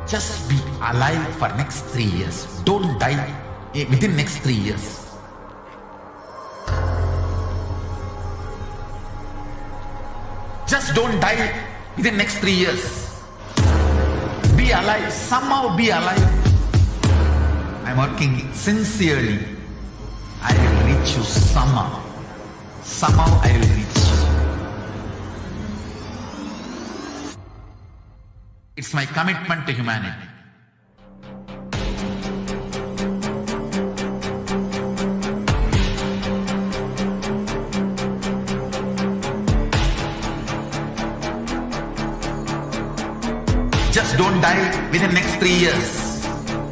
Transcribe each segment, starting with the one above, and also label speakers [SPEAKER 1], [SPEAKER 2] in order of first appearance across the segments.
[SPEAKER 1] Just be alive for next 3 years. Don't die within next 3 years. Just don't die within next 3 years. Be alive. Somehow be alive. I'm working sincerely. I will reach you somehow. Somehow I will reach you. It's my commitment to humanity. Just don't die within next 3 years.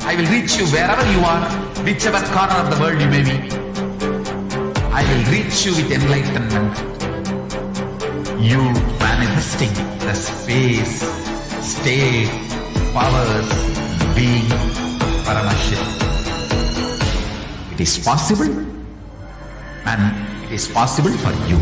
[SPEAKER 1] I will reach you wherever you are, whichever corner of the world you may be. I will reach you with enlightenment. You manifesting the space, state, powers, being Paramashivoham. It is possible, and it is possible for you.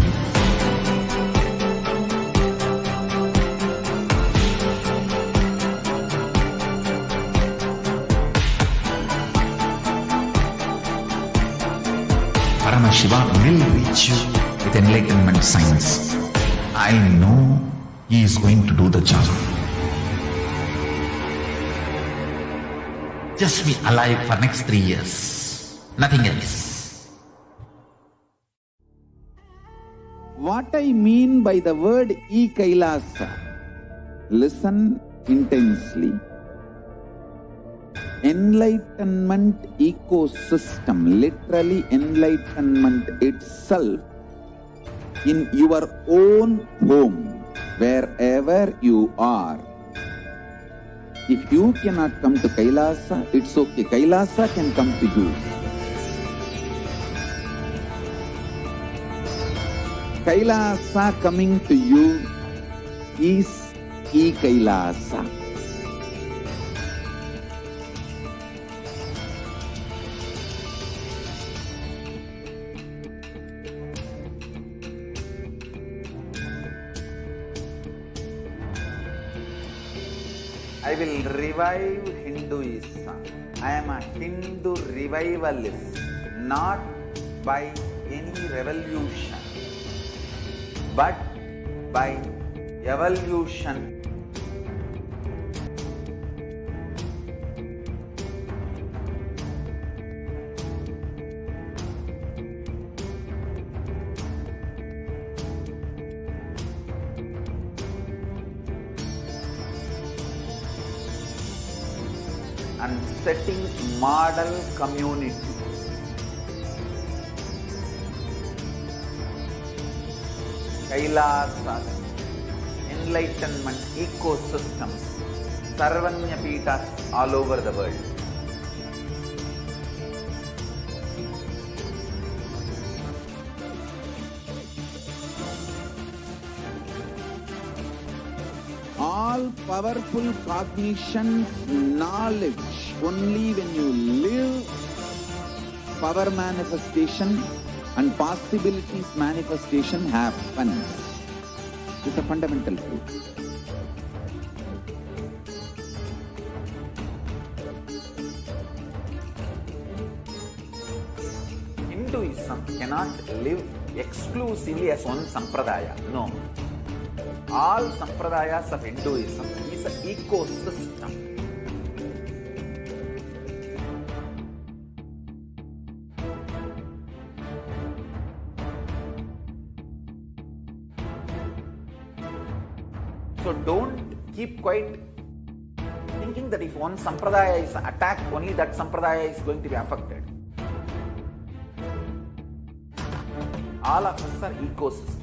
[SPEAKER 1] Paramashivoham will reach you with enlightenment science. I know he is going to do the job. Just be alive for next 3 years. Nothing else.
[SPEAKER 2] What I mean by the word e-Kailasa, listen intensely. Enlightenment ecosystem, literally enlightenment itself, in your own home, wherever you are. If you cannot come to Kailasa, it's okay. Kailasa can come to you. Kailasa coming to you is e-Kailasa. I will revive Hinduism. I am a Hindu revivalist, not by any revolution, but by evolution. And setting model communities. Kailasas, enlightenment ecosystems, Sarvanya Pitas all over the world. All powerful cognition, knowledge, only when you live, power manifestation and possibilities manifestation happens. It's a fundamental truth. Hinduism cannot live exclusively as one sampradaya. No. All sampradayas of Hinduism is an ecosystem. So don't keep quiet thinking that if one sampradaya is attacked, only that sampradaya is going to be affected. All of us are ecosystem.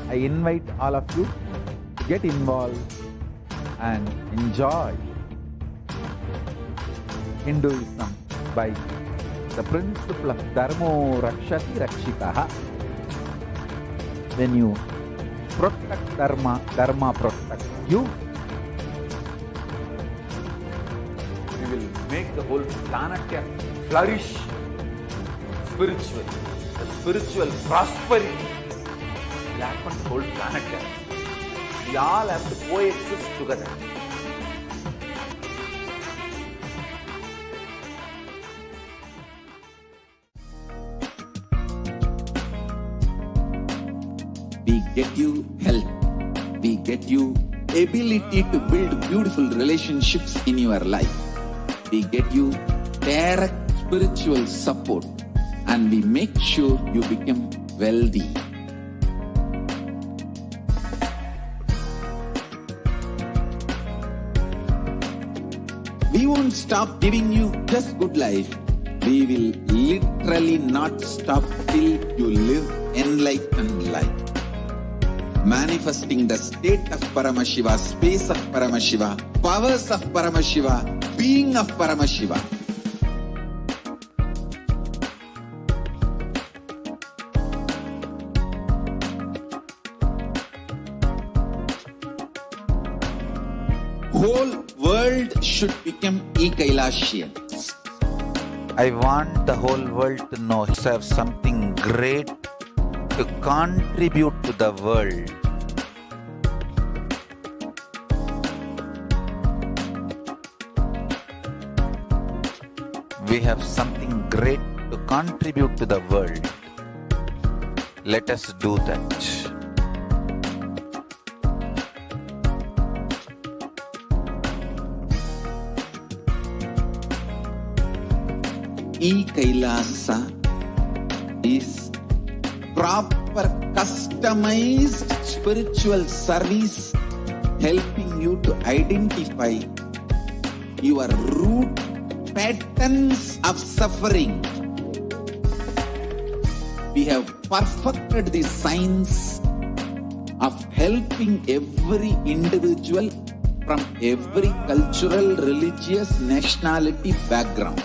[SPEAKER 2] I invite all of you to get involved and enjoy Hinduism by the principle of Dharmo Rakshati Rakshitaha. When you protect Dharma, Dharma protects you. We will make the whole planet flourish spiritually. the spiritual prosperity will happen to the whole planet, guys. We all have to coexist together.
[SPEAKER 3] We get you health. We get you ability to build beautiful relationships in your life. We get you direct spiritual support, and we make sure you become wealthy. We won't stop giving you just good life. We will literally not stop till you live enlightened life. Manifesting the state of Paramashiva, space of Paramashiva, powers of Paramashiva, being of Paramashiva. Whole world should become e-Kailashians.
[SPEAKER 2] I want the whole world to know you have something great to contribute to the world. We have something great to contribute to the world. Let us do that.
[SPEAKER 3] E-Kailasa is proper customized spiritual service helping you to identify your root patterns of suffering. We have perfected the science of helping every individual from every cultural, religious, nationality background.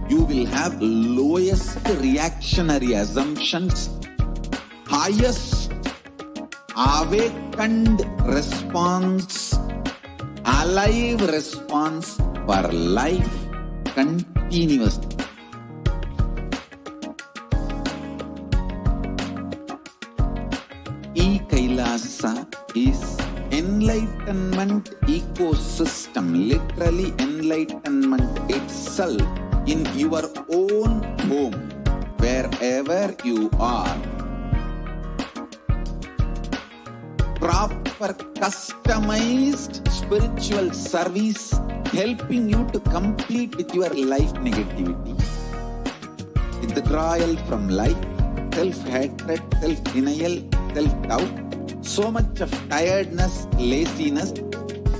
[SPEAKER 3] You will have lowest reactionary assumptions, highest awakened response, alive response for life continuously. E-Kailasa is enlightenment ecosystem, literally enlightenment itself in your own home, wherever you are. Proper customized spiritual service helping you to complete with your life negativity, withdrawal from life, self-hatred, self-denial, self-doubt, so much of tiredness, laziness.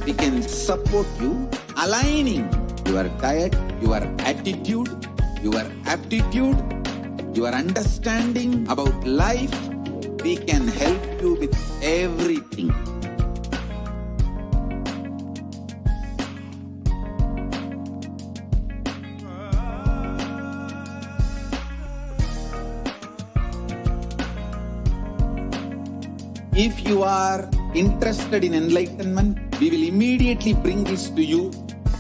[SPEAKER 3] We can support you aligning your diet, your attitude, your aptitude, your understanding about life. We can help you with everything. If you are interested in enlightenment, we will immediately bring this to you.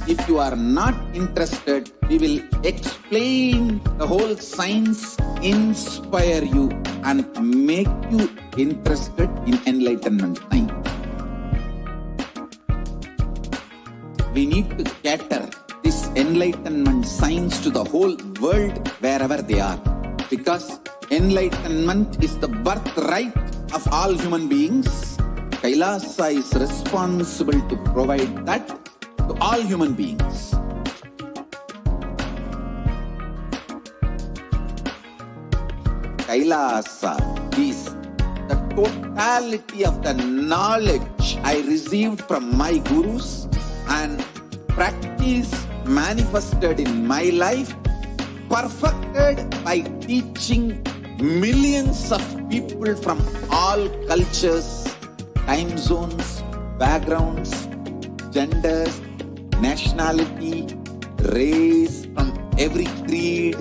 [SPEAKER 3] If you are not interested, we will explain the whole science, inspire you, and make you interested in enlightenment science. We need to cater this enlightenment science to the whole world wherever they are, because enlightenment is the birthright of all human beings. Kailasa is responsible to provide that to all human beings. Kailasa is the totality of the knowledge I received from my gurus and practice manifested in my life, perfected by teaching millions of people from all cultures, time zones, backgrounds, genders, nationality, race, from every creed.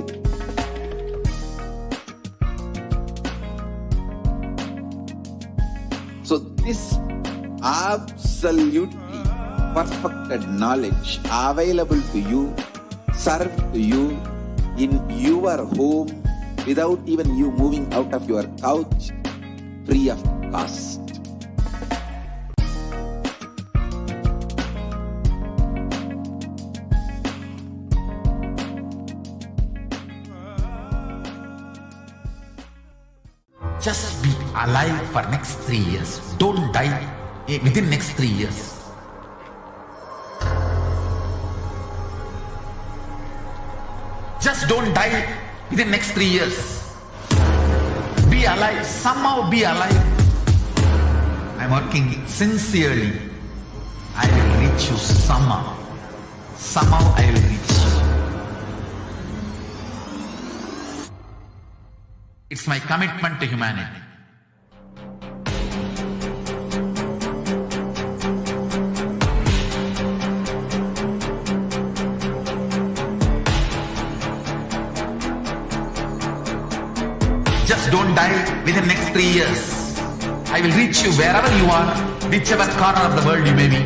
[SPEAKER 3] So this absolutely perfected knowledge available to you, served to you in your home without even you moving out of your couch, free of cost.
[SPEAKER 1] Just be alive for next 3 years. Don't die within next 3 years. Just don't die within next 3 years. Be alive. Somehow be alive. I'm working sincerely. I will reach you somehow. Somehow I will reach you. It's my commitment to humanity. Just don't die within next 3 years. I will reach you wherever you are, whichever corner of the world you may be.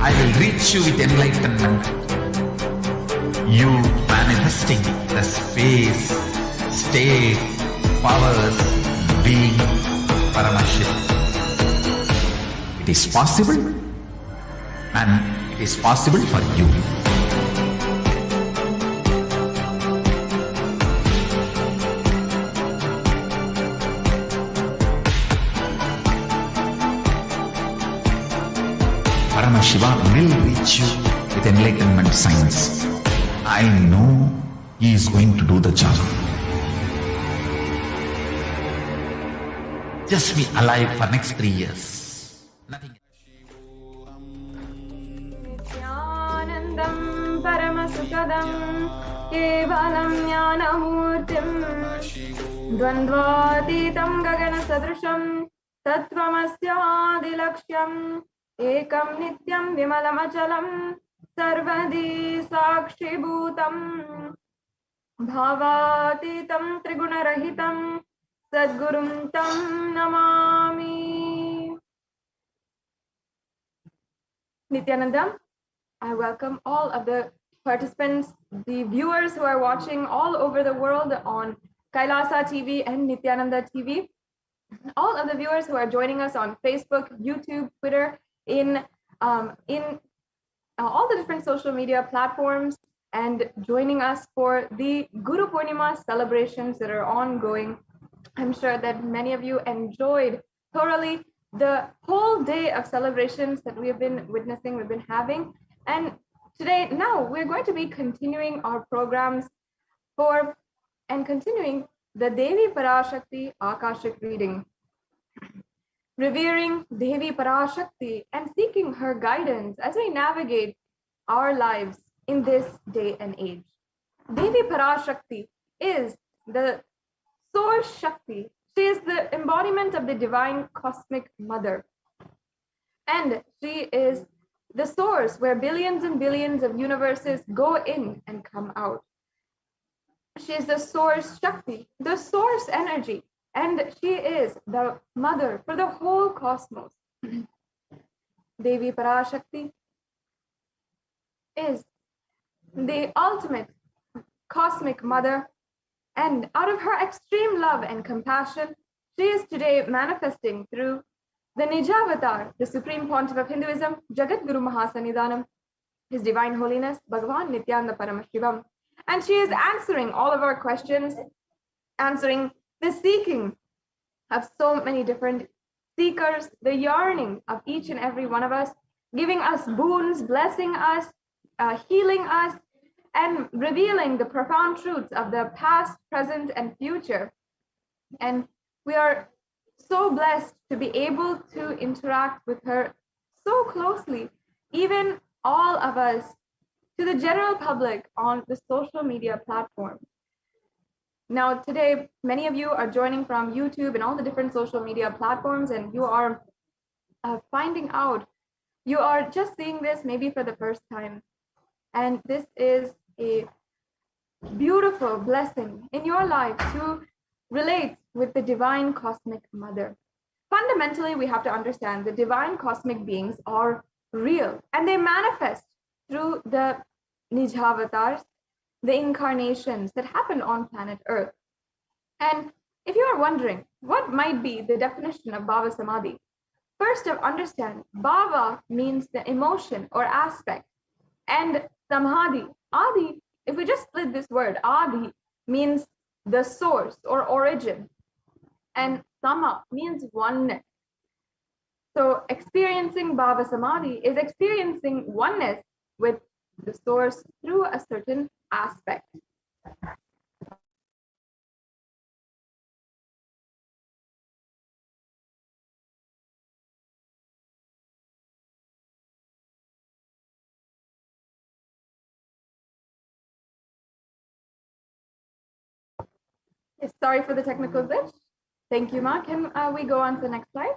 [SPEAKER 1] I will reach you with enlightenment. You manifesting the space, state, powers, being Paramashivoham. It is possible, and it is possible for you. Paramashivoham will reach you with enlightenment science. I know he is going to do the job. Just be alive for next 3 years. Nothing.
[SPEAKER 4] Nithyanandam Paramashivoham Kevalam Jnanamurtim Dvandvatitam Gagana Sadrisham Tattvamasyaadilakshyam Ekam Nityam Vimalam Achalam Sarvadi Sakshibhutam Bhavatitam Trigunarahitam Sadgurum Tam Namami. Nithyanandam, I welcome all of the participants, the viewers who are watching all over the world on Kailasa TV and Nithyananda TV, all of the viewers who are joining us on Facebook, YouTube, Twitter, in all the different social media platforms, and joining us for the Guru Poornima celebrations that are ongoing. I'm sure that many of you enjoyed thoroughly the whole day of celebrations that we have been witnessing, we've been having. And today, now, we're going to be continuing our programs and continuing the Devi Parashakti Akashic reading. Revering Devi Parashakti and seeking her guidance as we navigate our lives in this day and age. Devi Parashakti is the Source Shakti. She is the embodiment of the divine cosmic mother. And she is the source where billions and billions of universes go in and come out. She is the source Shakti, the source energy, and she is the mother for the whole cosmos. Devi Parashakti is the ultimate cosmic mother, and out of her extreme love and compassion, she is today manifesting through the Nijavatar, the Supreme Pontiff of Hinduism, Jagat Guru Mahasannidhanam, His Divine Holiness, Bhagavan Nithyananda Paramashivam. And she is answering all of our questions, answering the seeking of so many different seekers, the yearning of each and every one of us, giving us boons, blessing us, healing us, and revealing the profound truths of the past, present, and future. And we are so blessed to be able to interact with her so closely, even all of us, to the general public on the social media platforms. Now, today, many of you are joining from YouTube and all the different social media platforms, and you are finding out, you are just seeing this maybe for the first time. And this is a beautiful blessing in your life to relate with the divine cosmic mother. Fundamentally, we have to understand the divine cosmic beings are real, and they manifest through the Nijavatars, the incarnations that happen on planet Earth. And if you are wondering what might be the definition of Bhava Samadhi, first understand Bhava means the emotion or aspect, and Samadhi, Adi, if we just split this word, Adi means the source or origin, and Sama means oneness. So experiencing Bhava Samadhi is experiencing oneness with the source through a certain aspect. Sorry for the technical glitch. Thank you, Ma. Can we go on to the next slide?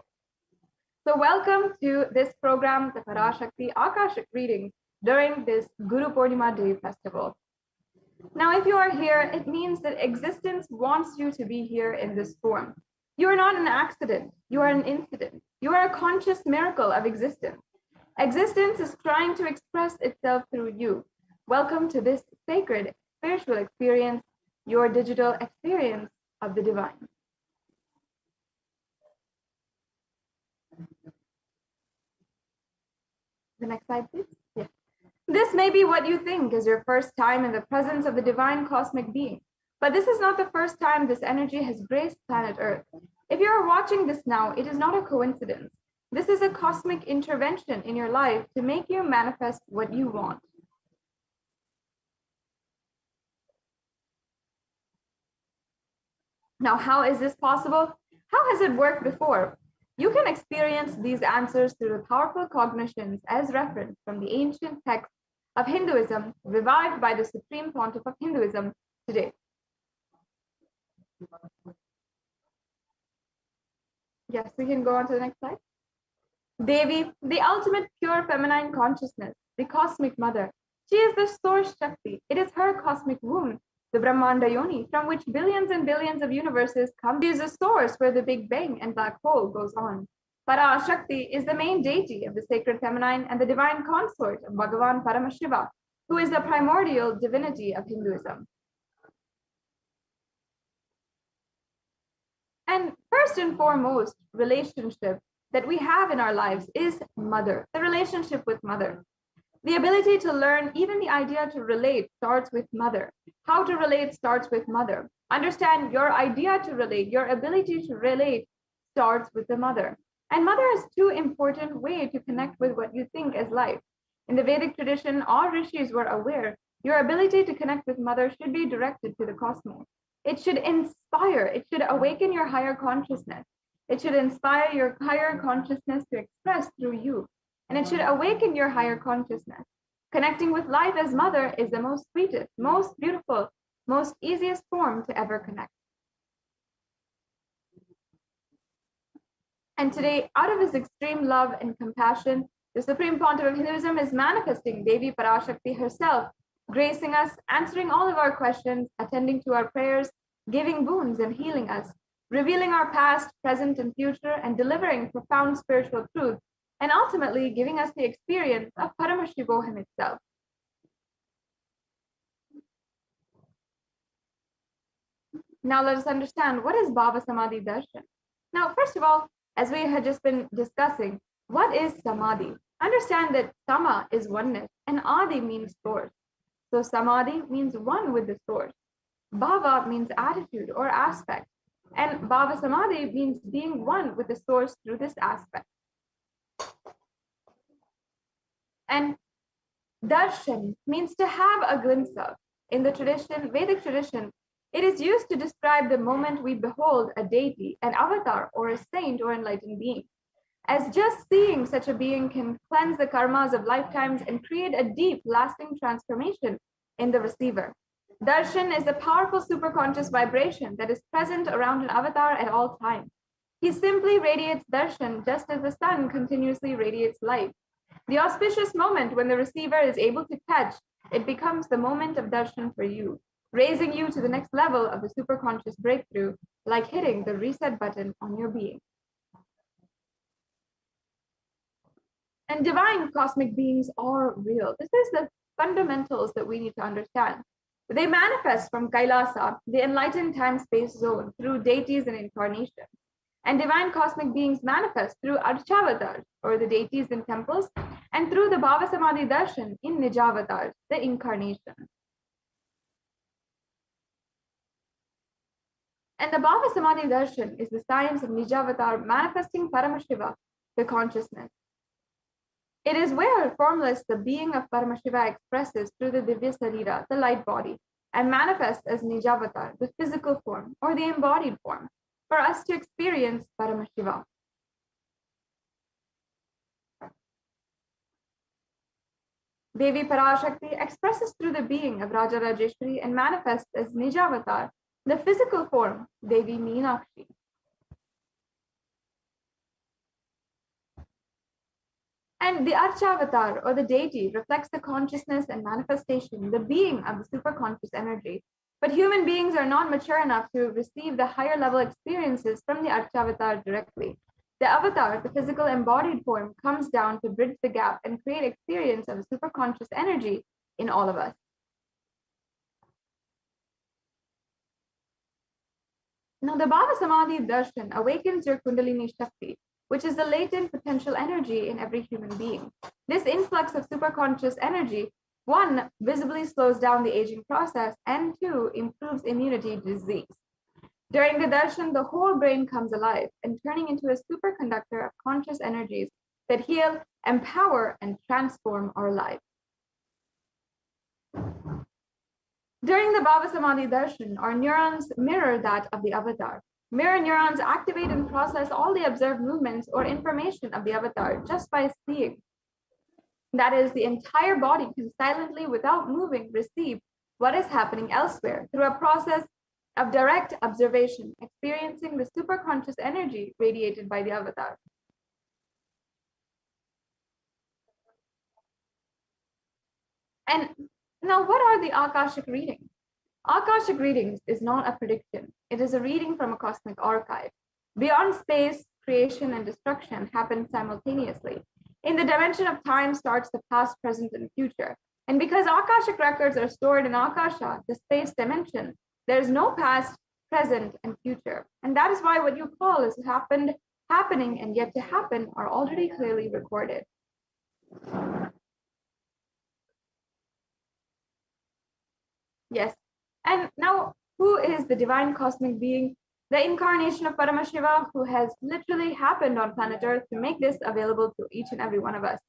[SPEAKER 4] So welcome to this program, the Parashakti Akashic reading during this Guru Poornima Day festival. Now, if you are here, it means that existence wants you to be here in this form. You are not an accident. You are an incident. You are a conscious miracle of existence. Existence is trying to express itself through you. Welcome to this sacred spiritual experience, your digital experience of the divine. The next slide, please. Yes. This may be what you think is your first time in the presence of the divine cosmic being, but this is not the first time this energy has graced planet Earth. If you are watching this now, it is not a coincidence. This is a cosmic intervention in your life to make you manifest what you want. Now, how is this possible? How has it worked before? You can experience these answers through the powerful cognitions as referenced from the ancient texts of Hinduism, revived by the Supreme Pontiff of Hinduism today. Yes, we can go on to the next slide. Devi, the ultimate pure feminine consciousness, the cosmic mother. She is the source Shakti. It is her cosmic womb, the Brahmanda Yoni, from which billions and billions of universes come. She is a source where the Big Bang and black hole goes on. Parashakti is the main deity of the sacred feminine and the divine consort of Bhagavan Paramashiva, who is the primordial divinity of Hinduism. And first and foremost, relationship that we have in our lives is mother, the relationship with mother. The ability to learn, even the idea to relate, starts with mother. How to relate starts with mother. Understand your idea to relate, your ability to relate starts with the mother. And mother is two important ways to connect with what you think as life. In the Vedic tradition, all rishis were aware your ability to connect with mother should be directed to the cosmos. It should inspire, it should awaken your higher consciousness. It should inspire your higher consciousness to express through you. And it should awaken your higher consciousness. Connecting with life as mother is the most sweetest, most beautiful, most easiest form to ever connect. And today, out of his extreme love and compassion, the Supreme Pontiff of Hinduism is manifesting Devi Parashakti herself, gracing us, answering all of our questions, attending to our prayers, giving boons and healing us, revealing our past, present, and future, and delivering profound spiritual truth, and ultimately giving us the experience of Paramashivoham itself. Now let us understand, what is Bhava Samadhi Darshan? Now, first of all, as we had just been discussing, what is Samadhi? Understand that Sama is oneness and Adi means source. So Samadhi means one with the source. Bhava means attitude or aspect. And Bhava Samadhi means being one with the source through this aspect. And darshan means to have a glimpse of. In the tradition, Vedic tradition, it is used to describe the moment we behold a deity, an avatar, or a saint or enlightened being. As just seeing such a being can cleanse the karmas of lifetimes and create a deep, lasting transformation in the receiver. Darshan is a powerful superconscious vibration that is present around an avatar at all times. He simply radiates darshan just as the sun continuously radiates light. The auspicious moment when the receiver is able to catch, it becomes the moment of darshan for you, raising you to the next level of the superconscious breakthrough, like hitting the reset button on your being. And divine cosmic beings are real. This is the fundamentals that we need to understand. They manifest from Kailasa, the enlightened time-space zone, through deities and incarnations. And divine cosmic beings manifest through Archavatars, or the deities in temples, and through the Bhava Samadhi Darshan in Nijavatars, the incarnation. And the Bhava Samadhi Darshan is the science of Nijavatar manifesting Paramashiva, the consciousness. It is where formless the being of Paramashiva expresses through the Divya Sarira, the light body, and manifests as Nijavatar, the physical form, or the embodied form, for us to experience Paramashiva. Devi Parashakti expresses through the being of Raja Rajeshwari and manifests as Nijavatar, the physical form, Devi Meenakshi. And the Archavatar, or the deity, reflects the consciousness and manifestation, the being of the superconscious energy. But human beings are not mature enough to receive the higher level experiences from the Archavatar directly. The avatar, the physical embodied form, comes down to bridge the gap and create experience of superconscious energy in all of us. Now, the Bhava Samadhi Darshan awakens your Kundalini Shakti, which is the latent potential energy in every human being. This influx of superconscious energy, one, visibly slows down the aging process, and two, improves immunity to disease. During the darshan, the whole brain comes alive and turning into a superconductor of conscious energies that heal, empower, and transform our lives. During the Bhava Samadhi darshan, our neurons mirror that of the avatar. Mirror neurons activate and process all the observed movements or information of the avatar just by seeing. That is, the entire body can silently, without moving, receive what is happening elsewhere through a process of direct observation, experiencing the superconscious energy radiated by the avatar. And now, what are the Akashic readings? Akashic readings is not a prediction. It is a reading from a cosmic archive. Beyond space, creation and destruction happen simultaneously. In the dimension of time starts the past, present, and future. And because Akashic records are stored in Akasha, the space dimension, there is no past, present, and future. And that is why what you call is happening, and yet to happen are already clearly recorded. Yes. And now, who is the divine cosmic being? The incarnation of Paramashiva, who has literally happened on planet Earth to make this available to each and every one of us.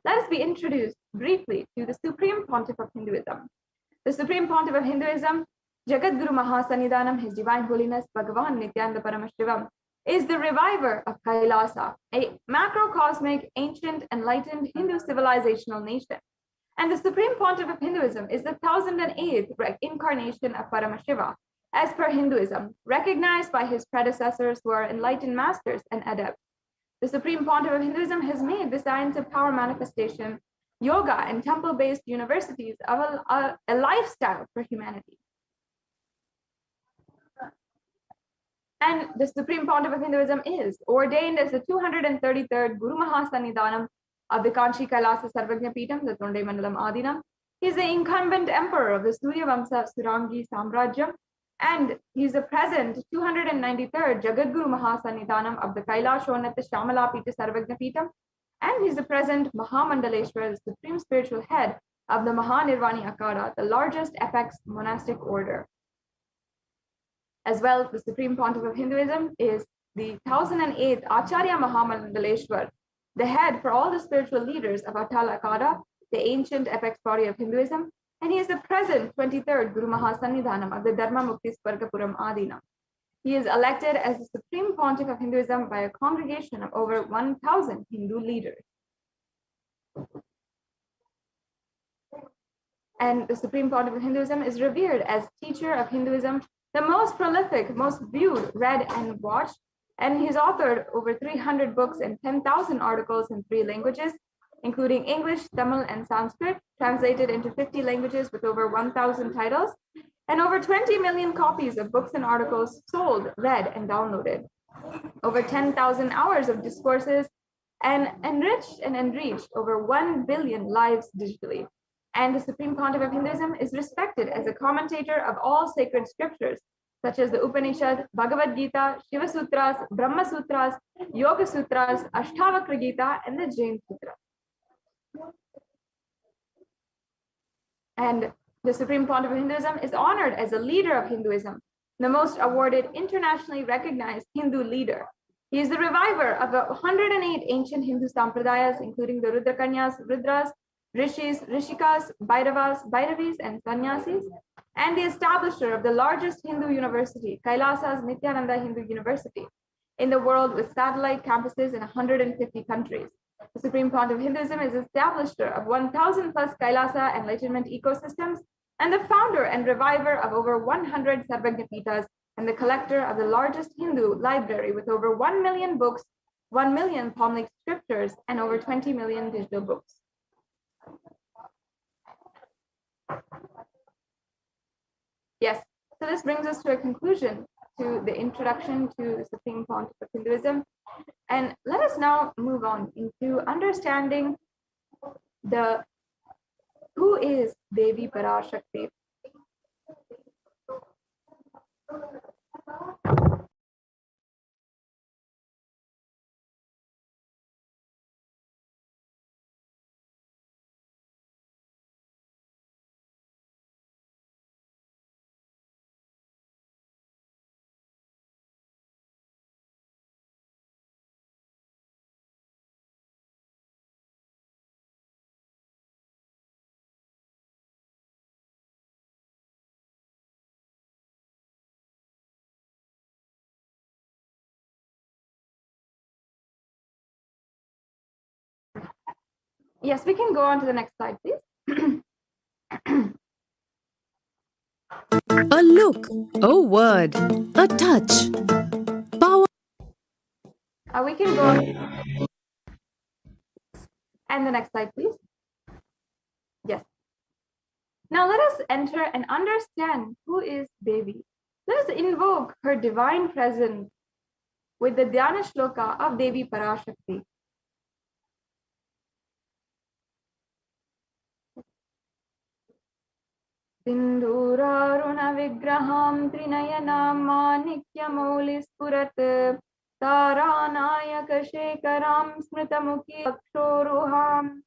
[SPEAKER 4] Let us be introduced briefly to the Supreme Pontiff of Hinduism. The Supreme Pontiff of Hinduism, Jagadguru Mahasannidhanam, His Divine Holiness Bhagavan Nithyananda Paramashivam, is the reviver of Kailasa, a macrocosmic, ancient, enlightened Hindu civilizational nation. And the Supreme Pontiff of Hinduism is the 1008th incarnation of Paramashiva, as per Hinduism, recognized by his predecessors who are enlightened masters and adepts. The Supreme Pontiff of Hinduism has made the science of power manifestation, yoga, and temple-based universities of a lifestyle for humanity. And the Supreme Pontiff of Hinduism is ordained as the 233rd Guru Mahasannidhanam of the Kanchi Kailasa Sarvagnya Peetham, the Tonde Mandalam Adinam. He is the incumbent emperor of the Surya Vamsa Surangi Samrajyam, and he is the present 293rd Jagadguru Mahasannidhanam of the Kailashonata Shamala Peetha Sarvagnya Peetham, and he is the present Mahamandaleshwar, the supreme spiritual head of the Mahanirvani Akara, the largest apex monastic order. As well, the Supreme Pontiff of Hinduism is the 1008th Acharya Mahamandaleshwar, the head for all the spiritual leaders of Atal Akara, the ancient apex body of Hinduism, and he is the present 23rd Guru Mahasannidhanam of the Dharma Mukti Swargapuram Adinam. He is elected as the Supreme Pontiff of Hinduism by a congregation of over 1,000 Hindu leaders. And the Supreme Pontiff of Hinduism is revered as teacher of Hinduism, the most prolific, most viewed, read, and watched, and he's authored over 300 books and 10,000 articles in 3 languages, including English, Tamil, and Sanskrit, translated into 50 languages with over 1,000 titles, and over 20 million copies of books and articles sold, read, and downloaded. Over 10,000 hours of discourses and enriched and enriched over 1 billion lives digitally. And the Supreme Pontiff of Hinduism is respected as a commentator of all sacred scriptures, such as the Upanishad, Bhagavad Gita, Shiva Sutras, Brahma Sutras, Yoga Sutras, Ashtavakra Gita, and the Jain Sutra. And the Supreme Pontiff of Hinduism is honored as a leader of Hinduism, the most awarded internationally recognized Hindu leader. He is the reviver of 108 ancient Hindu sampradayas, including the Rudrakanyas, Rudras, Rishis, Rishikas, Bhairavas, Bhairavis, and Sannyasis, and the establisher of the largest Hindu university, Kailasa's Nithyananda Hindu University, in the world with satellite campuses in 150 countries. The Supreme Pontiff of Hinduism is the establisher of 1,000 plus Kailasa enlightenment ecosystems, and the founder and reviver of over 100 Sarvagyapitas, and the collector of the largest Hindu library with over 1 million books, 1 million Palmalic scriptures, and over 20 million digital books. Yes, so this brings us to a conclusion to the introduction to the Supreme Pontiff of Hinduism. And let us now move on into understanding who is Devi Parashakti. Yes, we can go on to the next slide, please.
[SPEAKER 5] A look, a word, a touch. Power.
[SPEAKER 4] We can go on. And the next slide, please. Yes. Now let us enter and understand who is Devi. Let us invoke her divine presence with the Dhyana Shloka of Devi Parashakti. Sindhuraruna vigraham trinayanam manikyamolispurat taranayaka shekaram smritamukhi akshoruham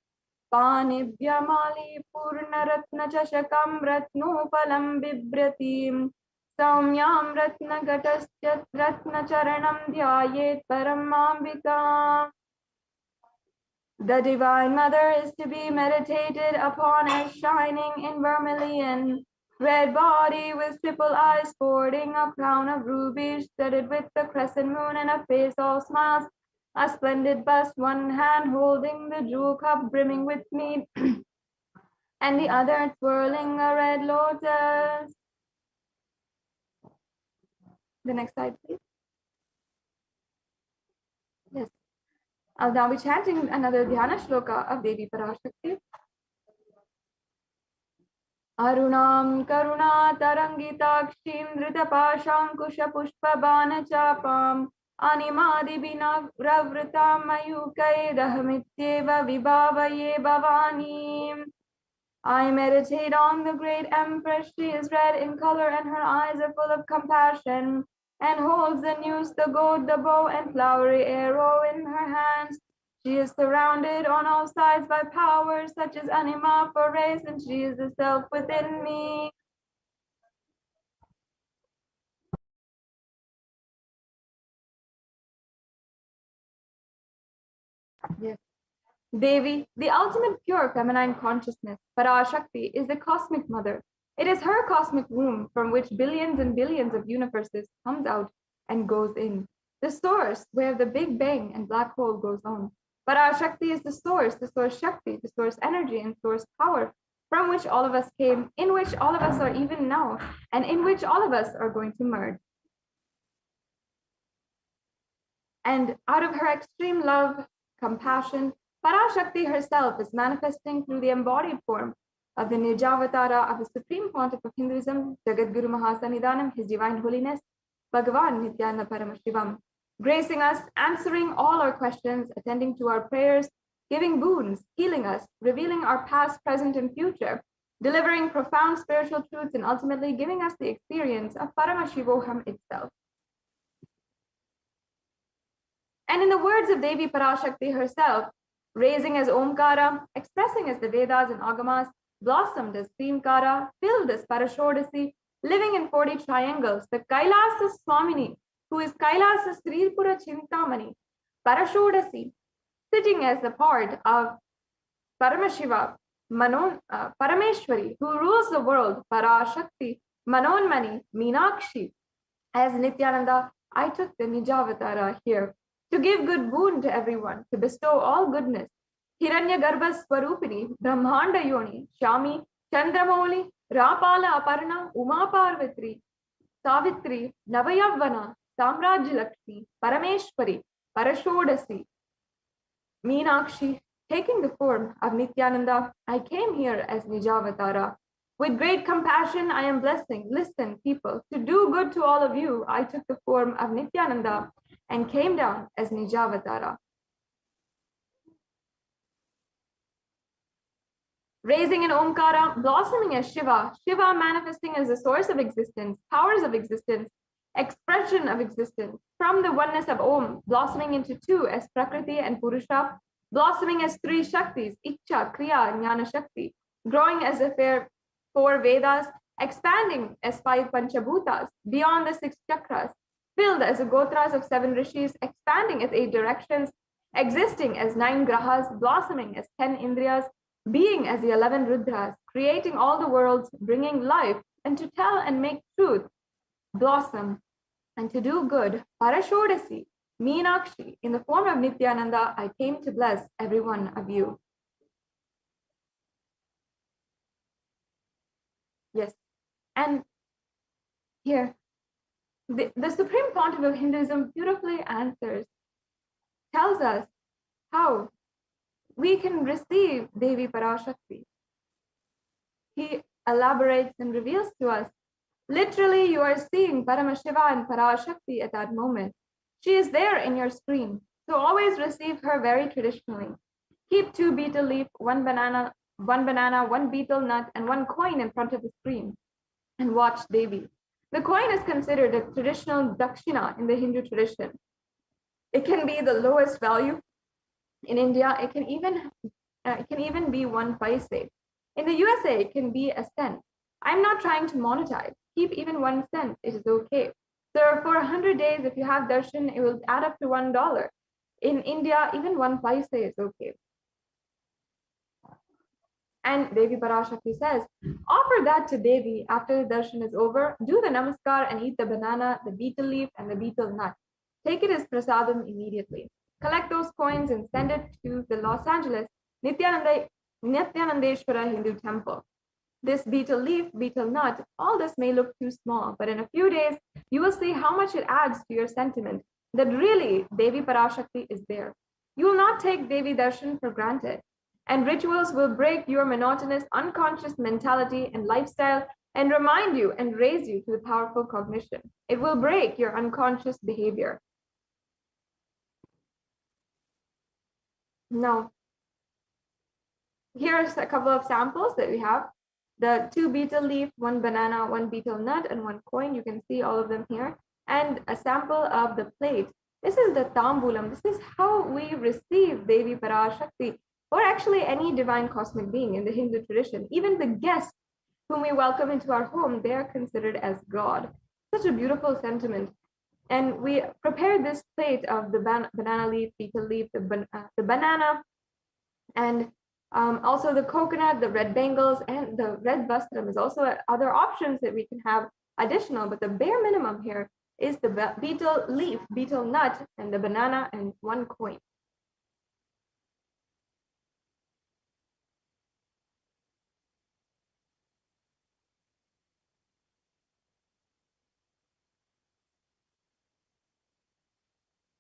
[SPEAKER 4] panibhyamali purnaratna chashakam ratnopalam bibratim saumyam ratnagatasya ratnacharanam dhyayet paramambika. The Divine Mother is to be meditated upon as shining in vermilion, red body with triple eyes sporting a crown of rubies studded with the crescent moon and a face all smiles, a splendid bust, one hand holding the jewel cup brimming with mead, and the other twirling a red lotus. The next slide, please. Yes. I'll now be chanting another Dhyana Shloka of Devi Parashakti. Arunam Karuna Tarangitakshim Dritapashankusha Pushpa Bana Chapam Animadi Bina Ravritam Mayukaidahamitieva Vibhavaye Bhavani. I meditate on the great Empress. She is red in color and her eyes are full of compassion, and holds the noose, the goad, the bow, and flowery arrow in her hands. She is surrounded on all sides by powers such as anima for race, and she is the self within me. Yes. Devi, the ultimate pure feminine consciousness, Parashakti, is the cosmic mother. It is her cosmic womb from which billions and billions of universes comes out and goes in. The source where the Big Bang and black hole goes on. Parashakti is the source Shakti, the source energy and source power from which all of us came, in which all of us are even now, and in which all of us are going to merge. And out of her extreme love, compassion, Parashakti herself is manifesting through the embodied form of the Nijavatara of the Supreme Pontiff of Hinduism, Jagadguru Mahasannidhanam, His Divine Holiness, Bhagavan Nithyananda Paramashivam. gracing us, answering all our questions, attending to our prayers, giving boons, healing us, revealing our past, present, and future, delivering profound spiritual truths, and ultimately giving us the experience of Paramashivoham itself. And in the words of Devi Parashakti herself, raising as Omkara, expressing as the Vedas and Agamas, blossomed as Krimkara, filled as Parashodasi, living in 40 triangles, the Kailasa Swamini, who is Kailasa Sripura Chintamani, Parashodasi, sitting as the part of Paramashiva, Parameshwari, who rules the world, Parashakti, Manonmani, Meenakshi. As Nithyananda, I took the Nijavatara here to give good boon to everyone, to bestow all goodness. Hiranya Garbha Swarupini, Brahmanda Yoni, Shami, Chandramoli, Rapala Aparna, Uma Parvatri, Savitri, Navayavana, Samrajya Lakshmi, Parameshwari, Parashodasi, Meenakshi, taking the form of Nithyananda, I came here as Nijavatara. With great compassion, I am blessing. Listen, people, to do good to all of you, I took the form of Nithyananda and came down as Nijavatara. Raising in Omkara, blossoming as Shiva, Shiva manifesting as the source of existence, powers of existence, expression of existence, from the oneness of Om, blossoming into two as Prakriti and Purusha, blossoming as three Shaktis, Icha, Kriya, Jnana Shakti, growing as the four Vedas, expanding as 5 Panchabhutas, beyond the 6 chakras, filled as the Gotras of 7 Rishis, expanding as 8 directions, existing as 9 Grahas, blossoming as 10 Indriyas, being as the 11 Rudras, creating all the worlds, bringing life, and to tell and make truth blossom, and to do good, Parashodasi, Meenakshi, in the form of Nithyananda, I came to bless every one of you. Yes, and here, the Supreme Pontiff of Hinduism beautifully answers, tells us how we can receive Devi Parashakti. He elaborates and reveals to us, literally you are seeing Paramashiva and Parashakti at that moment. She is there in your screen, so always receive her very traditionally. Keep 2 betel leaf, 1 banana, 1 betel nut, and 1 coin in front of the screen, and watch Devi. The coin is considered a traditional dakshina in the Hindu tradition. It can be the lowest value. In India, it can even be 1 paise. In the USA, it can be a cent. I'm not trying to monetize. Keep even 1 cent. It is okay. So for 100 days, if you have darshan, it will add up to $1. In India, even 1 paise is okay. And Devi Parashakti says, offer that to Devi after the darshan is over. Do the namaskar and eat the banana, the betel leaf, and the betel nut. Take it as prasadam immediately. Collect those coins and send it to the Los Angeles Nithyanandeshwara Hindu temple. This betel leaf, betel nut, all this may look too small, but in a few days, you will see how much it adds to your sentiment that really Devi Parashakti is there. You will not take Devi Darshan for granted, and rituals will break your monotonous, unconscious mentality and lifestyle and remind you and raise you to the powerful cognition. It will break your unconscious behavior. Now, here's a couple of samples that we have. The 2 betel leaf, 1 banana, 1 betel nut, and 1 coin. You can see all of them here. And a sample of the plate. This is the tambulam. This is how we receive Devi Parashakti, or actually any divine cosmic being in the Hindu tradition. Even the guests whom we welcome into our home, they are considered as God. Such a beautiful sentiment. And we prepared this plate of the banana leaf, betel leaf, the banana, and also the coconut, the red bangles, and the red vastram is also other options that we can have additional, but the bare minimum here is the betel leaf, betel nut, and the banana, and 1 coin.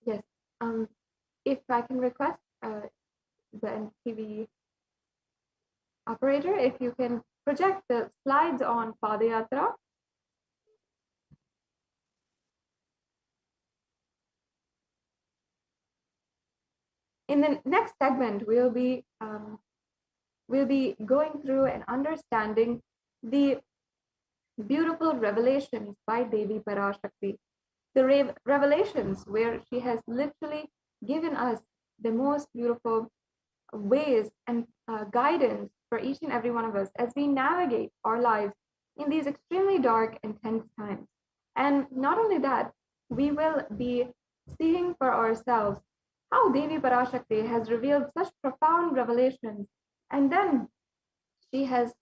[SPEAKER 4] Yes, if I can request the TV operator, if you can project the slides on Padayatra. In the next segment, we'll be going through and understanding the beautiful revelations by Devi Parashakti, the revelations where she has literally given us the most beautiful ways and guidance for each and every one of us as we navigate our lives in these extremely dark and tense times. And not only that, we will be seeing for ourselves how Devi Parashakti has revealed such profound revelations, and then she has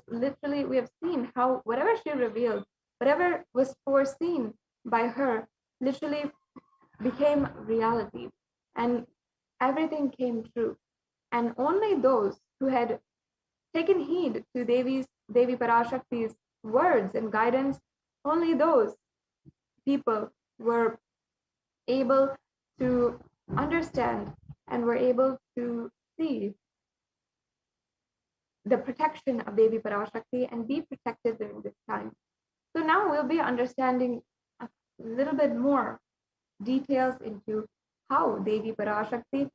[SPEAKER 4] literally, we have seen how whatever she revealed, whatever was foreseen by her, literally became reality, and everything came true. And only those who had taken heed to Devi Parashakti's words and guidance, only those people were able to understand and were able to see the protection of Devi Parashakti and be protected during this time. So now we'll be understanding a little bit more details into how Devi Parashakti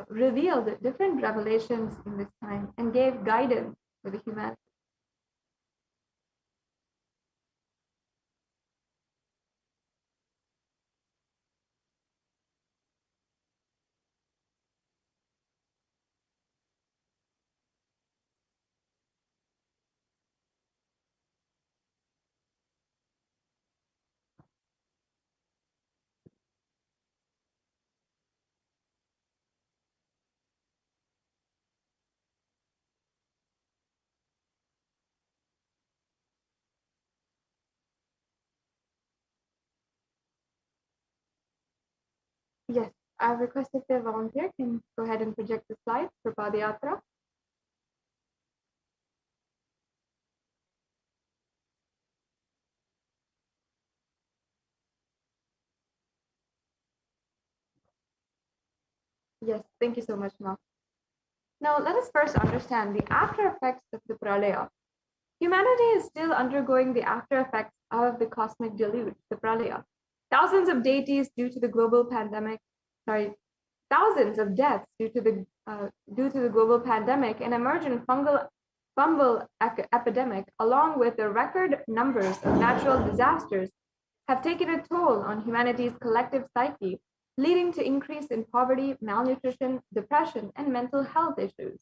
[SPEAKER 4] revealed different revelations in this time and gave guidance to the humanity. Yes, I've requested the volunteer can go ahead and project the slides for Padayatra. Yes, thank you so much, Ma. Now, let us first understand the after effects of the Pralaya. Humanity is still undergoing the after effects of the cosmic deluge, the Pralaya. Thousands of deities due to the global pandemic, thousands of deaths due to the global pandemic and emergent fungal epidemic, along with the record numbers of natural disasters, have taken a toll on humanity's collective psyche, leading to increase in poverty, malnutrition, depression, and mental health issues.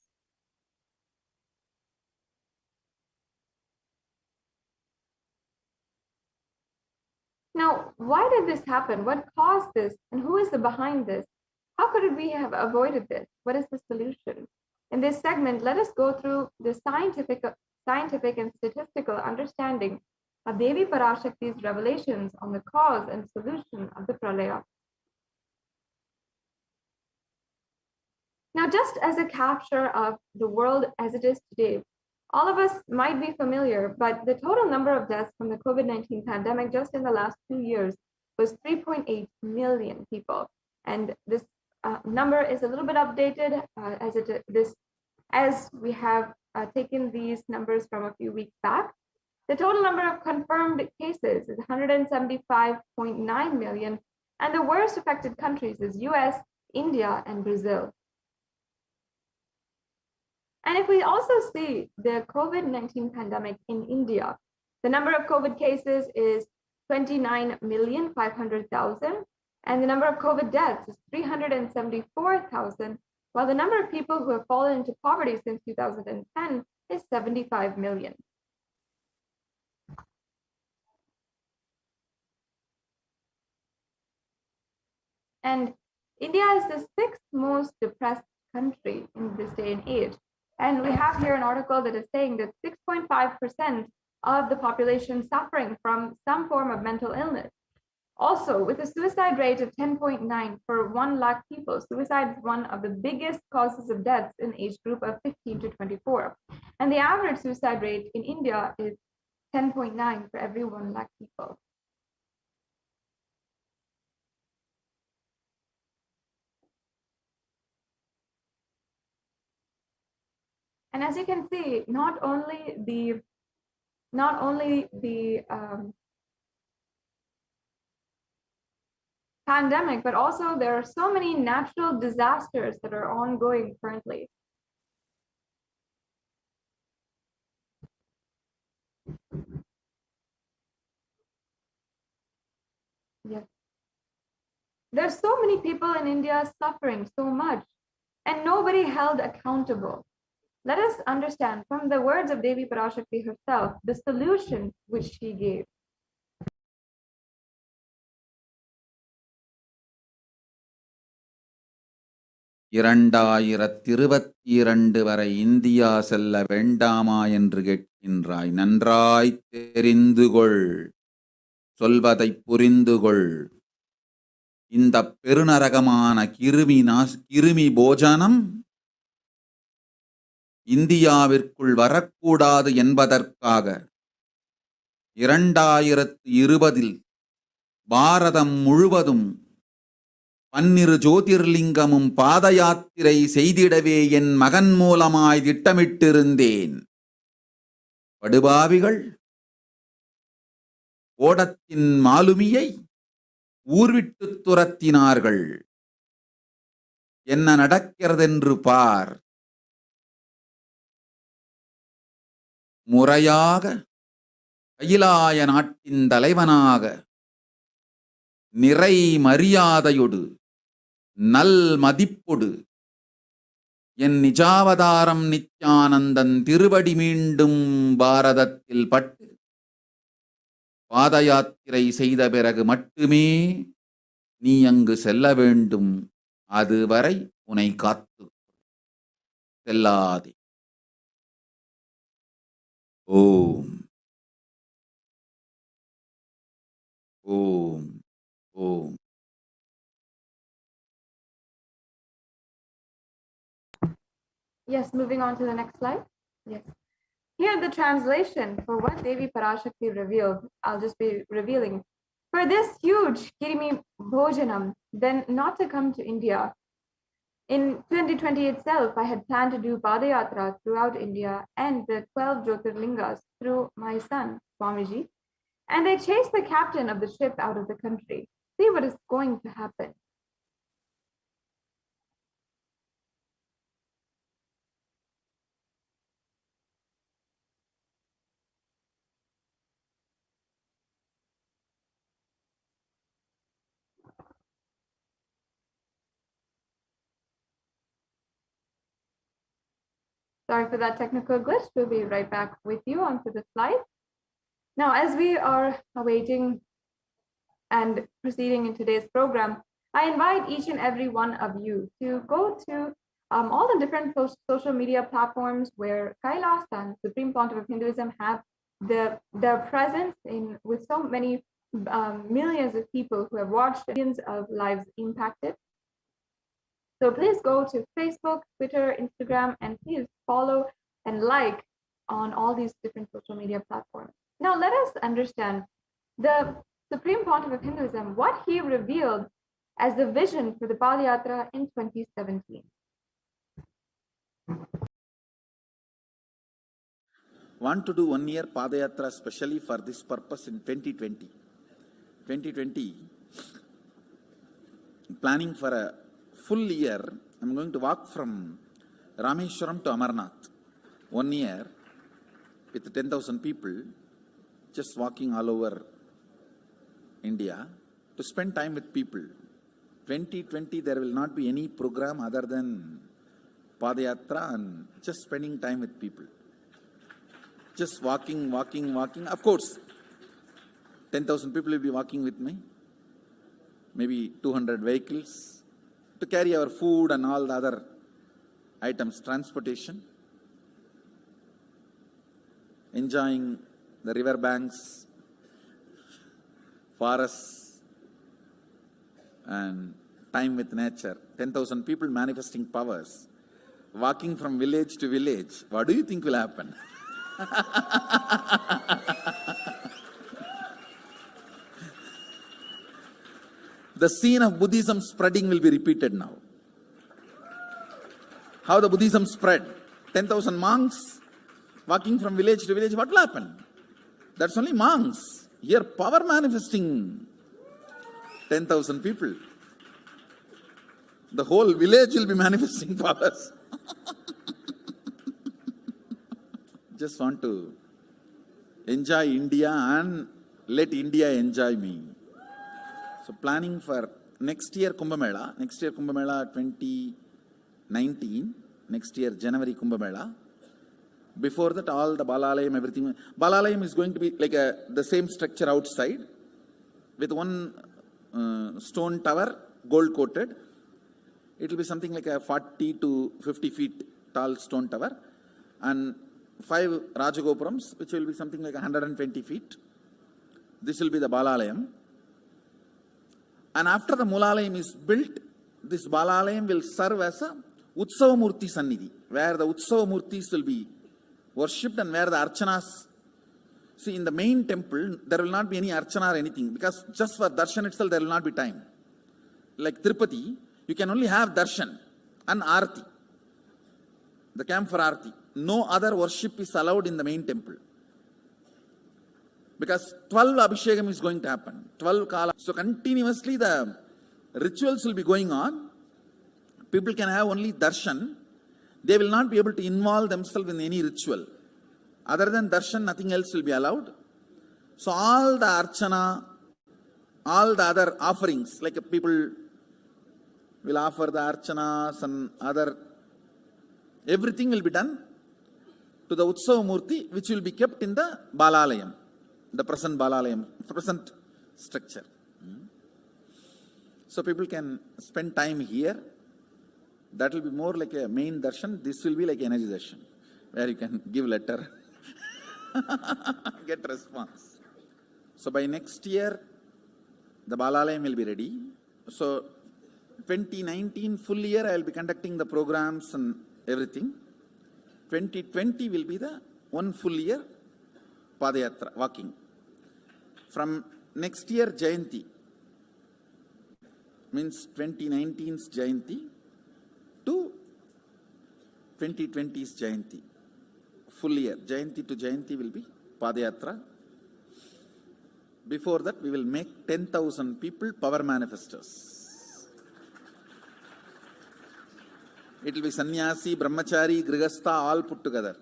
[SPEAKER 4] Now, why did this happen? What caused this? And who is behind this? How could we have avoided this? What is the solution? In this segment, let us go through the scientific and statistical understanding of Devi Parashakti's revelations on the cause and solution of the Pralaya. Now, just as a capture of the world as it is today, all of us might be familiar, but the total number of deaths from the COVID-19 pandemic just in the last 2 years was 3.8 million people. And this number is a little bit updated as we have taken these numbers from a few weeks back. The total number of confirmed cases is 175.9 million, and the worst affected countries is US, India, and Brazil. And if we also see the COVID-19 pandemic in India, the number of COVID cases is 29,500,000, and the number of COVID deaths is 374,000, while the number of people who have fallen into poverty since 2010 is 75 million. And India is the sixth most depressed country in this day and age. And we have here an article that is saying that 6.5% of the population suffering from some form of mental illness. Also, with a suicide rate of 10.9 per 1 lakh people, suicide is one of the biggest causes of deaths in age group of 15 to 24. And the average suicide rate in India is 10.9 for every 1 lakh people. And as you can see, not only the pandemic, but also there are so many natural disasters that are ongoing currently. Yes. There's so many people in India suffering so much, and nobody held accountable. Let us understand from the words of Devi Parashakti herself the solution which she gave.
[SPEAKER 3] இரண்டாயிரத்திருபத்திரண்டு வரை India செல்ல வேண்டாமா என்று கேட்கின்றாய். நன்றாய் தெரிந்து கொள், சொல்வதை புரிந்து கொள். இந்த பெருநரகமான கிருமி போஜனம் இந்தியாவிற்குள் வரக்கூடாது என்பதற்காக 2020 பாரதம் முழுவதும் 12 ஜோதிர்லிங்கமும் பாத யாத்திரை செய்திடவே என் மகன் மூலமாய் திட்டமிட்டிருந்தேன். படுபாவிகள் ஓடத்தின் மாலுமியை ஊர்விட்டு துரத்தினார்கள். என்ன நடக்கிறதென்று பார். முறையாக கைலாய நாட்டின் தலைவனாக நிறை மரியாதையொடு நல் மதிப்பொடு என் நிஜாவதாரம் நித்யானந்தன் திருவடி மீண்டும் பாரதத்தில் பட்டு பாத யாத்திரை செய்த பிறகு மட்டுமே நீ அங்கு செல்ல வேண்டும். அதுவரை உன்னை காத்து செல்லாதே. ஓம் ஓம் ஓம்.
[SPEAKER 4] Yes, moving on to the next slide. Yes. Here the translation for what Devi Parashakti revealed, I'll just be revealing. For this huge Kirimi Bhojanam, then not to come to India. In 2020 itself, I had planned to do Padayatra throughout India and the 12 Jyotirlingas through my son, Swamiji. And they chased the captain of the ship out of the country. See what is going to happen. Sorry for that technical glitch. We'll be right back with you onto the slide. Now, as we are awaiting and proceeding in today's program, I invite each and every one of you to go to all the different social media platforms where Kailas and Supreme Pontiff of Hinduism have their presence in with so many millions of people who have watched, millions of lives impacted. So please go to Facebook, Twitter, Instagram, and please follow and like on all these different social media platforms. Now let us understand the Supreme Pontiff of Hinduism, what he revealed as the vision for the Padayatra in 2017.
[SPEAKER 3] Want to do 1 year Padayatra specially for this purpose in 2020. 2020, planning for a full year. I'm going to walk from Rameshwaram to Amarnath. 1 year with 10,000 people, just walking all over India to spend time with people. 2020, there will not be any program other than Padayatra and just spending time with people. Just walking. Of course, 10,000 people will be walking with me. Maybe 200 vehicles to carry our food and all the other items, transportation. Enjoying the river banks, forests, and time with nature. 10,000 people manifesting powers, walking from village to village. What do you think will happen? The scene of Buddhism spreading will be repeated now. How the Buddhism spread. 10,000 monks walking from village to village. What will happen? That's only monks. Here power manifesting. 10,000 people. The whole village will be manifesting powers. Just want to enjoy India and let India enjoy me. So planning for next year Kumbh Mela 2019, next year January Kumbh Mela. Before that, all the Balalayam, everything. Balalayam is going to be like the same structure outside with one stone tower, gold coated. It will be something like a 40 to 50 feet tall stone tower, and 5 Rajagopurams, which will be something like 120 feet. This will be the Balalayam. And after the Mulalayam is built, this Balalayam will serve as a Utsava Murti Sannidhi, where the Utsava Murtis will be worshipped and where the Archanas. See, in the main temple, there will not be any Archana or anything, because just for Darshan itself, there will not be time. Like Tirupati, you can only have Darshan and Arti, the camp for Arti. No other worship is allowed in the main temple, because 12 Abhishekam is going to happen, 12 Kala. So continuously the rituals will be going on. People can have only Darshan. They will not be able to involve themselves in any ritual. Other than Darshan, nothing else will be allowed. So all the Archana, all the other offerings, like people will offer the Archanas and other, everything will be done to the Utsava Murti, which will be kept in the Balalayam, the present Balalayam, present structure. So people can spend time here. That will be more like a main darshan. This will be like energy darshan, where you can give letter, get response. So by next year, the Balalayam will be ready. So 2019 full year, I will be conducting the programs and everything. 2020 will be the one full year Padayatra, walking. From next year Jayanti, means 2019's Jayanti to 2020's Jayanti, full year. Jayanti to Jayanti will be Padayatra. Before that, we will make 10,000 people power manifestors. It will be sannyasi, brahmachari, grihastha, all put together.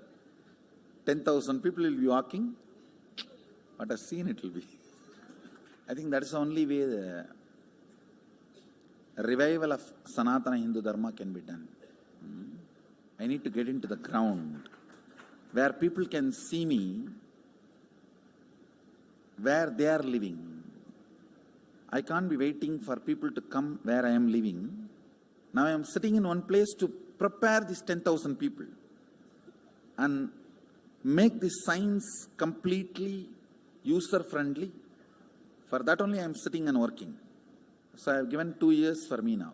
[SPEAKER 3] 10,000 people will be walking. What a scene it will be. I think that is the only way the revival of Sanatana Hindu Dharma can be done. I need to get into the ground where people can see me, where they are living. I can't be waiting for people to come where I am living. Now I am sitting in one place to prepare these 10,000 people and make this science completely user-friendly. For that only I am sitting and working. So I have given 2 years for me now,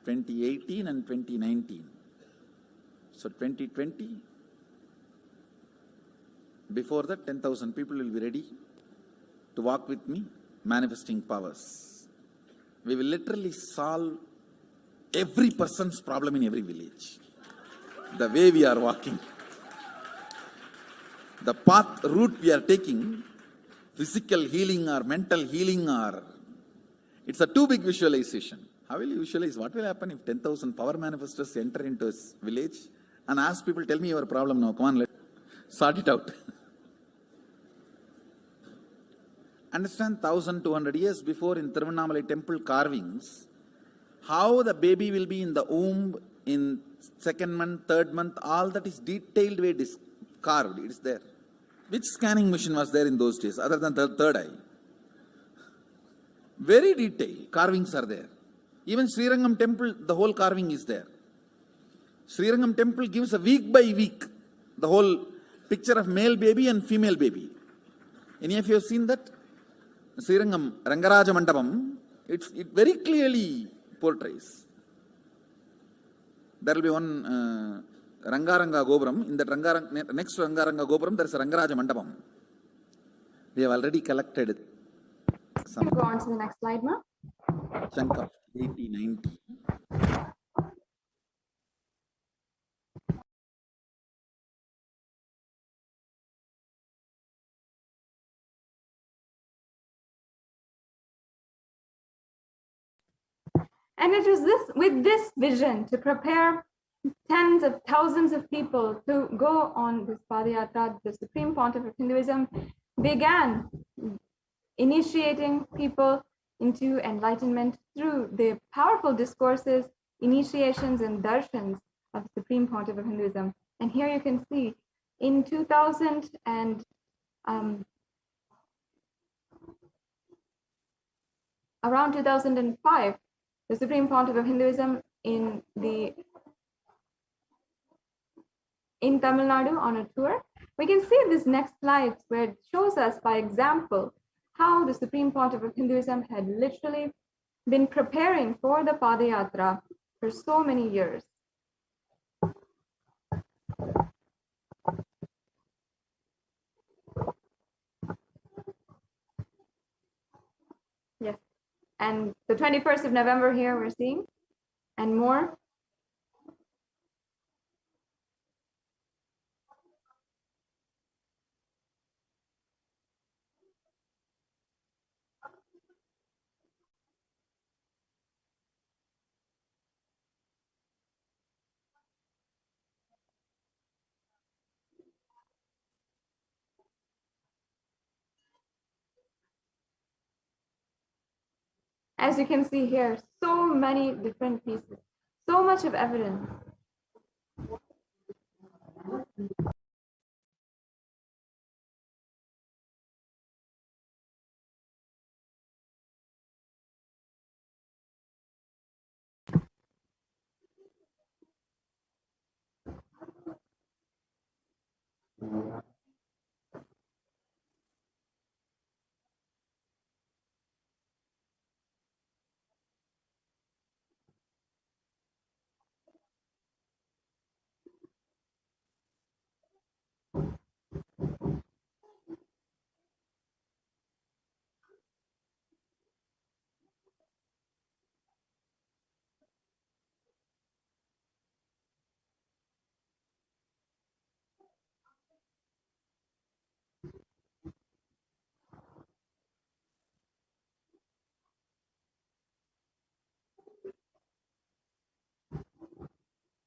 [SPEAKER 3] 2018 and 2019. So 2020, before that 10,000 people will be ready to walk with me, manifesting powers. We will literally solve every person's problem in every village. The way we are walking, the path, route we are taking, physical healing or mental healing, or it's a too big visualization. How will you visualize? What will happen if 10,000 power manifestors enter into a village and ask people, tell me your problem now, come on, let's sort it out. Understand, 1,200 years before in Tiruvannamalai temple carvings, how the baby will be in the womb in 2nd month, 3rd month, all that is detailed way carved, it is there. Which scanning machine was there in those days other than the third eye? Very detailed carvings are there. Even Srirangam temple, the whole carving is there. Srirangam temple gives a week by week the whole picture of male baby and female baby. Any of you have seen that? Srirangam Rangaraja Mandapam, it very clearly portrays. There will be one Rangaranga Gopuram. In that next to Rangaranga Gopuram, there is a Rangaraja Mandapam. We have already collected some.
[SPEAKER 4] Go on to the next slide, Ma.
[SPEAKER 3] Chunk of 80, 90.
[SPEAKER 4] And it was with this vision to prepare tens of thousands of people to go on this Padayatra, the Supreme Pontiff of Hinduism began initiating people into enlightenment through the powerful discourses, initiations, and darshans of the Supreme Pontiff of Hinduism. And here you can see in 2000 and around 2005, the Supreme Pontiff of Hinduism in Tamil Nadu on a tour. We can see this next slide where it shows us by example how the Supreme Pontiff of Hinduism had literally been preparing for the Padayatra for so many years. Yes, and the 21st of November here we're seeing, and more. As you can see here, so many different pieces, so much of evidence.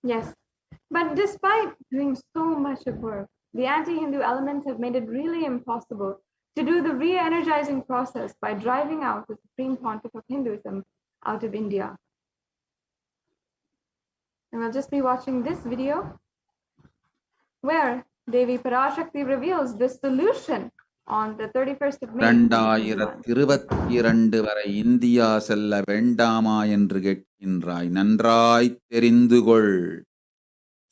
[SPEAKER 4] Yes, but despite doing so much of work, the anti-Hindu elements have made it really impossible to do the re-energizing process by driving out the Supreme Pontiff of Hinduism out of India. And we'll just be watching this video where Devi Parashakti reveals the solution on the 31st of May.
[SPEAKER 3] 2022 வரை India செல்ல வேண்டாமா என்று கேட்கின்றாய். நன்றாய் தெரிந்துகொள்,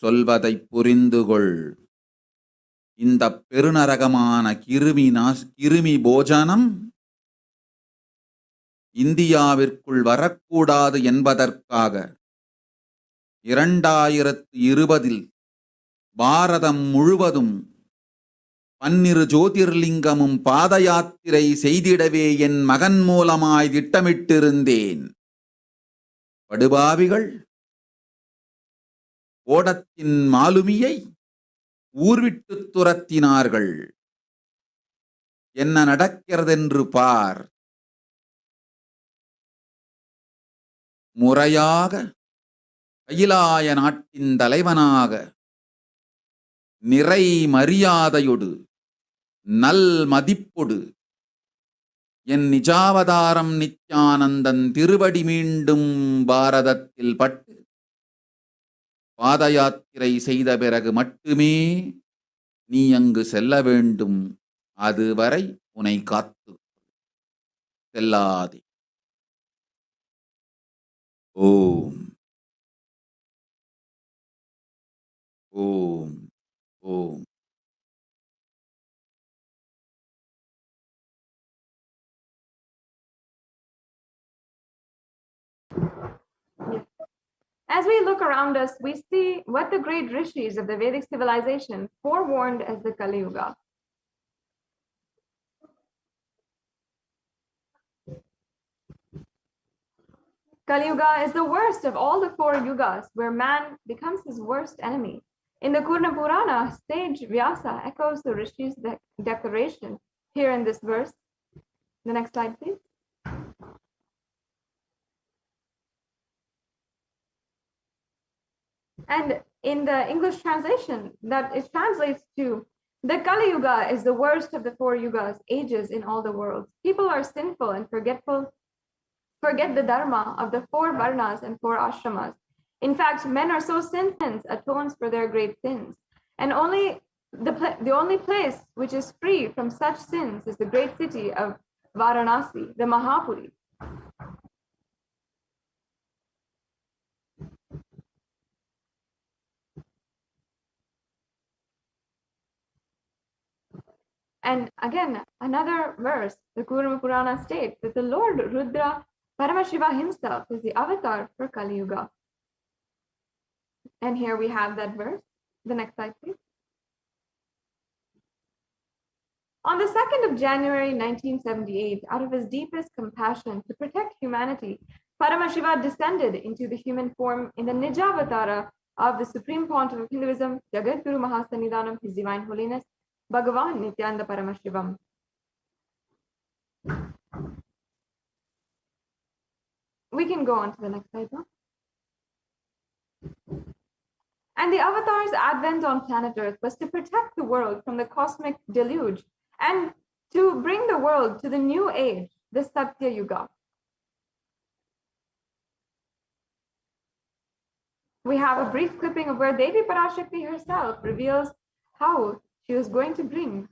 [SPEAKER 3] சொல்வதை புரிந்துகொள். இந்த பெருநரகமான கிருமி போஜனம் இந்தியாவிற்குள் வரக்கூடாது என்பதற்காக 2020 பாரதம் முழுவதும் 12 ஜோதிர்லிங்கமும் பாத யாத்திரை செய்திடவே என் மகன் மூலமாய் திட்டமிட்டிருந்தேன். படுபாவிகள் ஓடத்தின் மாலுமியை ஊர்விட்டு துரத்தினார்கள். என்ன நடக்கிறதென்று பார். முறையாக கைலாய நாட்டின் தலைவனாக நிறை மரியாதையொடு நல் மதிப்பொடு என் நிஜாவதாரம் நித்யானந்தன் திருவடி மீண்டும் பாரதத்தில் பட்டு பாத யாத்திரை செய்த பிறகு மட்டுமே நீ அங்கு செல்ல வேண்டும். அதுவரை உன்னை காத்து செல்லாதே. ஓம் ஓம் ஓம்.
[SPEAKER 4] As we look around us, we see what the great rishis of the Vedic civilization forewarned as the Kali Yuga. Kali Yuga is the worst of all the 4 yugas, where man becomes his worst enemy. In the Kurna Purana, sage Vyasa echoes the rishis' declaration here in this verse. The next slide, please. And in the English translation, that it translates to, the Kali Yuga is the worst of the 4 yugas, ages in all the worlds. People are sinful and forget the dharma of the 4 varnas and 4 ashramas. In fact, men are so sinless atones for their great sins. And the only place which is free from such sins is the great city of Varanasi, the Mahapuri. And again, another verse, the Poornima Purana states that the Lord Rudra Paramashiva himself is the avatar for Kali Yuga. And here we have that verse. The next slide, please. On the 2nd of January 1978, out of his deepest compassion to protect humanity, Paramashiva descended into the human form in the Nijavatara of the Supreme Pontiff of Hinduism, Jagadguru Mahasannidhanam, His Divine Holiness, Bhagavan Nithyananda Paramashivam. We can go on to the next slide now. And the avatar's advent on planet Earth was to protect the world from the cosmic deluge and to bring the world to the new age, the Satya Yuga. We have a brief clipping of where Devi Parashakti herself reveals how she was going to bring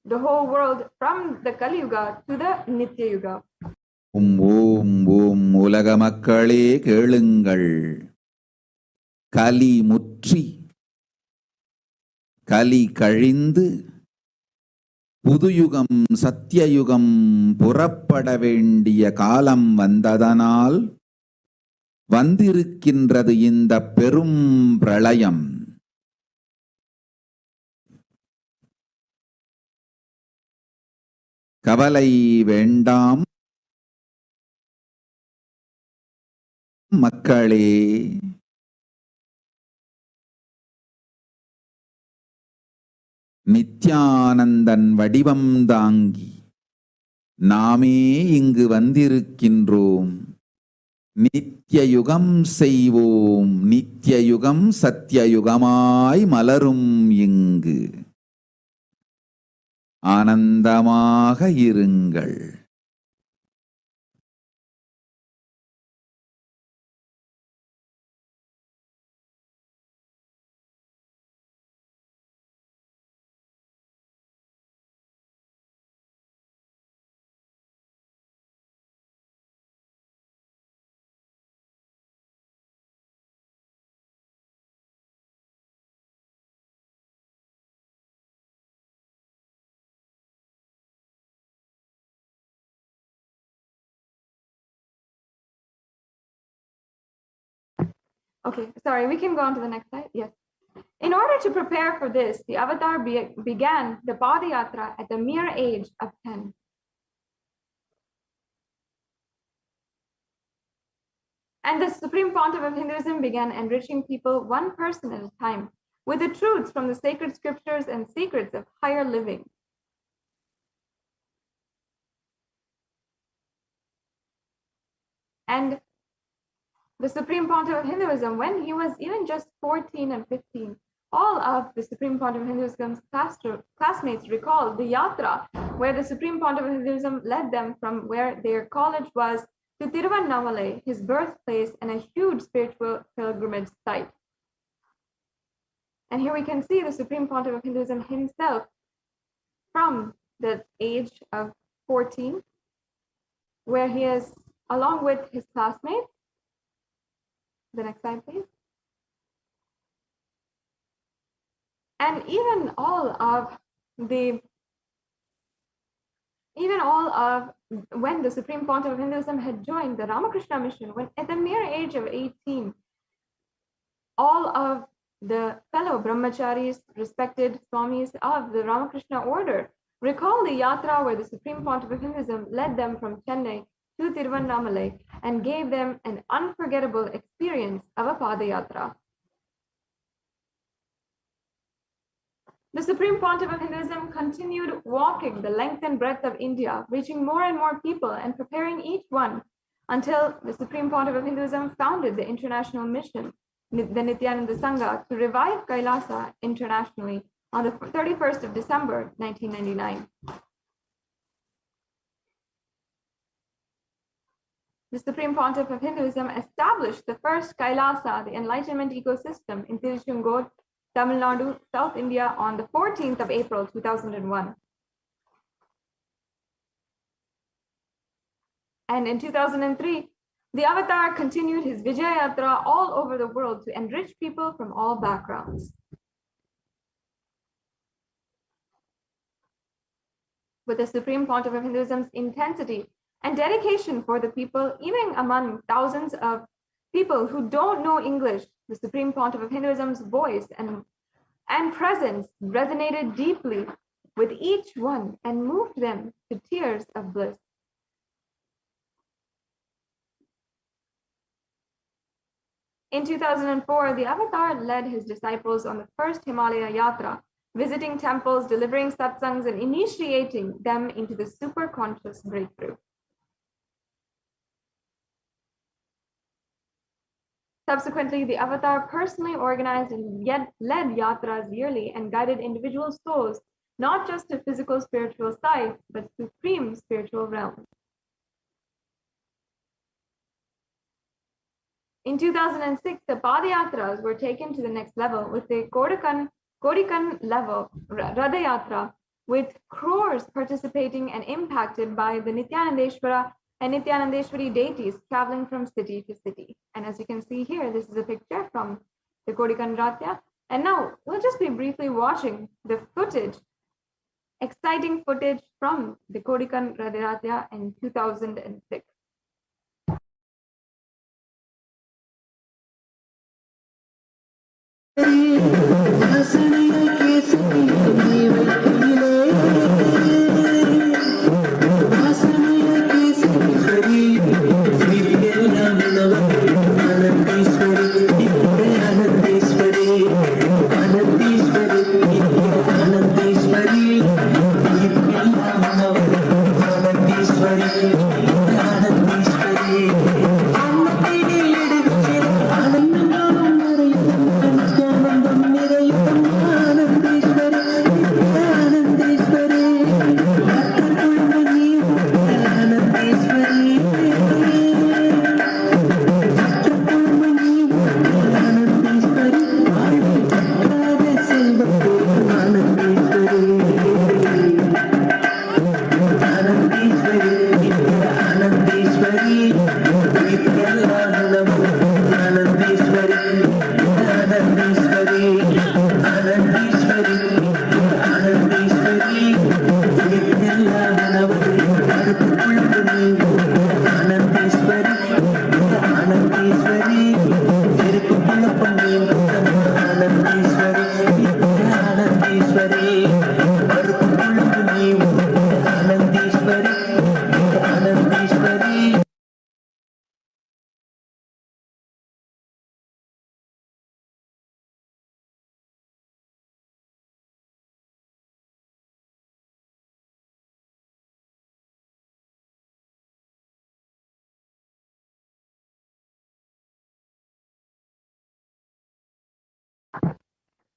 [SPEAKER 4] the whole world from the Kali Yuga to the Nitya Yuga.
[SPEAKER 3] ஓம் உலக மக்களே கேளுங்கள், கலி முற்றி கலி கழிந்து புதுயுகம் சத்தியயுகம் புறப்பட வேண்டிய காலம் வந்ததனால் வந்திருக்கின்றது இந்த பெரும் பிரளயம். கவலை வேண்டாம் மக்களே, நித்யானந்தன் வடிவம் தாங்கி நாமே இங்கு வந்திருக்கின்றோம். நித்யயுகம் செய்வோம், நித்யயுகம் சத்யயுகமாய் மலரும் இங்கு. ஆனந்தமாக இருங்கள்.
[SPEAKER 4] Okay, sorry, we can go on to the next slide. Yes. In order to prepare for this, the avatar began the Padayatra at the mere age of 10. And the Supreme Pontiff of Hinduism began enriching people one person at a time with the truths from the sacred scriptures and secrets of higher living. And the Supreme Pontiff of Hinduism, when he was even just 14 and 15, all of the Supreme Pontiff of Hinduism's classmates recalled the yatra where the Supreme Pontiff of Hinduism led them from where their college was to Tiruvannamalai, his birthplace and a huge spiritual pilgrimage site. And here we can see the Supreme Pontiff of Hinduism himself from the age of 14, where he is along with his classmates. The next slide, please. And even all of when the Supreme Pontiff of Hinduism had joined the Ramakrishna mission, when at the mere age of 18, all of the fellow brahmacharis, respected swamis of the Ramakrishna order, recall the yatra where the Supreme Pontiff of Hinduism led them from Chennai to Tiruvannamalai and gave them an unforgettable experience of a Padayatra. The Supreme Pontiff of Hinduism continued walking the length and breadth of India, reaching more and more people and preparing each one until the Supreme Pontiff of Hinduism founded the international mission the Nithyananda Sangha to revive Kailasa internationally on the 31st of December 1999. The Supreme Pontiff of Hinduism established the first Kailasa, the enlightenment ecosystem, in Tiruchengod, Tamil Nadu, South India on the 14th of April 2001. And in 2003, the Avatar continued his Vijaya Yatra all over the world to enrich people from all backgrounds. With the Supreme Pontiff of Hinduism's intensity and dedication for the people, even among thousands of people who don't know English, the Supreme Pontiff of Hinduism's voice and presence resonated deeply with each one and moved them to tears of bliss. In 2004, the Avatar led his disciples on the first Himalaya Yatra, visiting temples, delivering satsangs, and initiating them into the super-conscious breakthrough. Subsequently, the Avatar personally organized and led yatras yearly and guided individual souls, not just to physical spiritual sight, but supreme spiritual realms. In 2006, the Padayatras were taken to the next level with the Kodikan level Radayatra, with crores participating and impacted by the Nithyanandeshwara and Nithyanandeshwari deities traveling from city to city. And as you can see here, this is a picture from the Kodikan Ratya. And now we'll just be briefly watching the footage, exciting footage from the Kodikan Radayatra in 2006.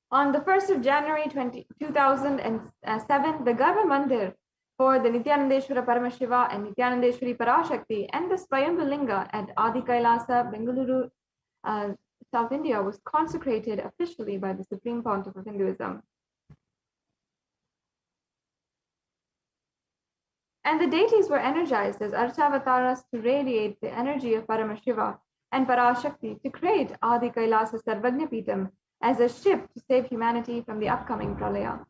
[SPEAKER 4] On the 1st of January 2007, the Garva Mandir for the Nithyanandeshwara Paramashiva and Nithyanandeshwari Parashakti and the Swayambhu Linga at Adi Kailasa, Bengaluru, South India was consecrated officially by the Supreme Pontiff of Hinduism. And the deities were energized as Archavataras to radiate the energy of Paramashiva and Parashakti to create Adi Kailasa Sarvagnapitam as a ship to save humanity from the upcoming pralaya.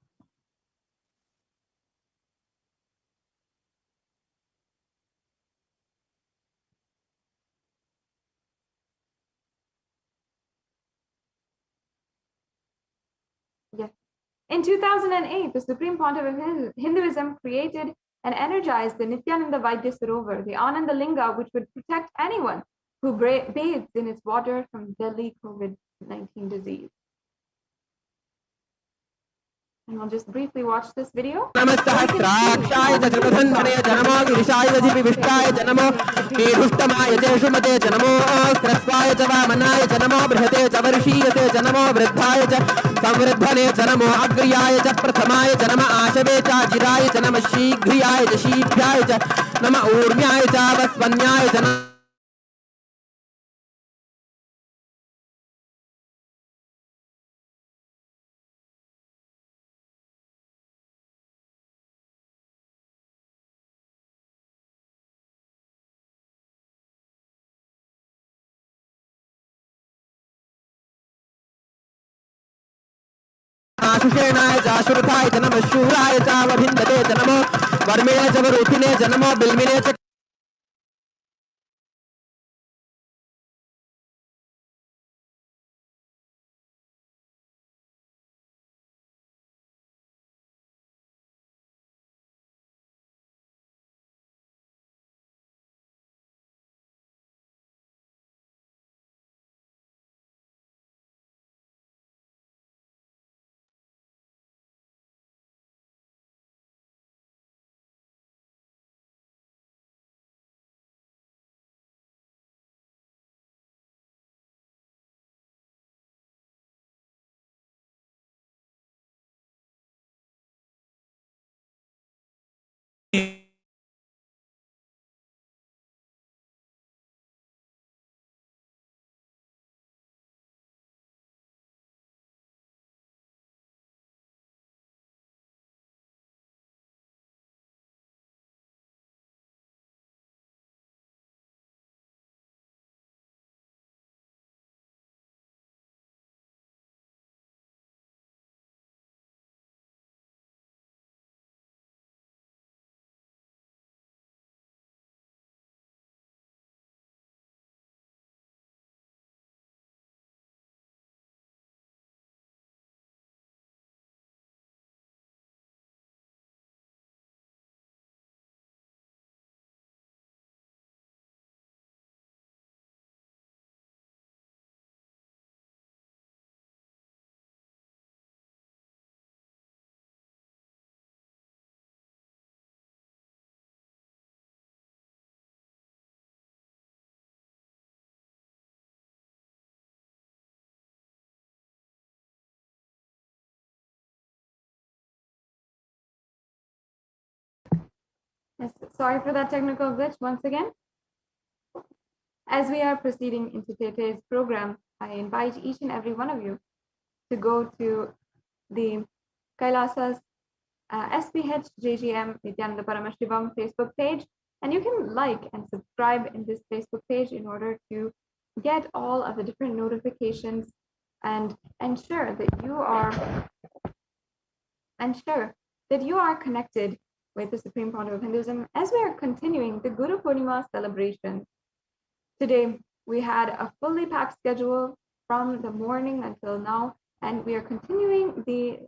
[SPEAKER 4] Yes. In 2008, the Supreme Pontiff of Hinduism created and energized the Nithyananda Vaidya Sarovar, the Ananda Linga, which would protect anyone who bathes in its water from deadly COVID-19 disease. And we'll just briefly watch this video.
[SPEAKER 6] नमस्सहस्राक्षाय च त्रिपथन्वने च नमो गिरिशाय च विविष्टाय च नमो मेढुष्टमाय च शुमते च नमो ह्रस्वाय च वामनाय च नमो बृहते च वर्षीयते च नमो वृद्धाय च संवृद्धने च नमो अग्र्याय च प्रथमाय च नम आशवे च जिराय च नम शीघ्रियाय च शीघ्राय च नम ऊर्म्याय च वस्वन्याय च आशुषेणाय च अश्रुताय च नमः शूराय च वभिन्दते च नमो वर्मिणे च वरूथिने च नमो बिल्मिने च
[SPEAKER 4] Yes, sorry for that technical glitch once again. As we are proceeding into today's program, I invite each and every one of you to go to the Kailasa's SPH JGM Nithyananda Paramashivam Facebook page, and you can like and subscribe in this Facebook page in order to get all of the different notifications and ensure that you are connected with the Supreme Pontiff of Hinduism as we are continuing the Guru Poornima celebration. Today, we had a fully packed schedule from the morning until now, and we are continuing the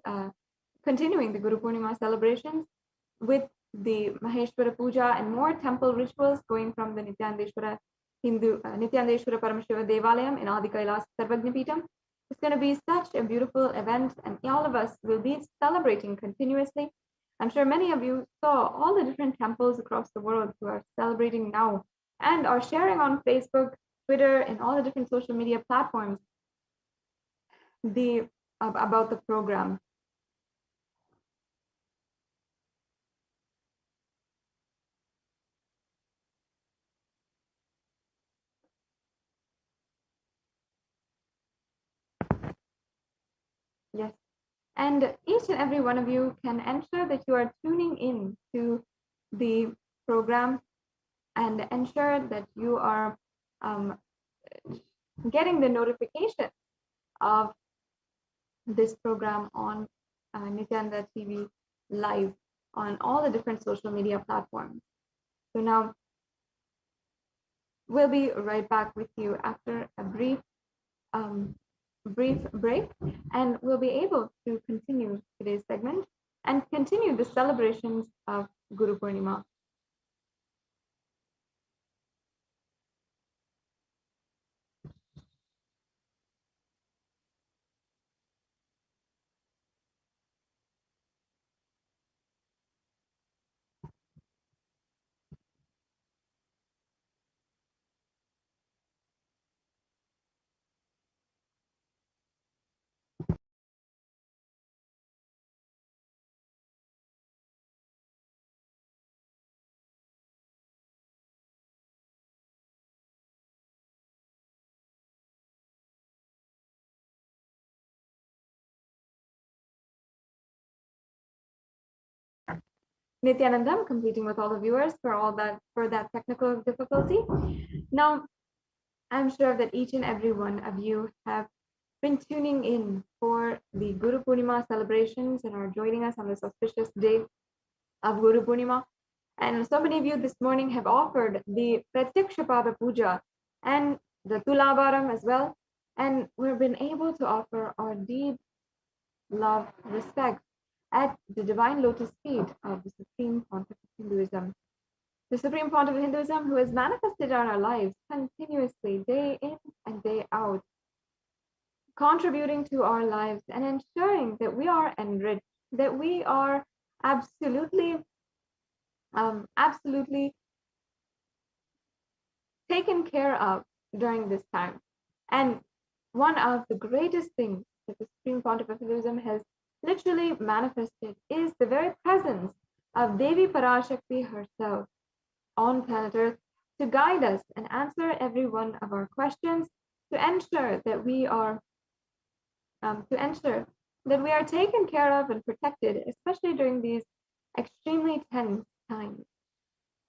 [SPEAKER 4] Guru Poornima celebrations with the Maheshwara Puja and more temple rituals going from the Nithyanandeshwara Paramashiva Devalayam in Adi Kailas Sarvagnapitam. It's going to be such a beautiful event, and all of us will be celebrating continuously. I'm sure many of you saw all the different temples across the world who are celebrating now and are sharing on Facebook, Twitter, and all the different social media platforms about the program. Yes. And each and every one of you can ensure that you are tuning in to the program and ensure that you are getting the notification of this program on Nithyananda TV live on all the different social media platforms. So now we'll be right back with you after a brief break, and we'll be able to continue today's segment and continue the celebrations of Guru Poornima. Nithyanandam, completing with all the viewers for that technical difficulty. Now, I'm sure that each and every one of you have been tuning in for the Guru Poornima celebrations and are joining us on this auspicious day of Guru Poornima. And so many of you this morning have offered the Pratyakshapada Puja and the Tulavaram as well. And we've been able to offer our deep love, respect at the divine lotus feet of the Supreme Pontiff of Hinduism. The Supreme Pontiff of Hinduism, who has manifested on our lives continuously, day in and day out, contributing to our lives and ensuring that we are enriched, that we are absolutely taken care of during this time. And one of the greatest things that the Supreme Pontiff of Hinduism has literally manifested is the very presence of Devi Parashakti herself on planet Earth to guide us and answer every one of our questions, to ensure that we are taken care of and protected, especially during these extremely tense times.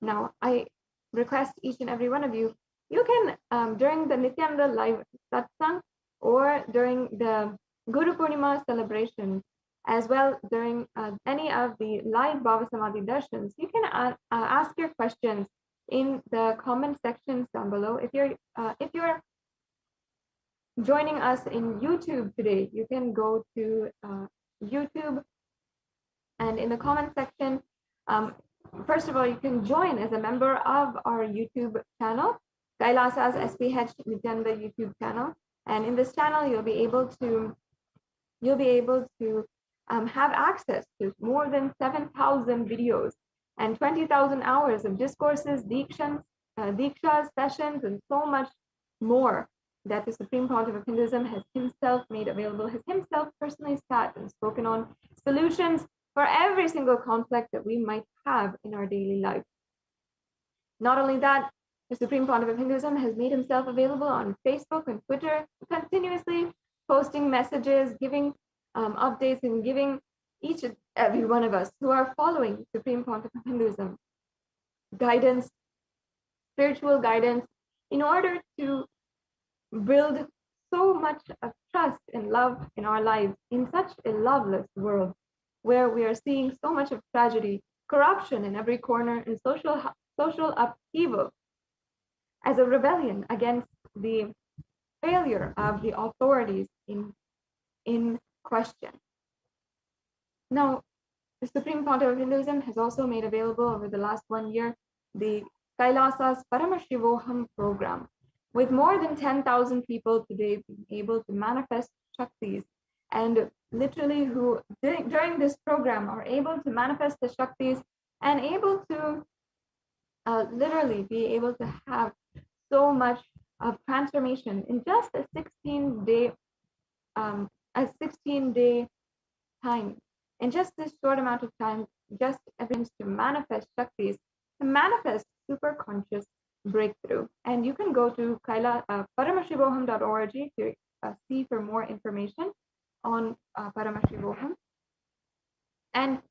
[SPEAKER 4] Now, I request each and every one of you, you can, during the Nithyananda live satsang or during the Guru Poornima celebration, as well during any of the live Bhava Samadhi darshans, you can ask your questions in the comment sections down below. If you're joining us in YouTube today, you can go to YouTube, and in the comment section, first of all, you can join as a member of our YouTube channel, Kailasa's HDH Nithyananda YouTube channel. And in this channel, you'll be able to have access to more than 7,000 videos and 20,000 hours of discourses, dikshas, sessions, and so much more that the Supreme Pontiff of Hinduism has himself made available, has himself personally sat and spoken on solutions for every single conflict that we might have in our daily life. Not only that, the Supreme Pontiff of Hinduism has made himself available on Facebook and Twitter, continuously posting messages, giving updates, and giving each and every one of us who are following Supreme Pontiff of Hinduism guidance, spiritual guidance, in order to build so much of trust and love in our lives in such a loveless world where we are seeing so much of tragedy, corruption in every corner, and social upheaval as a rebellion against the failure of the authorities in question. Now, the Supreme Pontiff of Hinduism has also made available over the last 1 year the Kailasa's Paramashivoham program, with more than 10,000 people today being able to manifest Shaktis, and literally who during this program are able to manifest the Shaktis and able to literally be able to have so much of transformation in just a 16-day time. In just this short amount of time, just evidence to manifest Shaktis, to manifest super conscious breakthrough. And you can go to Paramashivoham.org to see for more information on Paramashivoham. And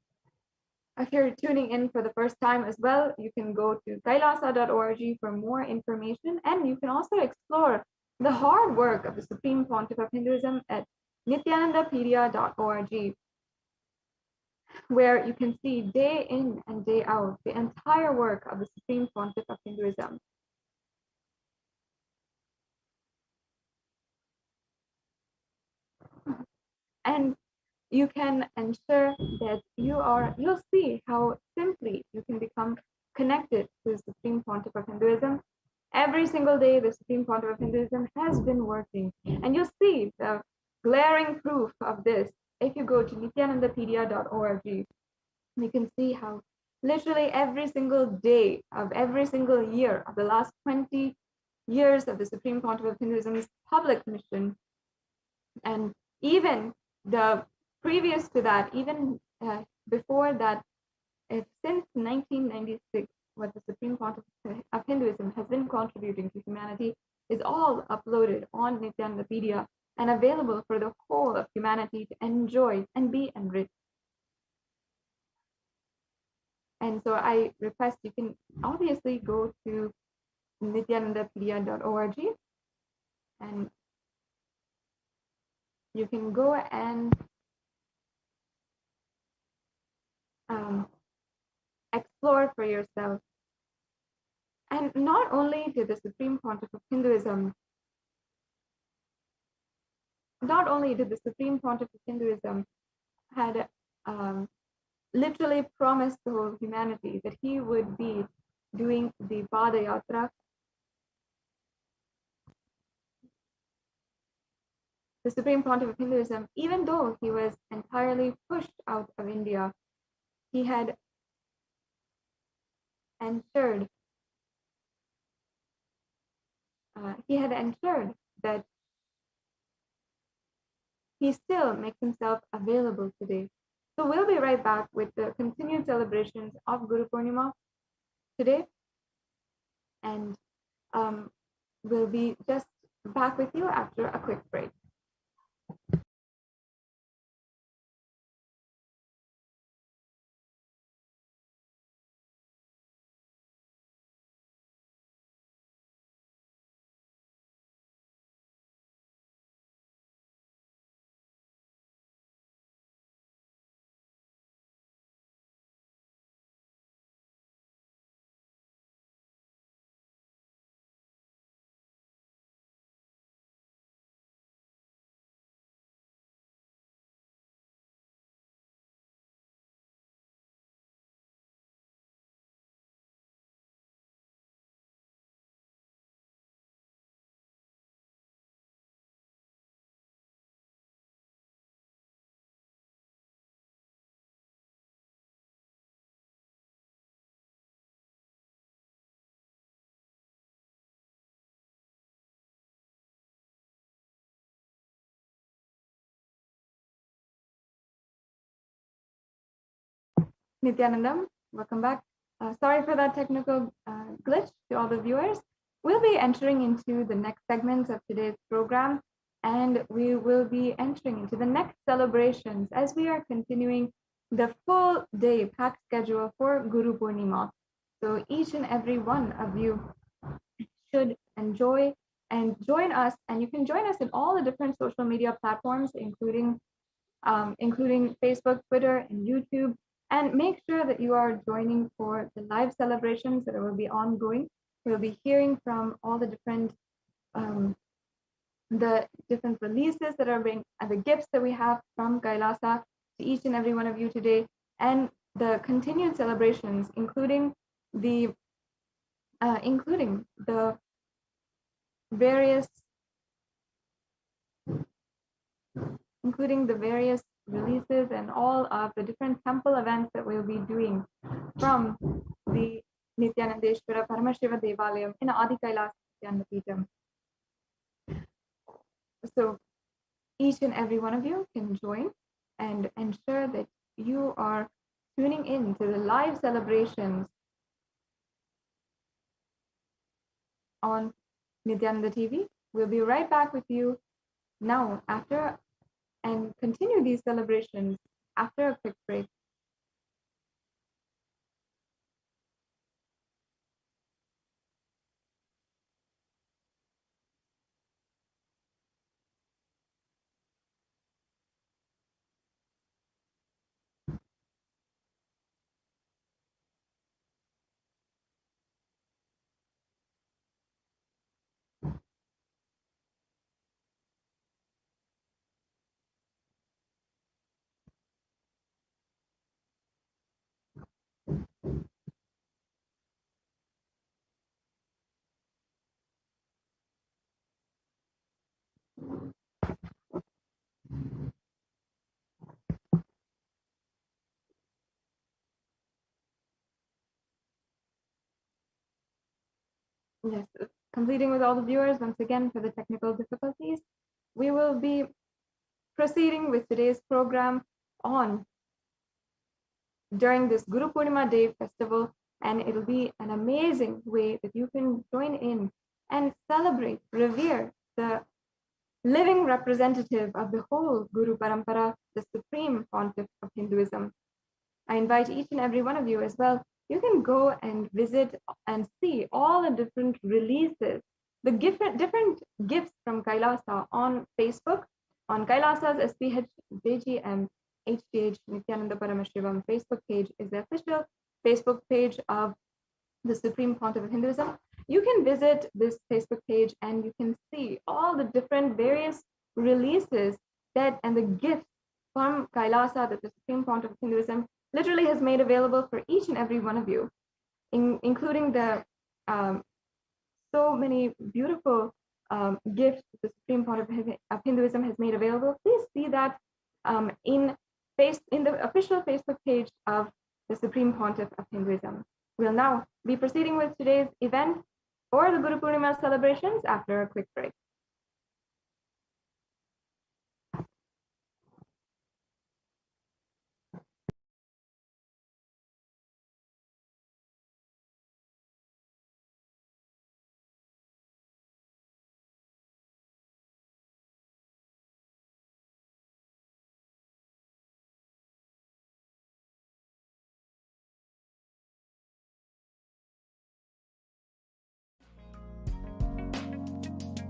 [SPEAKER 4] if you're tuning in for the first time as well, you can go to kailasa.org for more information. And you can also explore the hard work of the Supreme Pontiff of Hinduism at nithyanandapedia.org, where you can see day in and day out the entire work of the Supreme Pontiff of Hinduism. And you can ensure that you'll see how simply you can become connected to the Supreme Pontiff of Hinduism. Every single day, the Supreme Pontiff of Hinduism has been working, and you'll see the glaring proof of this if you go to nithyanandapedia.org. You can see how literally every single day of every single year of the last 20 years of the Supreme Pontiff of Hinduism's public mission, and even the previous to that, even before that, since 1996, what the Supreme Pontiff of Hinduism has been contributing to humanity is all uploaded on Nithyanandapedia and available for the whole of humanity to enjoy and be enriched. And so I request you can obviously go to nithyanandapedia.org and you can go and explore for yourself. And not only did the Supreme Pontiff of Hinduism, had literally promised the whole humanity that he would be doing the Padayatra. The Supreme Pontiff of Hinduism, even though he was entirely pushed out of India, he had ensured that he still makes himself available today. So we'll be right back with the continued celebrations of Guru Poornima today, and we'll be just back with you after a quick break. Nithyanandam, welcome back. Sorry for that technical glitch to all the viewers. We'll be entering into the next segments of today's program, and we will be entering into the next celebrations as we are continuing the full day packed schedule for Guru Poornima. So each and every one of you should enjoy and join us, and you can join us in all the different social media platforms, including Facebook, Twitter, and YouTube. And make sure that you are joining for the live celebrations that will be ongoing. We'll be hearing from all the different releases that are being, and the gifts that we have from Kailasa to each and every one of you today, and the continued celebrations, including the various releases and all of the different temple events that we'll be doing from the Nithyanandeshwara Paramashiva Devalayam in Adi Kailas Nithyananda. So each and every one of you can join and ensure that you are tuning in to the live celebrations on Nithyananda TV. We'll be right back with you now after and continue these celebrations after a quick break. Yes, completing with all the viewers once again for the technical difficulties. We will be proceeding with today's program on during this Guru Poornima Day festival, and it'll be an amazing way that you can join in and celebrate, revere the living representative of the whole Guru Parampara, the Supreme Pontiff of Hinduism. I invite each and every one of you as well you can go and visit and see all the different releases, the different gifts from Kailasa on Facebook, on Kailasa's SPH HDH Nithyananda Paramashivam Facebook page is the official Facebook page of the Supreme Pontiff of Hinduism. You can visit this Facebook page and you can see all the different various releases that and the gifts from Kailasa that the Supreme Pontiff of Hinduism literally has made available for each and every one of you, including the so many beautiful gifts the Supreme Pontiff of Hinduism has made available. Please see that in the official Facebook page of the Supreme Pontiff of Hinduism. We'll now be proceeding with today's event for the Guru Poornima celebrations after a quick break.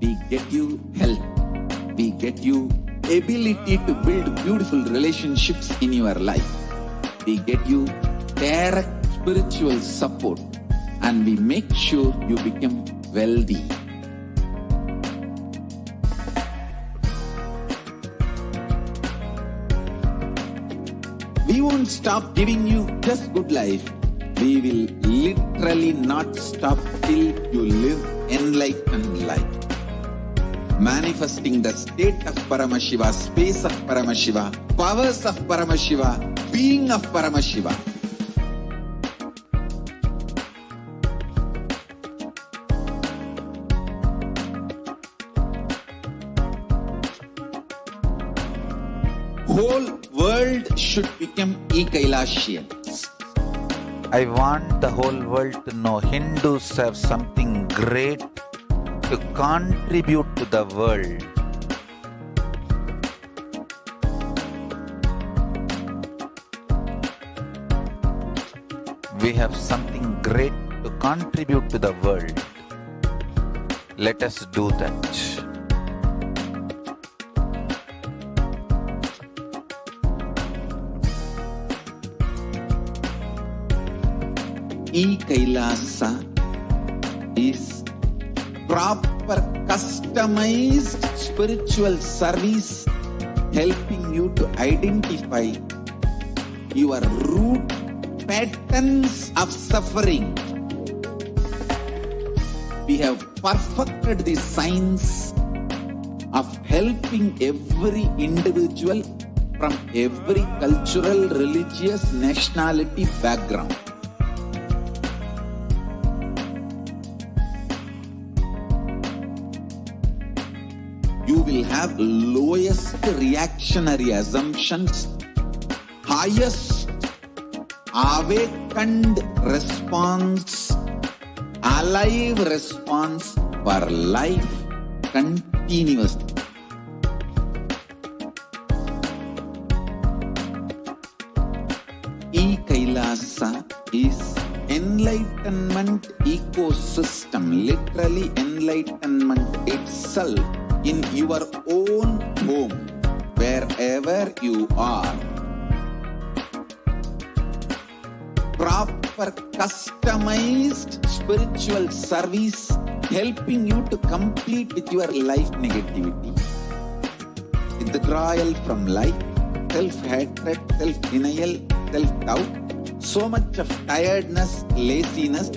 [SPEAKER 3] We get you health. We get you ability to build beautiful relationships in your life. We get you direct spiritual support and we make sure you become wealthy. We won't stop giving you just good life. We will literally not stop till you live enlightened life. Manifesting the state of Paramashiva, space of Paramashiva, powers of Paramashiva, being of Paramashiva. Whole world should become e-Kailasians.
[SPEAKER 7] I want the whole world to know Hindus have something great to contribute to the world. We have something great to contribute to the world. Let us do that.
[SPEAKER 3] E-Kailasa is proper customized spiritual service helping you to identify your root patterns of suffering. We have perfected the science of helping every individual from every cultural, religious, nationality background. You will have lowest reactionary assumptions, highest awakened response, alive response for life continuously. E-Kailasa is enlightenment ecosystem, literally enlightenment itself in your own home, wherever you are. Proper customized spiritual service helping you to complete with your life negativity. Withdrawal from life, self-hatred, self-denial, self-doubt, so much of tiredness, laziness.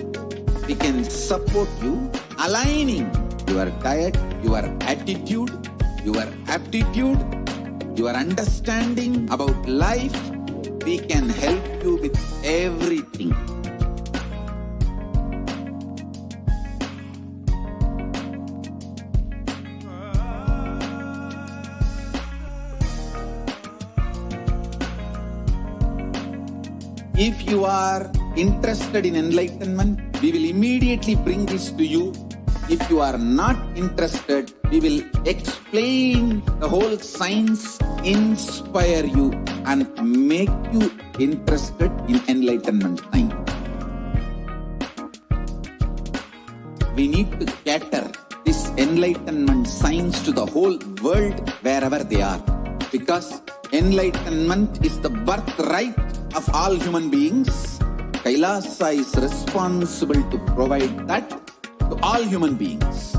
[SPEAKER 3] We can support you aligning your diet, your attitude, your aptitude, your understanding about life. We can help you with everything. If you are interested in enlightenment, we will immediately bring this to you. If you are not interested, we will explain the whole science, inspire you and make you interested in enlightenment time. we need to cater this enlightenment science to the whole world wherever they are. Because enlightenment is the birthright of all human beings. Kailasa is responsible to provide that to all human beings.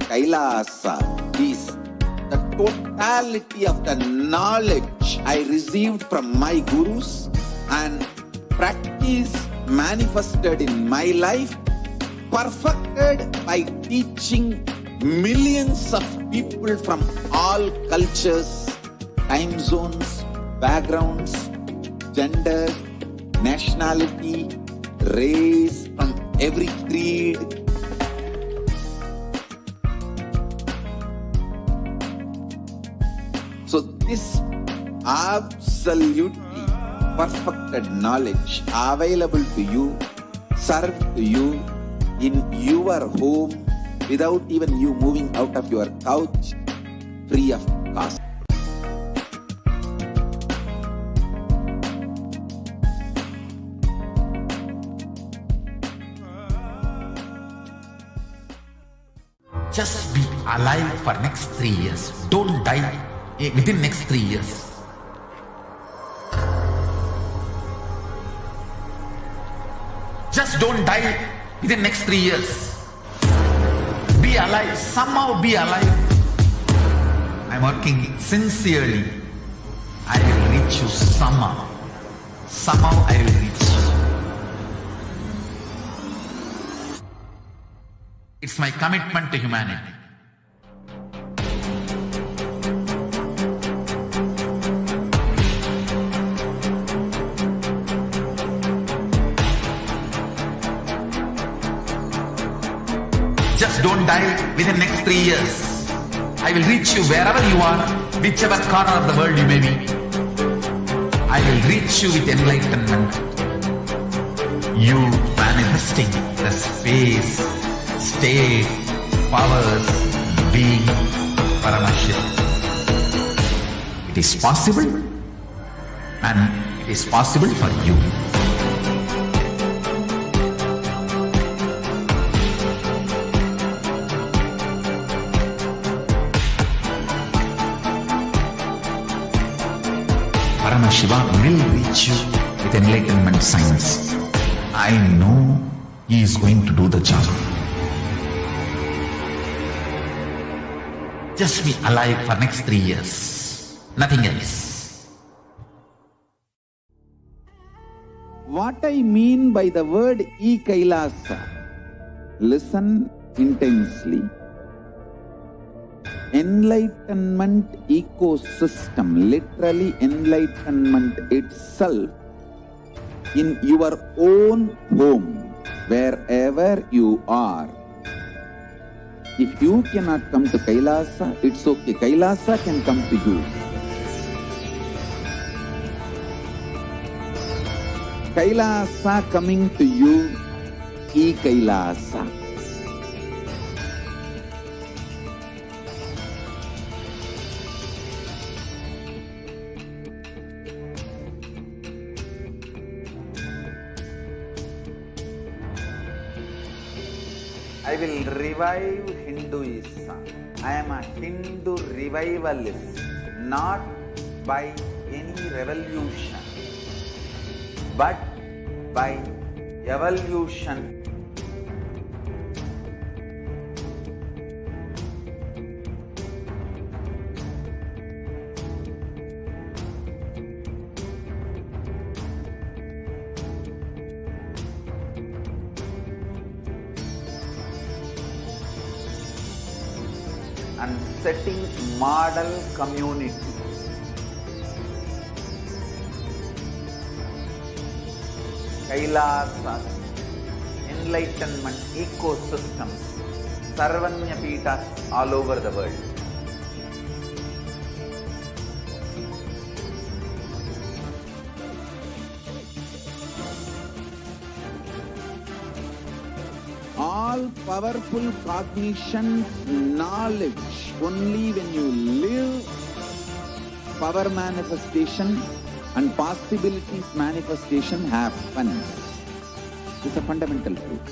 [SPEAKER 3] Kailasa is the totality of the knowledge I received from my gurus and practice manifested in my life, perfected by teaching millions of people from all cultures, time zones, backgrounds, gender, nationality, race, from every creed. So this absolutely perfected knowledge available to you, served to you in your home without even you moving out of your couch, free of cost.
[SPEAKER 1] Just be alive for next 3 years. Don't die within next 3 years. Just don't die within next 3 years. Be alive. Somehow be alive. I'm working sincerely. I will reach you somehow. Somehow I will reach you. It's my commitment to humanity. Just don't die within next 3 years. I will reach you wherever you are, whichever corner of the world you may be. I will reach you with enlightenment. You manifesting the space, state, powers, being Paramashivoham. It is possible, and it is possible for you. Paramashivoham will reach you with enlightenment science. I know he is going to do the job. Just be alive for next 3 years. Nothing else.
[SPEAKER 3] What I mean by the word e-Kailasa, listen intensely. Enlightenment ecosystem, literally enlightenment itself, in your own home, wherever you are. If you cannot come to Kailasa, it's okay. Kailasa can come to you. Kailasa coming to you, e-Kailasa.
[SPEAKER 2] I will revive Hinduism. I am a Hindu revivalist, not by any revolution, but by evolution. And setting model communities. Kailasas, enlightenment ecosystems, Sarvanya Peethas all over the world.
[SPEAKER 3] All powerful cognition, knowledge, only when you live power manifestation, and possibilities manifestation happens. It's a fundamental truth.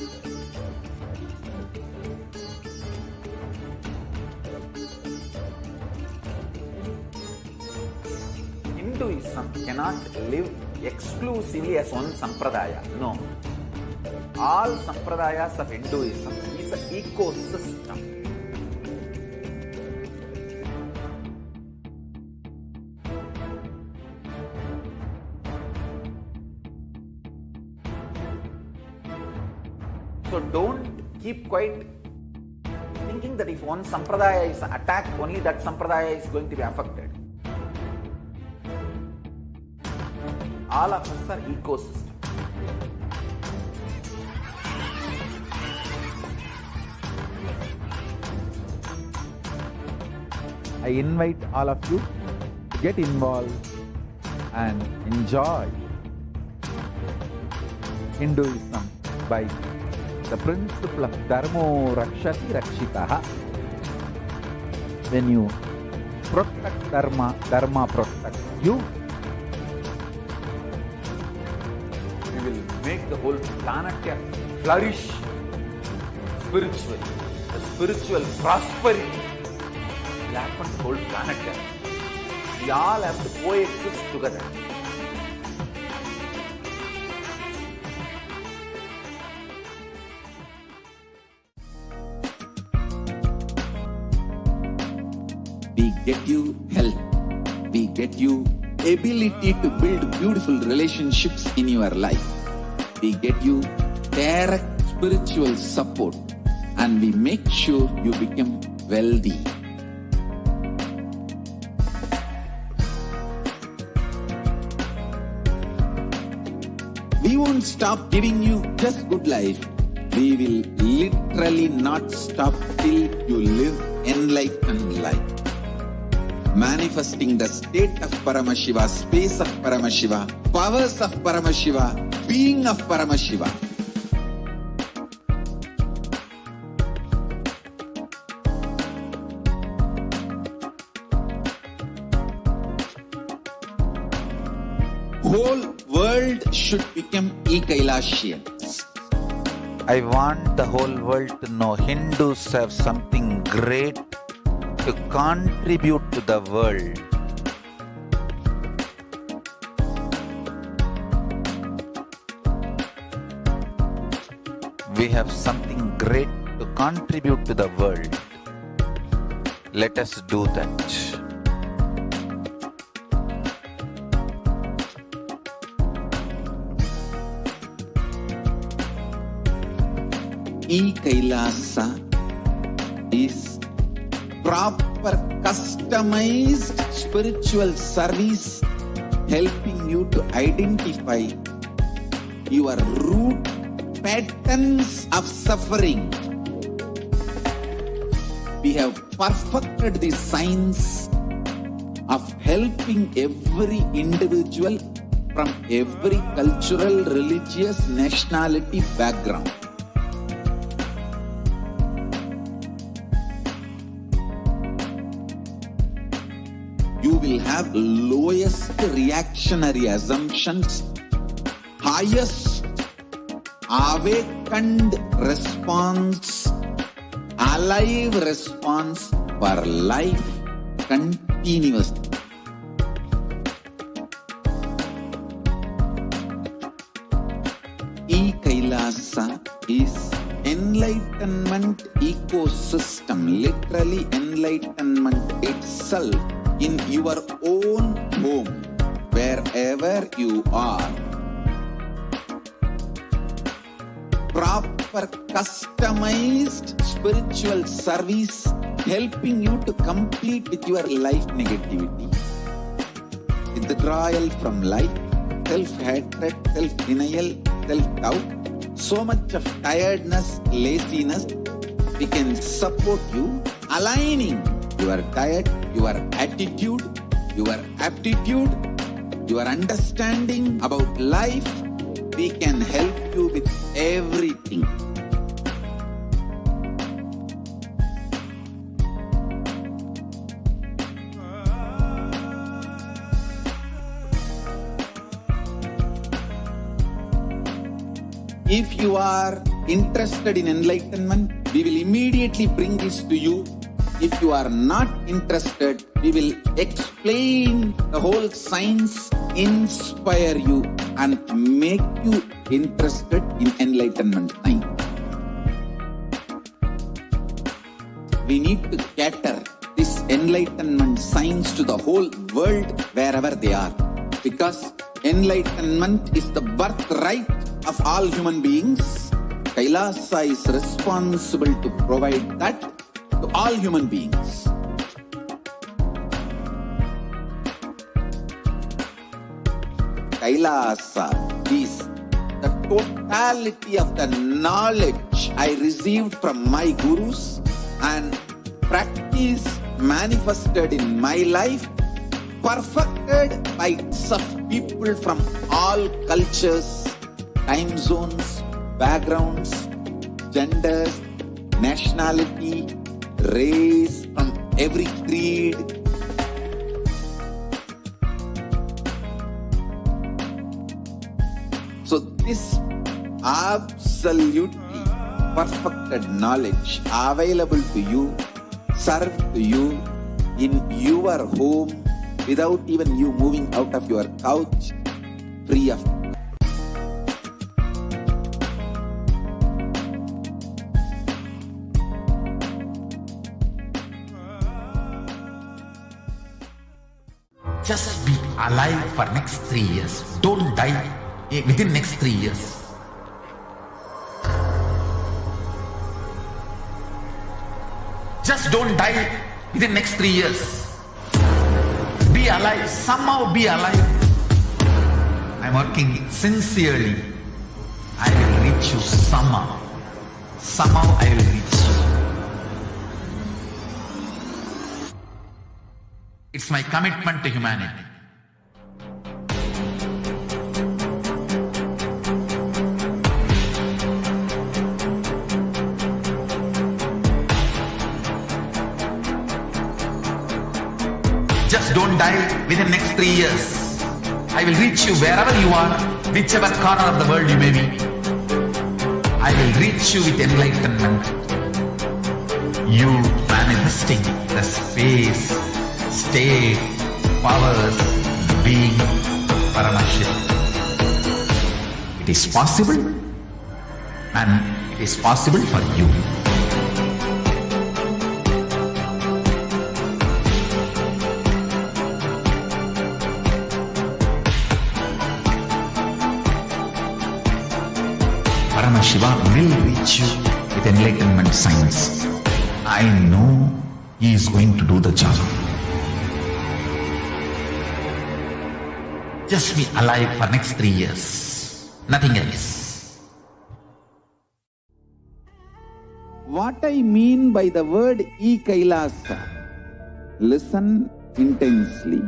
[SPEAKER 2] Hinduism cannot live exclusively as one sampradaya. No. All sampradayas of Hinduism is an ecosystem. So don't keep quiet thinking that if one sampradaya is attacked, only that sampradaya is going to be affected. All of us are ecosystem.
[SPEAKER 8] I invite all of you to get involved and enjoy Hinduism by the principle of Dharmo Rakshati Rakshitaha. When you protect Dharma, Dharma protects you.
[SPEAKER 2] We will make the whole planet flourish spiritually. The spiritual prosperity will happen to the whole planet. We all have to coexist together.
[SPEAKER 3] We get you health. We get you ability to build beautiful relationships in your life. We get you direct spiritual support, and we make sure you become wealthy. We won't stop giving you just good life. We will literally not stop till you live enlightened life. Manifesting the state of Paramashiva, space of Paramashiva, powers of Paramashiva, being of Paramashiva. Whole world should become e-Kailashians.
[SPEAKER 7] I want the whole world to know Hindus have something great to contribute to the world. We have something great to contribute to the world. Let us do that.
[SPEAKER 3] E-Kailasa is proper customized spiritual service helping you to identify your root patterns of suffering. We have perfected the science of helping every individual from every cultural, religious, nationality background. You will have lowest reactionary assumptions, highest awakened response, alive response for life continuously. E-Kailasa is enlightenment ecosystem, literally enlightenment itself in your own home, wherever you are. Proper customized spiritual service helping you to complete with your life negativity. Withdrawal from life, self-hatred, self-denial, self-doubt, so much of tiredness, laziness, we can support you aligning your diet, your attitude, your aptitude, your understanding about life. We can help you with everything. If you are interested in enlightenment, we will immediately bring this to you. If you are not interested, we will explain the whole science, inspire you and make you interested in enlightenment science. We need to cater this enlightenment science to the whole world wherever they are. Because enlightenment is the birthright of all human beings. Kailasa is responsible to provide that to all human beings. Kailasa is the totality of the knowledge I received from my gurus and practice manifested in my life, perfected by some people from all cultures, time zones, backgrounds, genders, nationality, race, from every creed. So this absolutely perfected knowledge available to you, served to you in your home without even you moving out of your couch, free of
[SPEAKER 1] Just be alive for next 3 years. Don't die within next 3 years. Just don't die within next 3 years. Be alive. Somehow be alive. I'm working sincerely. I will reach you somehow. Somehow I will reach you. It's my commitment to humanity. Just don't die within next 3 years. I will reach you wherever you are, whichever corner of the world you may be. I will reach you with enlightenment. You manifesting the space, state, powers, being Paramashivoham. It is possible, and it is possible for you. Paramashiva will reach you with enlightenment science. I know he is going to do the job. Just be alive for next 3 years. Nothing else.
[SPEAKER 3] What I mean by the word e-Kailasa, listen intensely.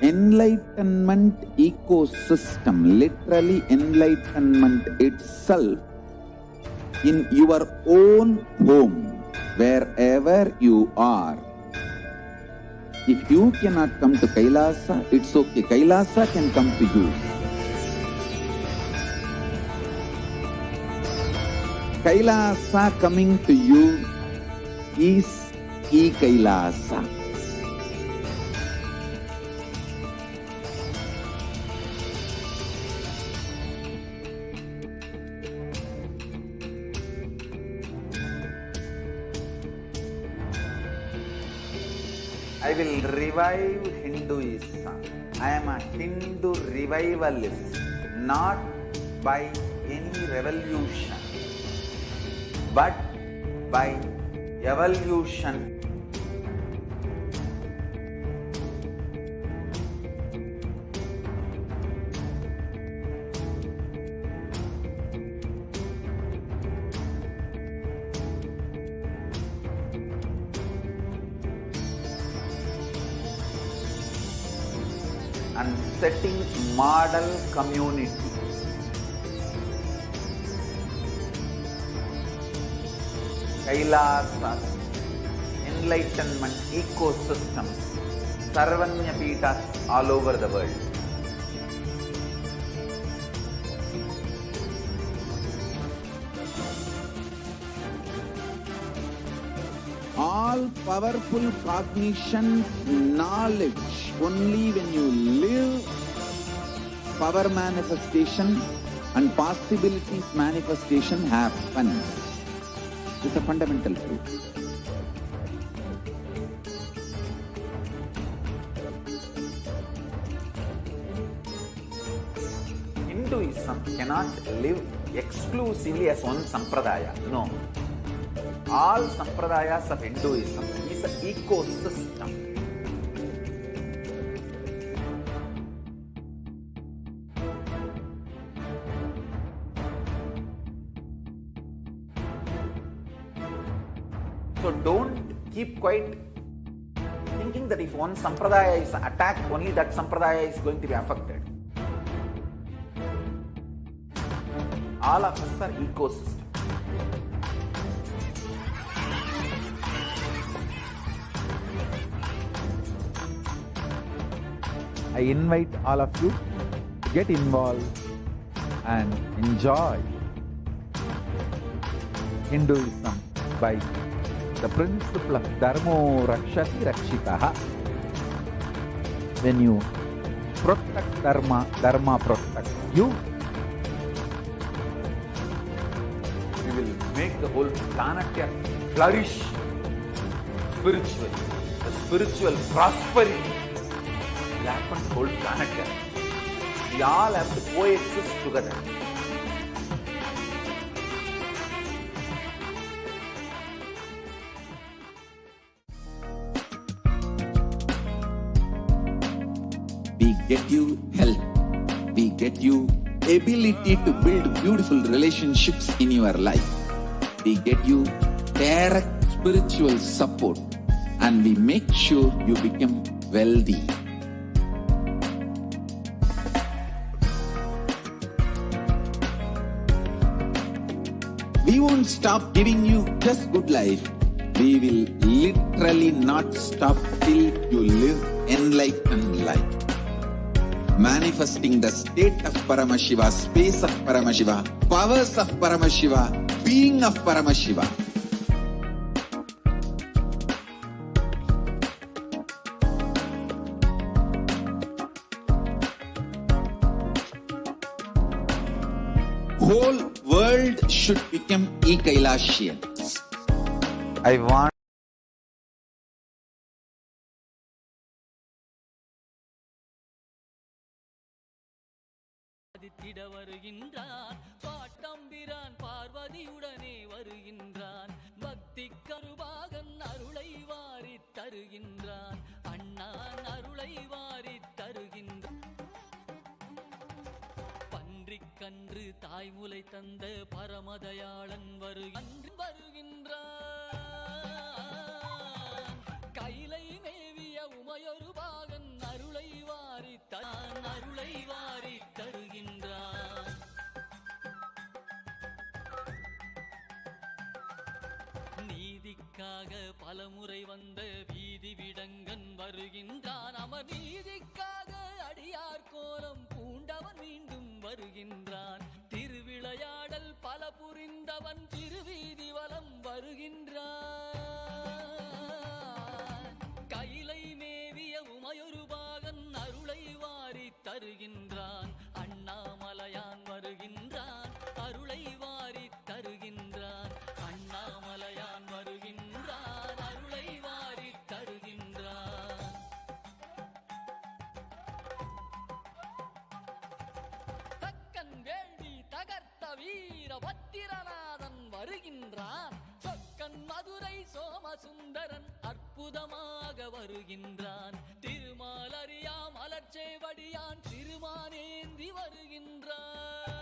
[SPEAKER 3] Enlightenment ecosystem, literally enlightenment itself, in your own home, wherever you are. If you cannot come to Kailasa, it's okay. Kailasa can come to you. Kailasa coming to you is e-Kailasa. I will revive Hinduism. I am a Hindu revivalist, not by any revolution, but by evolution. And setting model communities. Kailasas, enlightenment ecosystems, Sarvanya Peethas all over the world. all powerful cognition, knowledge. Only when you live, power manifestation and possibilities manifestation happens. It's a fundamental truth.
[SPEAKER 2] Hinduism cannot live exclusively as one sampradaya. No. All sampradayas of Hinduism is an ecosystem. So don't keep quiet thinking that if one sampradaya is attacked, only that sampradaya is going to be affected. All of us are ecosystem.
[SPEAKER 8] I invite all of you to get involved and enjoy Hinduism by the principle of Dharmo Rakshati Rakshitaha. When you protect Dharma, Dharma protects you.
[SPEAKER 2] We will make the whole planet flourish spiritually. The spiritual prosperity will happen to the whole planet. We all have to coexist together.
[SPEAKER 3] We get you health. We get you ability to build beautiful relationships in your life. We get you direct spiritual support, and we make sure you become wealthy. We won't stop giving you just good life. We will literally not stop till you live enlightened life. Manifesting the state of Paramashiva, space of Paramashiva, powers of Paramashiva, being of Paramashiva. Whole world should become e-Kailashians.
[SPEAKER 7] I want
[SPEAKER 9] திட வருகின்றான் பாட்டம்பிரான் பார்வதியுடனே வருகின்றான் பக்தி கருபாகன் அருளை வாரி தருகின்றான் அண்ணான் அருளை வாரி தருகின்றான் பன்றிக்கன்று தாய்முலை தந்த பரமதயாளன் வருகின்றான் கைலை மேவிய உமையொரு பாகன் அருளை வாரி அருளை வாரி தருகின்றான் நீதிக்காக பலமுறை வந்த வீதி விடங்கன் வருகின்றான் அமர் நீதிக்காக அடியார் கோலம் பூண்டவன் மீண்டும் வருகின்றான் திருவிளையாடல் பல புரிந்தவன் திருவீதி வலம் வருகின்றான் கைலை மேவிய உமையொரு பாகன் அருளை வாரி தருகின்றான் அண்ணாமலையான் வருகின்றான் அருளை வாரி தருகின்றான் அண்ணாமலையான் வருகின்றான் அருளை வாரி தருகின்றான் தக்கன் வேள்வி தகர்த்த வீர பத்திரநாதன் வருகின்றான் சொக்கன் மதுரை சோமசுந்தரன் அற்புதமாக வருகின்றான் திருமாலறியா மலர்ச்சேவடியான் திருமானேந்தி வருகின்றான்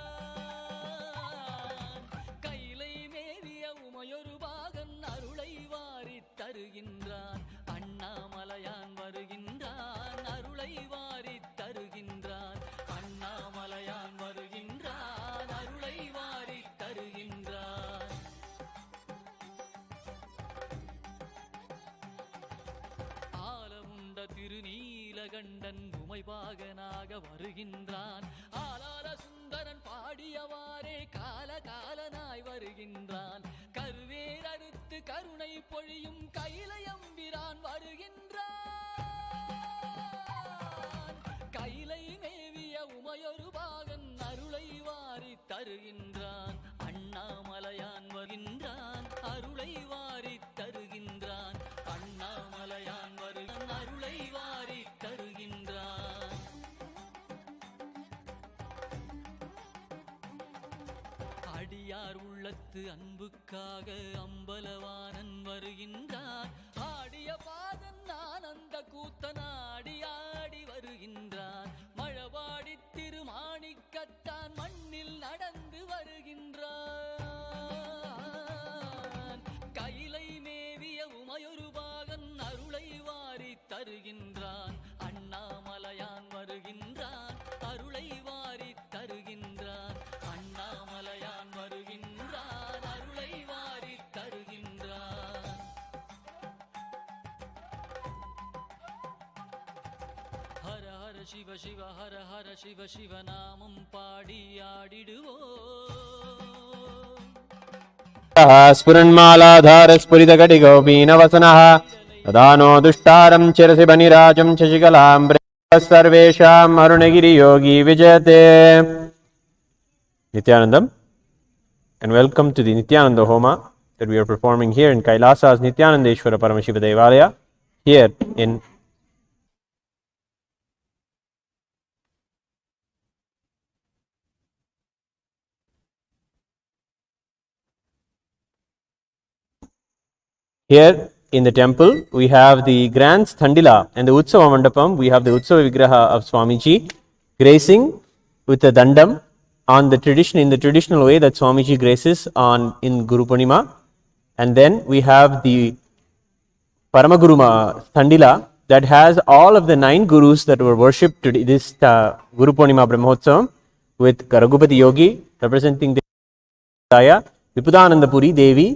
[SPEAKER 9] கைலை மேவிய உமையொரு பாகன் அருளை வாரி தருகின்றான் அண்ணாமலையான் வருகின்றான் அருளை வாரி தருகின்றான் அண்ணாமலையான் வருகின்றான் அருளை வாரி தருகின்றான் ஆலமுண்ட திருநீலகண்டன் உமைபாகனாக வருகின்றான் ஆலால சுந்தரன் பாடியவாறே கால காலனாய் வருகின்றான் கருவேர் அறுத்து கருணை பொழியும் கைலையம்பிரான் வருகின்றான். கைலை மேவிய உமையொரு பாகன் அருளை வாரி தருகின்றான். அண்ணாமலையான் வருகின்றான், அருளை வாரி தருகின்றான். அண்ணாமலையான் வருகின்றான், அருளை வாரி தருகின்றான். அடியார் உள்ளத்து அன்புக்காக அம்பலவானன் வருகின்றான். ஆடிய பாதன் ஆனந்த கூத்தனாடி ஆடி வருகின்றான். மழபாடி திருமாணிக்கத்தான் மண்ணில் நடந்து வருகின்றான். கைலை மேவிய உமையொரு பாகன் அருளை வாரி தருகின்றான். அண்ணாமலையான் வருகின்றான், அருளை வாரி தருகின்றான். அண்ணாமலையான் வருகின்றான், அருளை வாரி தருகின்றான். ஹர ஹர சிவ சிவ ஹர ஹர சிவ சிவ நாமம் பாடி ஆடிடுவோம்.
[SPEAKER 6] स्फुरन्मालाधार स्फुरितकटिगोपीनवसनः तदानो दुष्टारं चिरसि बनिराजं शशिकलां सर्वेषाम् अरुणगिरियोगी विजयते. Nithyanandam, and welcome to the Nithyananda Homa that we are performing here in Kailasa's Nithyanandeshwara Paramashiva Devalaya here in Here in the temple, we have the grand Thandila and the Utsava Mandapam. We have the Utsava Vigraha of Swamiji gracing with the Dandam on the in the traditional way that Swamiji graces on in Guru Poornima. And then we have the Paramaguru Thandila that has all of the 9 gurus that were worshipped today, this Guru Poornima Brahmotsavam, with Karagupati Yogi representing the Sampradaya, Vipudanandapuri Devi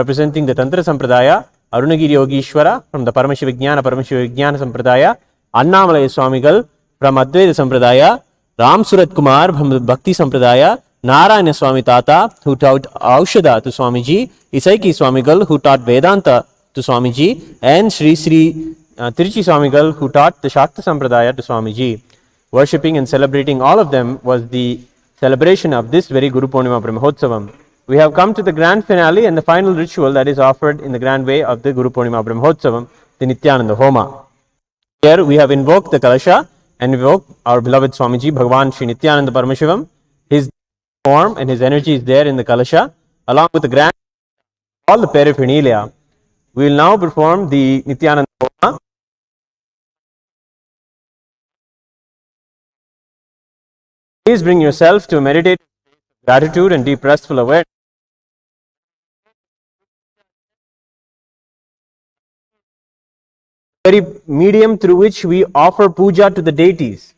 [SPEAKER 6] representing the Tantra Sampradaya, Arunagiri Yogishwara from the Paramashivoham Sampradaya, Annamalaya Swamigal from Advaita Sampradaya, Ram Surat Kumar from the Bhakti Sampradaya, Narayana Swami Tata who taught Aushadha to Swamiji, Isaiki Swamigal who taught Vedanta to Swamiji, and Sri Tiruchi Swamigal who taught the Shakta Sampradaya to Swamiji. Worshipping and celebrating all of them was the celebration of this very Guru Poornima Brahmotsavam. We have come to the grand finale and the final ritual that is offered in the grand way of the Guru Poornima Brahmotsavam, the Nithyananda Homa. Here we have invoked the Kalasha and invoked our beloved Swamiji, Bhagavan Sri Nithyananda Paramashivam. His form and his energy is there in the Kalasha, along with the grand, all the paraphernalia. We will now perform the Nithyananda Homa. Please bring yourself to meditate gratitude and deep restful awareness. Very medium through which we offer puja to the deities.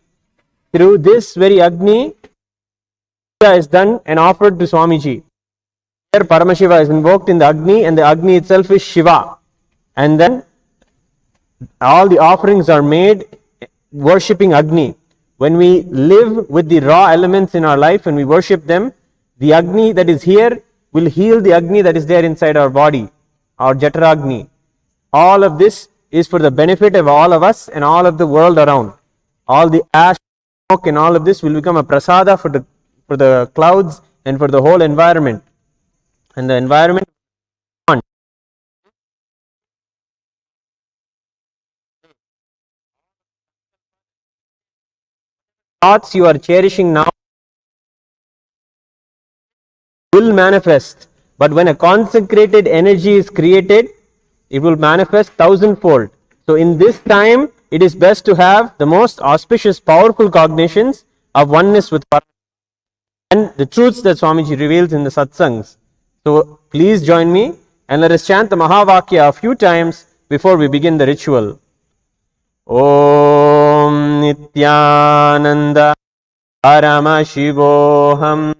[SPEAKER 6] Through this very Agni, puja is done and offered to Swamiji. Here Paramashiva is invoked in the Agni and the Agni itself is Shiva. And then all the offerings are made worshipping Agni. When we live with the raw elements in our life and we worship them, the Agni that is here will heal the Agni that is there inside our body, our Jataragni. All of this is for the benefit of all of us and all of the world around. All the ash, smoke and all of this will become a prasada for the clouds and for the whole environment. And the environment thoughts you are cherishing now will manifest. But when a consecrated energy is created, it will manifest 1,000-fold. So in this time, it is best to have the most auspicious, powerful cognitions of oneness with Paramashiva and the truths that Swamiji reveals in the satsangs. So please join me and let us chant the Mahavakya a few times before we begin the ritual. Om Nithyananda Paramashivoham.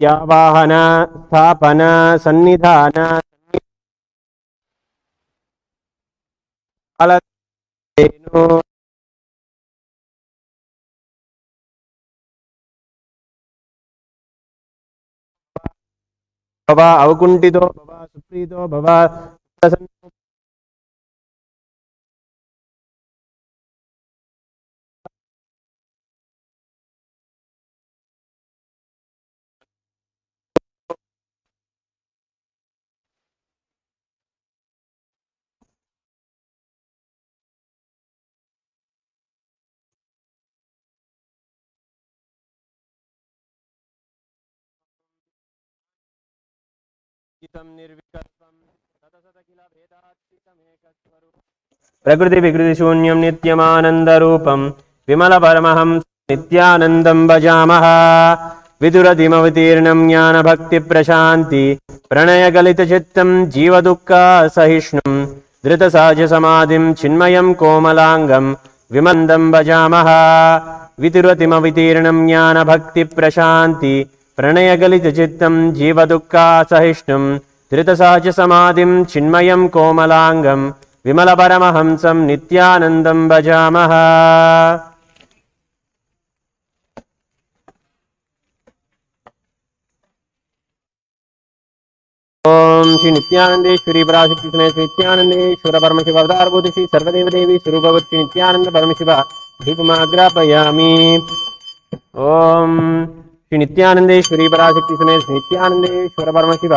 [SPEAKER 6] त्यावाहन स्थापन सन्निधान कालधेनु भव अवकुण्ठितो भव सुप्रीतो भव प्रसन्नो प्रकृति विकृति शून्यं नित्यमानन्दरूपं विमलपरमहंसं नित्यानन्दं भजामः विदुरधिमवतीर्णं ज्ञानभक्तिप्रशान्ति प्रणयगलितचित्तं जीवदुःखसहिष्णुं धृतसहजसमाधिं चिन्मयं कोमलाङ्गं विमन्दं भजामः विदुरतिमवितीर्णं ज्ञानभक्तिप्रशान्ति प्रणयगलितचित्तं जीवदुःखसहिष्णुं धृतसहजसमाधिं चिन्मयं कोमलाङ्गं विमलपरमहंसं नित्यानन्दं भजामः ओम श्री नित्यानंदेश्वरी पराशक्ति समेत श्री नित्यानंदेश्वर परमशिव अवतारभूत श्री सर्वदेव देवी स्वरूपवत् श्री नित्यानंद परमशिव दीपमाग्रापयामि। ओम श्री नित्यानंदेश्वरी पराशक्ति समेत श्री नित्यानंदेश्वर परमशिव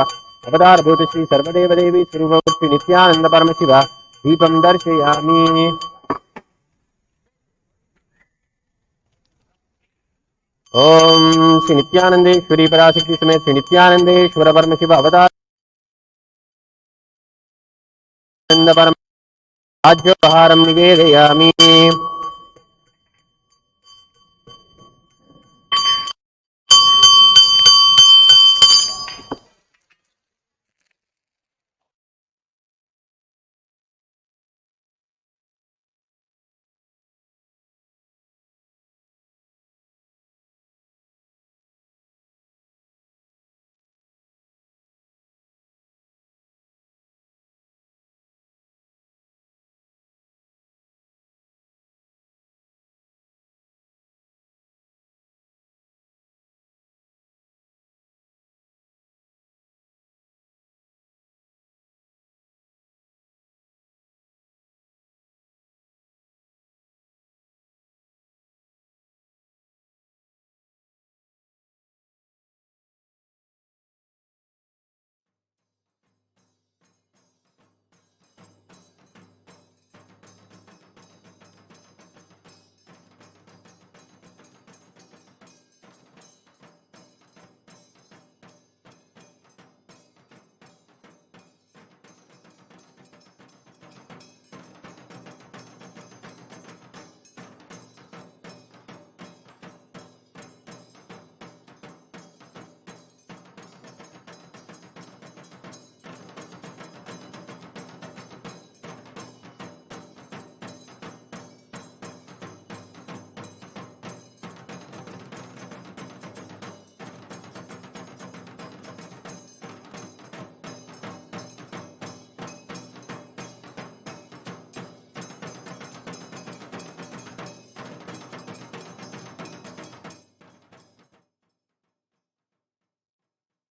[SPEAKER 6] अवतारभूत श्री सर्वदेव देवी स्वरूपवत् श्री नित्यानंद परमशिव दीपं दर्शयामि। ओम श्री नित्यानंदेश्वरी पराशक्ति समेत श्री नित्यानंदेश्वर परमशिव अवतार परम राज्योपहारं निवेदयामि।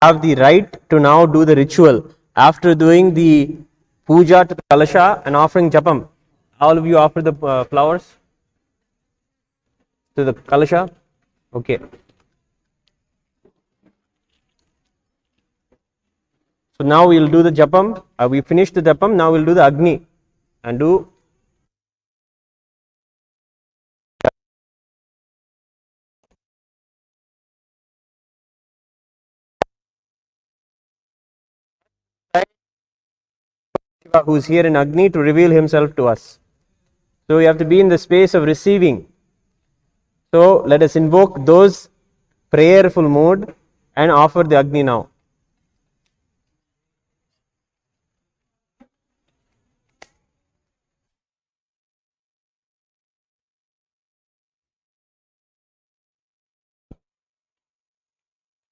[SPEAKER 6] Have the right to now do the ritual after doing the puja to the kalasha and offering japam. All of you offer the flowers to the kalasha. Okay. So now we'll do the japam. We finished the japam. Now we'll do the agni and do. Who's here in Agni to reveal himself to us. So we have to be in the space of receiving. So let us invoke those prayerful mood and offer the Agni now.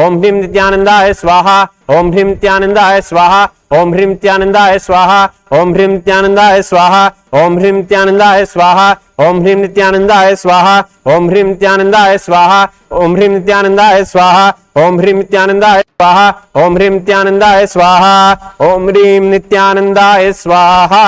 [SPEAKER 6] ओम ह्रीं नित्यानंदाय स्वाहा ओम ह्रीं नित्यानंदाय स्वाहा ओम ह्रीं नित्यानंदाय स्वाहा ओम ह्रीं नित्यानंदाय स्वाहा ओम ह्रीं नित्यानंदाय स्वाहा ओम ह्रीं नित्यानंदाय स्वाहा ओम ह्रीं नित्यानंदाय स्वाहा ओम ह्रीं नित्यानंदाय स्वाहा ओम ह्रीं नित्यानंदाय स्वाहा ओम ह्रीं नित्यानंदाय स्वाहा ओम ह्रीं नित्यानंदाय स्वाहा।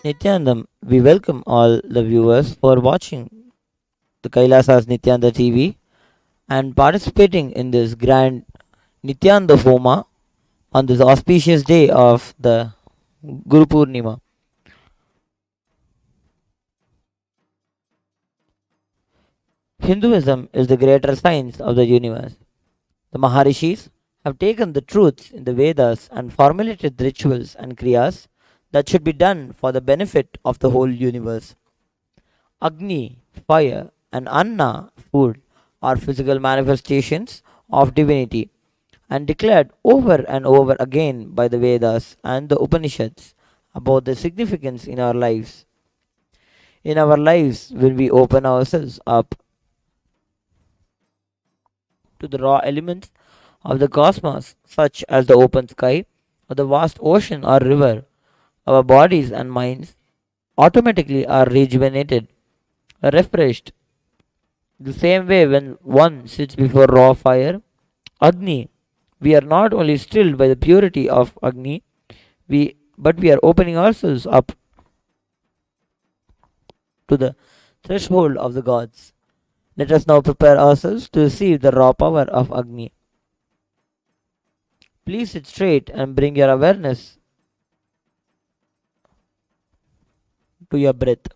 [SPEAKER 10] Nityanandam, we welcome all the viewers for watching the Kailasas Nityananda TV and participating in this grand Nityananda Homa on this auspicious day of the Guru Poornima. Hinduism is the greater science of the universe. The Maharishis have taken the truths in the Vedas and formulated the rituals and kriyas that should be done for the benefit of the whole universe. Agni, fire, and Anna, food, are physical manifestations of divinity and declared over and over again by the Vedas and the Upanishads about their significance in our lives. In our lives, when we open ourselves up to the raw elements of the cosmos, such as the open sky or the vast ocean or river, our bodies and minds automatically are rejuvenated, refreshed. The same way, when one sits before raw fire, Agni, we are not only thrilled by the purity of Agni, but we are opening ourselves up to the threshold of the gods. Let us now prepare ourselves to receive the raw power of Agni. Please sit straight and bring your awareness to your breath.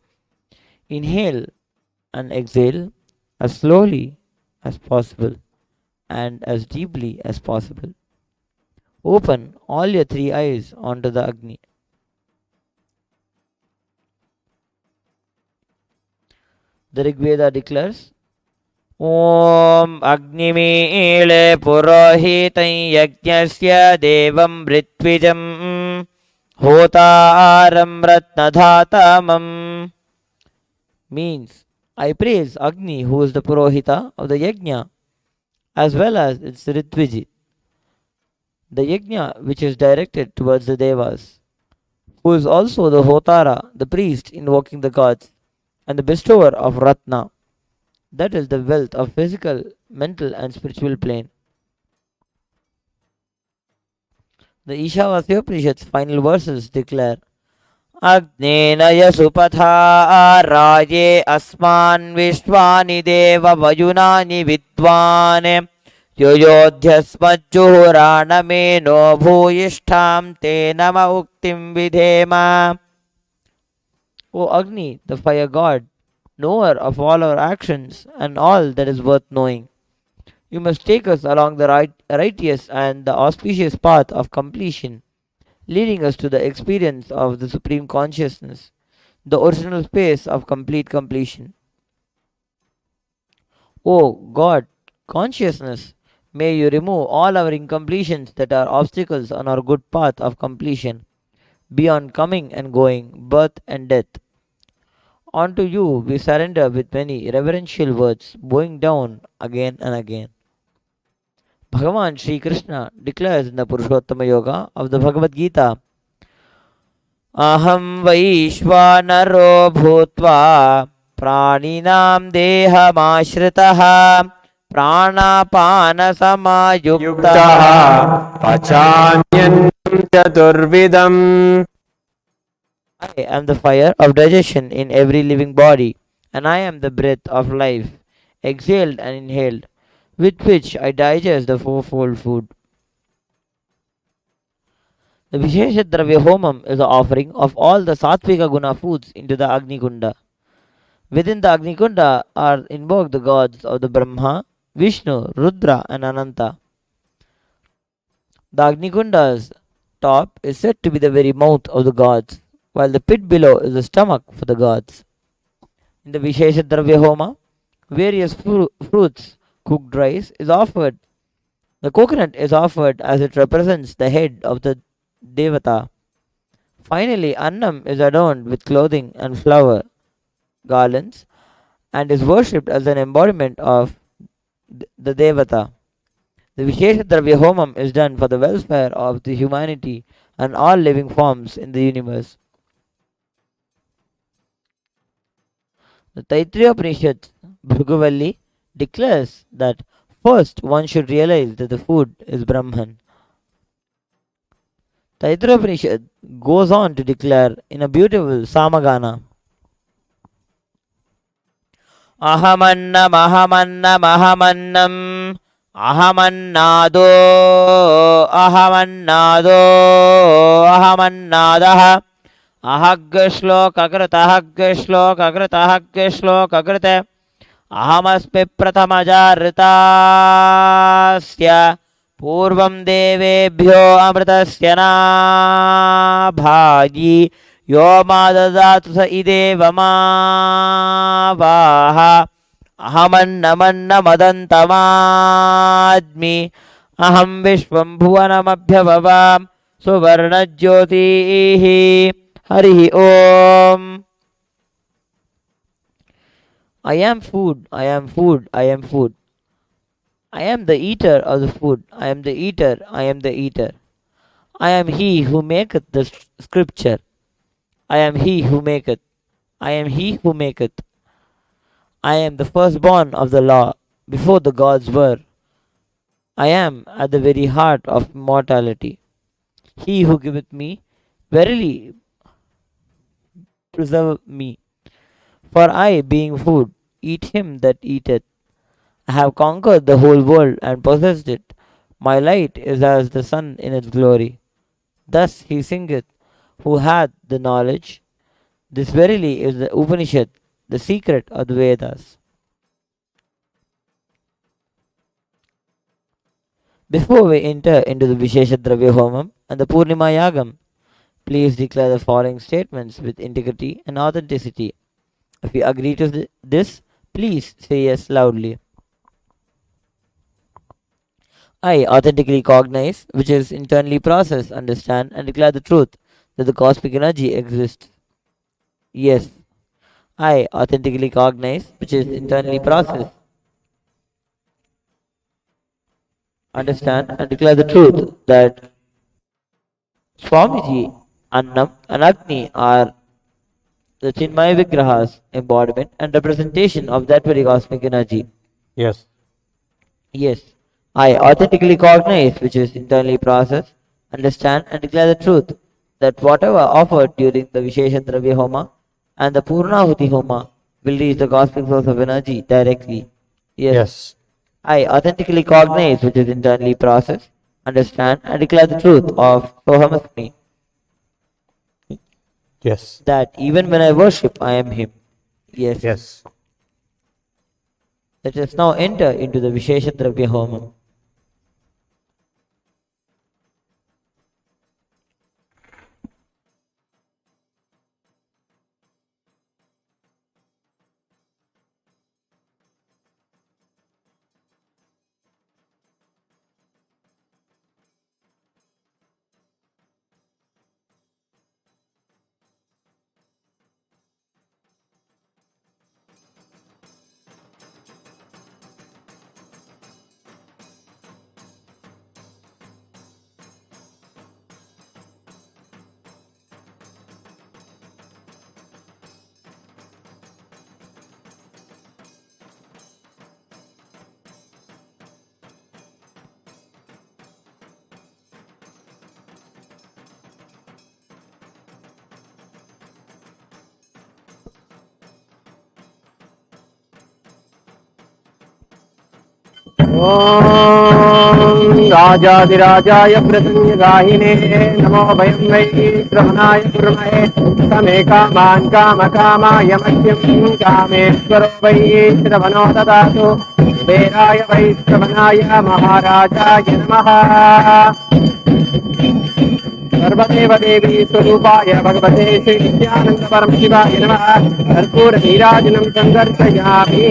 [SPEAKER 10] Inhale and exhale as slowly as possible and as deeply as possible. Open all your three eyes onto the Agni. The Rig Veda declares, Om Agnimile Purohitam Yajnasya Devam Ritwijam Hotaram Ratnadhatamam, means I praise Agni, who is the Purohita of the Yajna, as well as its Ritviji, the Yajna which is directed towards the Devas, who is also the Hotara, the priest invoking the gods, and the bestower of Ratna, that is the wealth of physical, mental, and spiritual plane. The Ishavasya Upanishad's final verses declare, Agnenaya supatha raje asman vishwani deva vayunani vidvane yojodhyasmajjuhuranameno bhuyishtham te nama uktim vidhema. O Agni, the fire god, knower of all our actions and all that is worth knowing, you must take us along the righteous and the auspicious path of completion, leading us to the experience of the Supreme Consciousness, the original space of complete completion. O God, Consciousness, may you remove all our incompletions that are obstacles on our good path of completion, beyond coming and going, birth and death. Unto you we surrender with many reverential words, bowing down again and again. Bhagavan Sri Krishna declares in the Purushottama Yoga of the Bhagavad Gita, Aham Vaishvanaro Bhutva Praninam Dehamashritah Pranapana Samayukta
[SPEAKER 6] Pachanyan Chaturvidam.
[SPEAKER 10] I am the fire of digestion in every living body, and I am the breath of life, exhaled and inhaled, with which I digest the fourfold food. The Vishesha Dravya Homam is the offering of all the Sattvika Guna foods into the Agni Kunda. Within the Agni Kunda are invoked the gods of the Brahma, Vishnu, Rudra, and Ananta. The Agni Kunda's top is said to be the very mouth of the gods, while the pit below is the stomach for the gods. In the Vishesha Dravya Homa, various fruits, cooked rice is offered. The coconut is offered as it represents the head of the Devata. Finally, Annam is adorned with clothing and flower garlands and is worshipped as an embodiment of the Devata. The Vishesha Dravya Homam is done for the welfare of the humanity and all living forms in the universe. The Taittiriya Upanishad, Bhrigu declares that first one should realize that the food is Brahman. Taittiriya goes on to declare in a beautiful Samagana. Ahamannam ahamannam ahamannam ahamannado ahamannado ahamannadah ahagshlokakrita ahamasmi pratamajarritasya पूर्वं देवेभ्यो अमृतस्य नाभागी यो मा ददातु स इदेव मावाह अहमन्नमन्नमदन्तमाद्मि अहं विश्वं भुवनमभ्यववां सुवर्णज्योतिः हरिः ओम्. I am food, I am food, I am food. I am the eater of the food. I am the eater. I am the eater. I am he who maketh the scripture. I am he who maketh. I am he who maketh. I am the firstborn of the law, before the gods were. I am at the very heart of immortality. He who giveth me, verily preserve me. For I, being food, eat him that eateth. I have conquered the whole world and possessed it. My light is as the sun in its glory. Thus he singeth, who hath the knowledge. This verily is the Upanishad, the secret of the Vedas. Before we enter into the Vishesha Dravya Homam and the Poornima Yagam, please declare the following statements with integrity and authenticity. If you agree to this, please say yes loudly. I authentically cognize, which is internally process, understand, and declare the truth that the cosmic energy exists. Yes, I authentically cognize, which is internally process, understand, and declare the truth that Swamiji, Annam, and Agni are the Chinmaya Vigrahas, embodiment and representation of that very cosmic energy.
[SPEAKER 6] Yes.
[SPEAKER 10] Yes. I authentically cognize, which is internally process, understand, and declare the truth that whatever offered during the Vishesha Dravya Homa and the Purnahuti Homa will reach the cosmic source of energy directly. Yes. I authentically cognize, which is internally process, understand, and declare the truth of Sohamasmi.
[SPEAKER 6] Yes.
[SPEAKER 10] That even when I worship, I am Him. Yes.
[SPEAKER 6] Yes.
[SPEAKER 10] Let us now enter into the Vishesha Dravya Homa.
[SPEAKER 6] ॐ राजाधिराजाय प्रसन्नगाहिने नमो वयं वै श्रवणाय कुर्महे समे कामान् कामकामाय मह्यं कामेश्वरो वै श्रवणो ददातु कुबेराय वै श्रवणाय महाराजाय नमः सर्वदेव देवी स्वरूपाय भगवते श्री नित्यानंद परमशिवाय नमः कर्पूर नीराजनं संदर्शयामि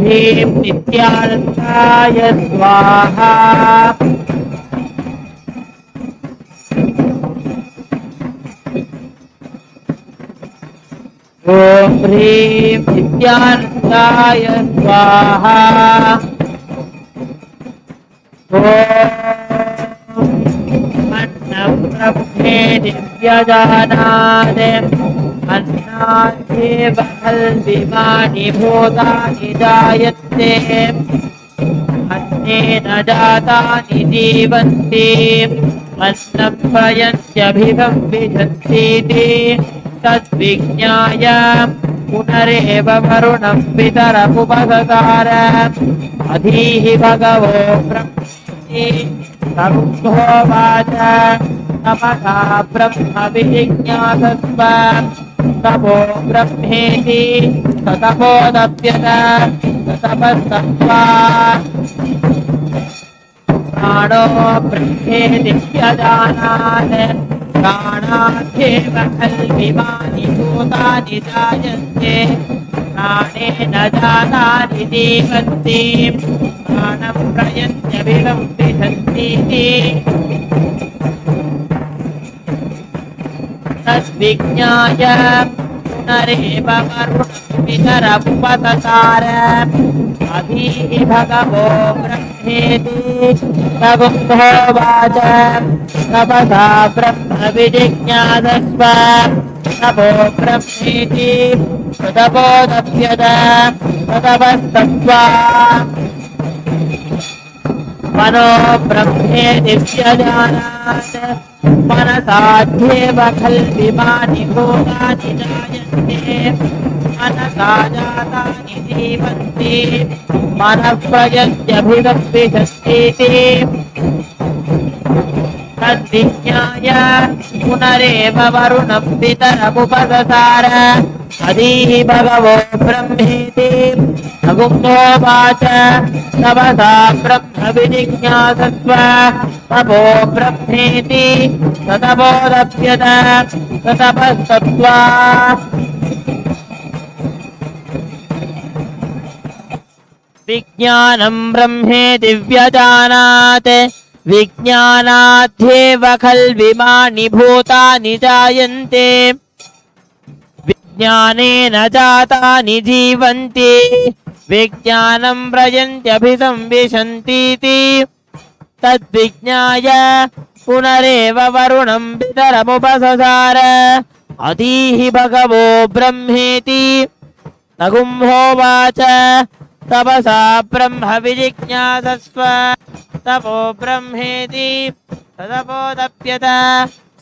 [SPEAKER 6] ह्रीं नित्यानन्दाय स्वाहा ॐ ह्रीं नित्यानन्दाय स्वाहा
[SPEAKER 10] अन्नब्रह्मे दिव्यजानात् अन्नाद्येव खल्विमानि भूतानि जायन्ते अन्नेन जातानि जीवन्ति अन्नं प्रयन्त्यभिधं विशन्तीति तद्विज्ञाय पुनरेव वरुणं पितरमुपसकार अधीः भगवो ब्रह्मणि तमुहोवाच तपसा ब्रह्म विजिज्ञासस्व तपो ब्रह्मेति ततपोदप्यत ततपस्तप्त्वा प्राणो ब्रह्मेति व्यजानात् प्राणाद्येव खल्विमानि भूतानि जायन्ते प्राणेन जातानि जीवन्ति प्राणं प्रयन्त्यभिधं विशन्तीति तद्विज्ञाय पुनरेव वरुणं पितरमुपसकार अधीः भगवो ब्रह्मेति तमुहोवाच तपसा ब्रह्म विजिज्ञासस्व तपो ब्रह्मेति ततपोदप्यत ततपस्तप्त्वा मनो ब्रह्मेति व्यजानात् मनसाद्येव खल्विमानि भूतानि जायन्ते मनसा जातानि जीवन्ति मनः प्रयन्त्यभिधं विशन्तीति तद्विज्ञाय पुनरेव वरुणं पितरमुपससार अधीः भगवो ब्रह्मेति तमुहोवाच तपसा ब्रह्म विजिज्ञासस्व तपो ब्रह्मेति ततपोदप्यत ततपस्तप्त्वा विज्ञानं ब्रह्मेति व्यजानात् विज्ञानाद्येव खल्विमानि भूतानि जायन्ते विज्ञानेन जातानि जीवन्ति विज्ञानं प्रयन्त्यभिधं विशन्तीति तद्विज्ञाय पुनरेव वरुणं पितरमुपससार अधीः भगवो ब्रह्मेति तमुहोवाच तपसा ब्रह्म विजिज्ञासस्व तपो ब्रह्मेति ततपोदप्यत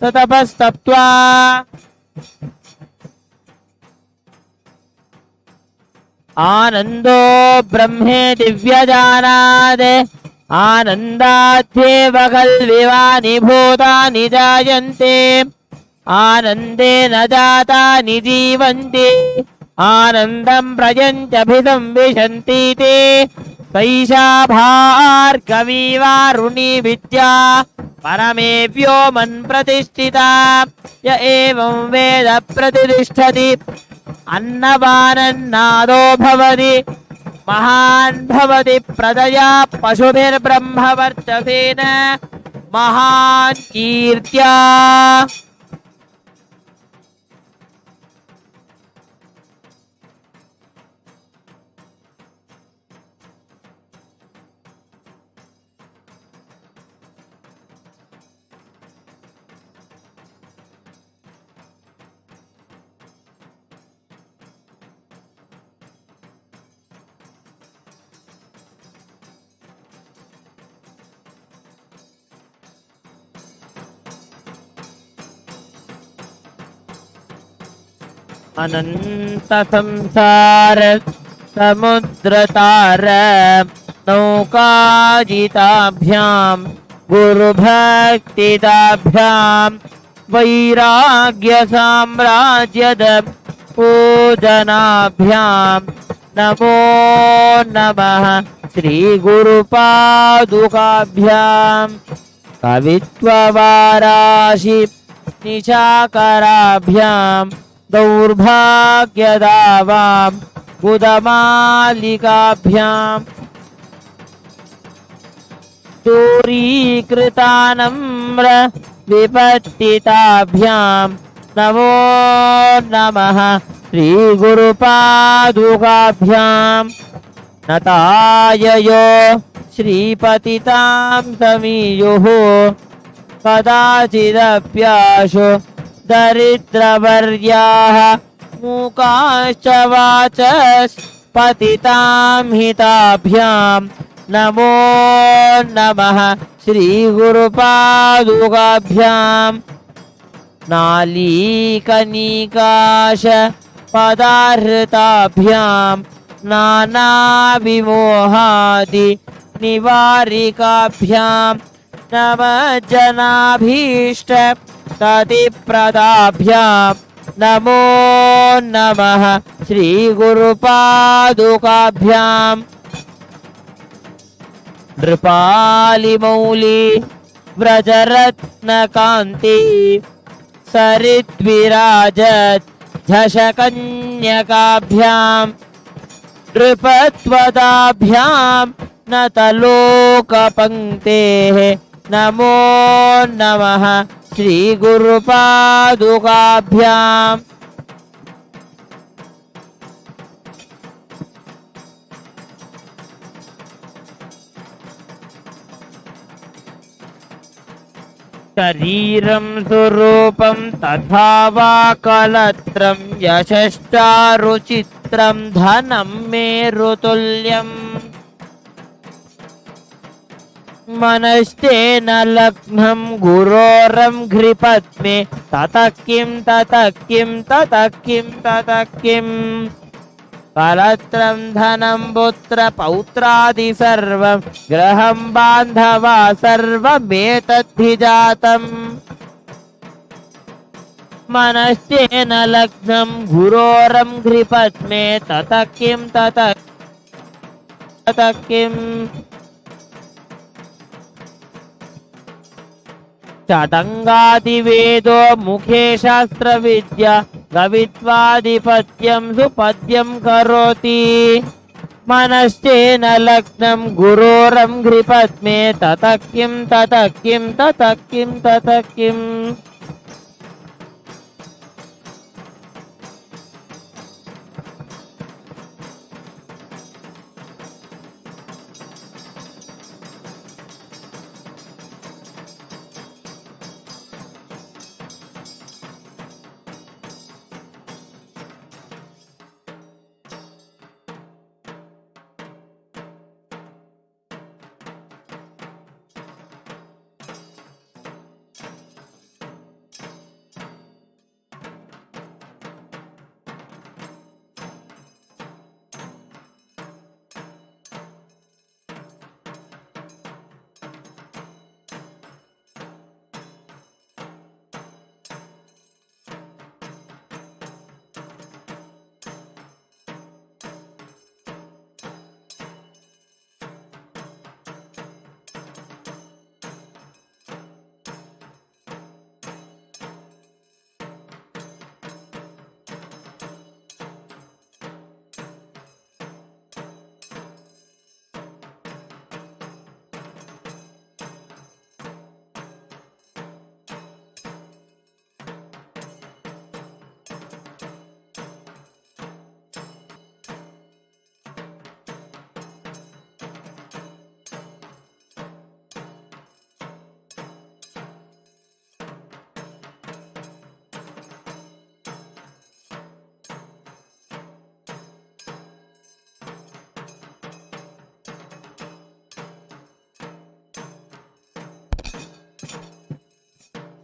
[SPEAKER 10] ततपस्तप्त्वा आनन्दो ब्रह्मेति व्यजानात् आनन्दाद्येव खल्विमानि भूतानि जायन्ते आनन्देन जातानि जीवन्ति आनन्दं प्रयन्त्यभिधं विशन्तीति सैषा भार्गवी वारुणी विद्या परमे व्योमन् प्रतिष्ठिता य एवं वेद प्रतिष्ठति अन्नवानन्नादो भवति महान् भवति प्रजया पशुभिर्ब्रह्मवर्चसेन महान् कीर्त्या अनंत संसार समुद्रतार नौकाजिताभ्यां गुरुभक्तिदाभ्यां वैराग्य साम्राज्यद पूजनाभ्यां नमो नमः श्री गुरुपादुकाभ्यां कवित्ववाराशि निशाकराभ्यां दौर्भाग्यदावां गुदमालिकाभ्यां दूरीकृतानम्र विपत्तिताभ्यां नमो नमः श्रीगुरुपादुकाभ्यां नताययो श्रीपतितां समीयुः कदाचिदप्याशु दरिद्रवर्याः मूकाश्च वाचस्पतितां हिताभ्यां नमो नमः श्रीगुरुपादुकाभ्यां नालीकनिकाश पदाहृताभ्यां नानाविमोहादि निवारिकाभ्यां नमः जनाभीष्ट ततिप्रदाभ्यां नमो नमः श्रीगुरुपादुकाभ्यां नृपालिमौली व्रजरत्नकान्ति सरिद्विराजत् झषकन्यकाभ्यां नृपत्वदाभ्यां नतलोकपङ्क्तेः नमो नमः श्रीगुरुपादुकाभ्यां शरीरं स्वरूपं तथा वा कलत्रं यशश्चारुचित्रं धनं मेरुतुल्यम् मनश्चेन लग्नं गुरोरं घ्रिपद्मे ततः किं ततः किं ततः किं ततः किं कलत्रं धनं पुत्र पौत्रादि सर्वं गृहं बान्धवा सर्वमेतद्धि जातम् मनश्चेन लग्नं गुरोरं घ्रिपद्मे ततः किं ततः किं षडङ्गादिवेदो मुखे शास्त्रविद्या गवित्वादिपत्यं सुपद्यं करोति मनश्चेन लग्नं गुरोरं घ्रिपद्मे ततः किं ततः किं ततः किं ततः किम्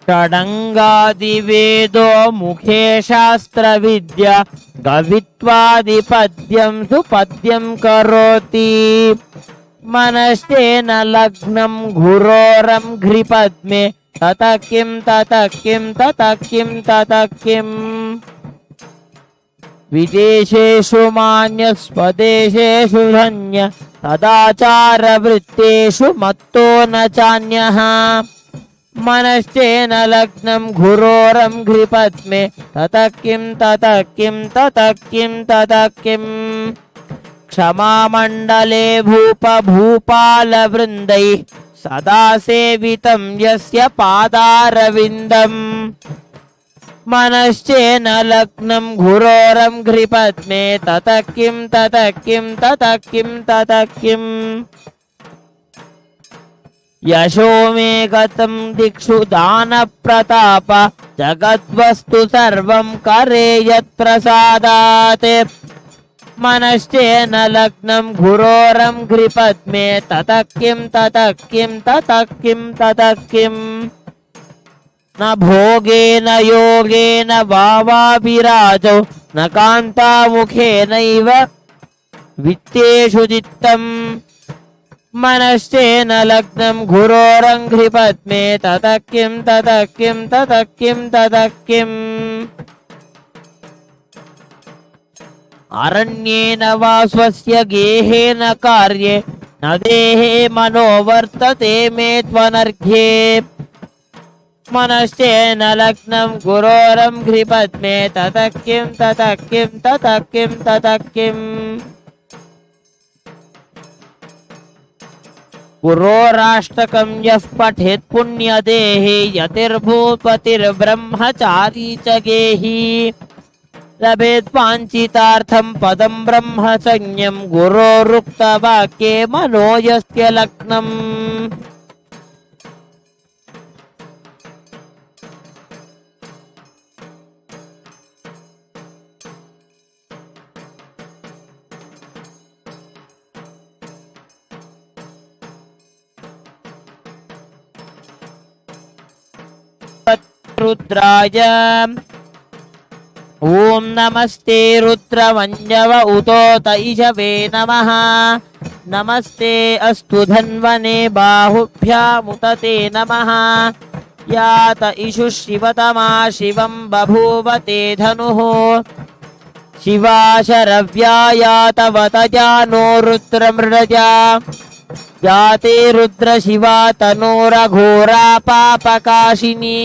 [SPEAKER 10] षडङ्गादिवेदो मुखे शास्त्रविद्या गवित्वादिपद्यं सुपद्यं करोति मनश्चेन लग्नं गुरोरं घ्रिपद्मे ततः किं ततः किं ततः किं ततः किम् विदेशेषु मान्यस्वदेशेषु धन्य तदाचारवृत्तेषु मत्तो न चान्यः मनश्चेन लग्नं गुरोरं घ्रिपद्मे ततः किं ततः किं ततः किं ततः किम् क्षमामण्डले भूपालवृन्दैः सदा सेवितं यस्य पादारविन्दम् मनश्चेन लग्नं गुरोरं घ्रिपद्मे ततः किं ततः किं ततः किं ततः किम् यशो मे गतं दिक्षु दान प्रताप जगद्वस्तु सर्वं करे यत्प्रसादात् मनश्चेन लग्नं गुरोरङ्घ्रिपद्मे ततः किं ततः किं ततः किं ततः किम् न भोगेन योगेन वावाभिराजौ न कान्तामुखेनैव वित्तेषु चित्तम् मनश्चेन लग्नं गुरोरङ्घ्रिपद्मे ततः किं ततः किं ततः किं ततः किम् अरण्येन वा स्वस्य गेहेन कार्ये न देहे मनो वर्तते मे त्वनर्घ्ये मनश्चेन लग्नं गुरोरङ्घ्रिपद्मे ततः किं ततः किं ततः किं ततः किम् गुरोराष्टकं यः पठेत् पुण्यदेहे यतिर्भूपतिर्ब्रह्मचारी च गेही लभेत् वाञ्छितार्थं पदं ब्रह्म संज्ञं गुरोरुक्तवाक्ये मनो यस्य लग्नम् रुद्राय ॐ नमस्ते रुद्रमञ्जव उतो तैषवे नमः नमस्ते अस्तु धन्वने बाहुभ्यामुत ते नमः यात इषु शिवतमा शिवं बभूव ते धनुः शिवा शरव्या यातवतजा नो रुद्रमृडजा याते रुद्रशिवा तनोरघोरा पापकाशिनी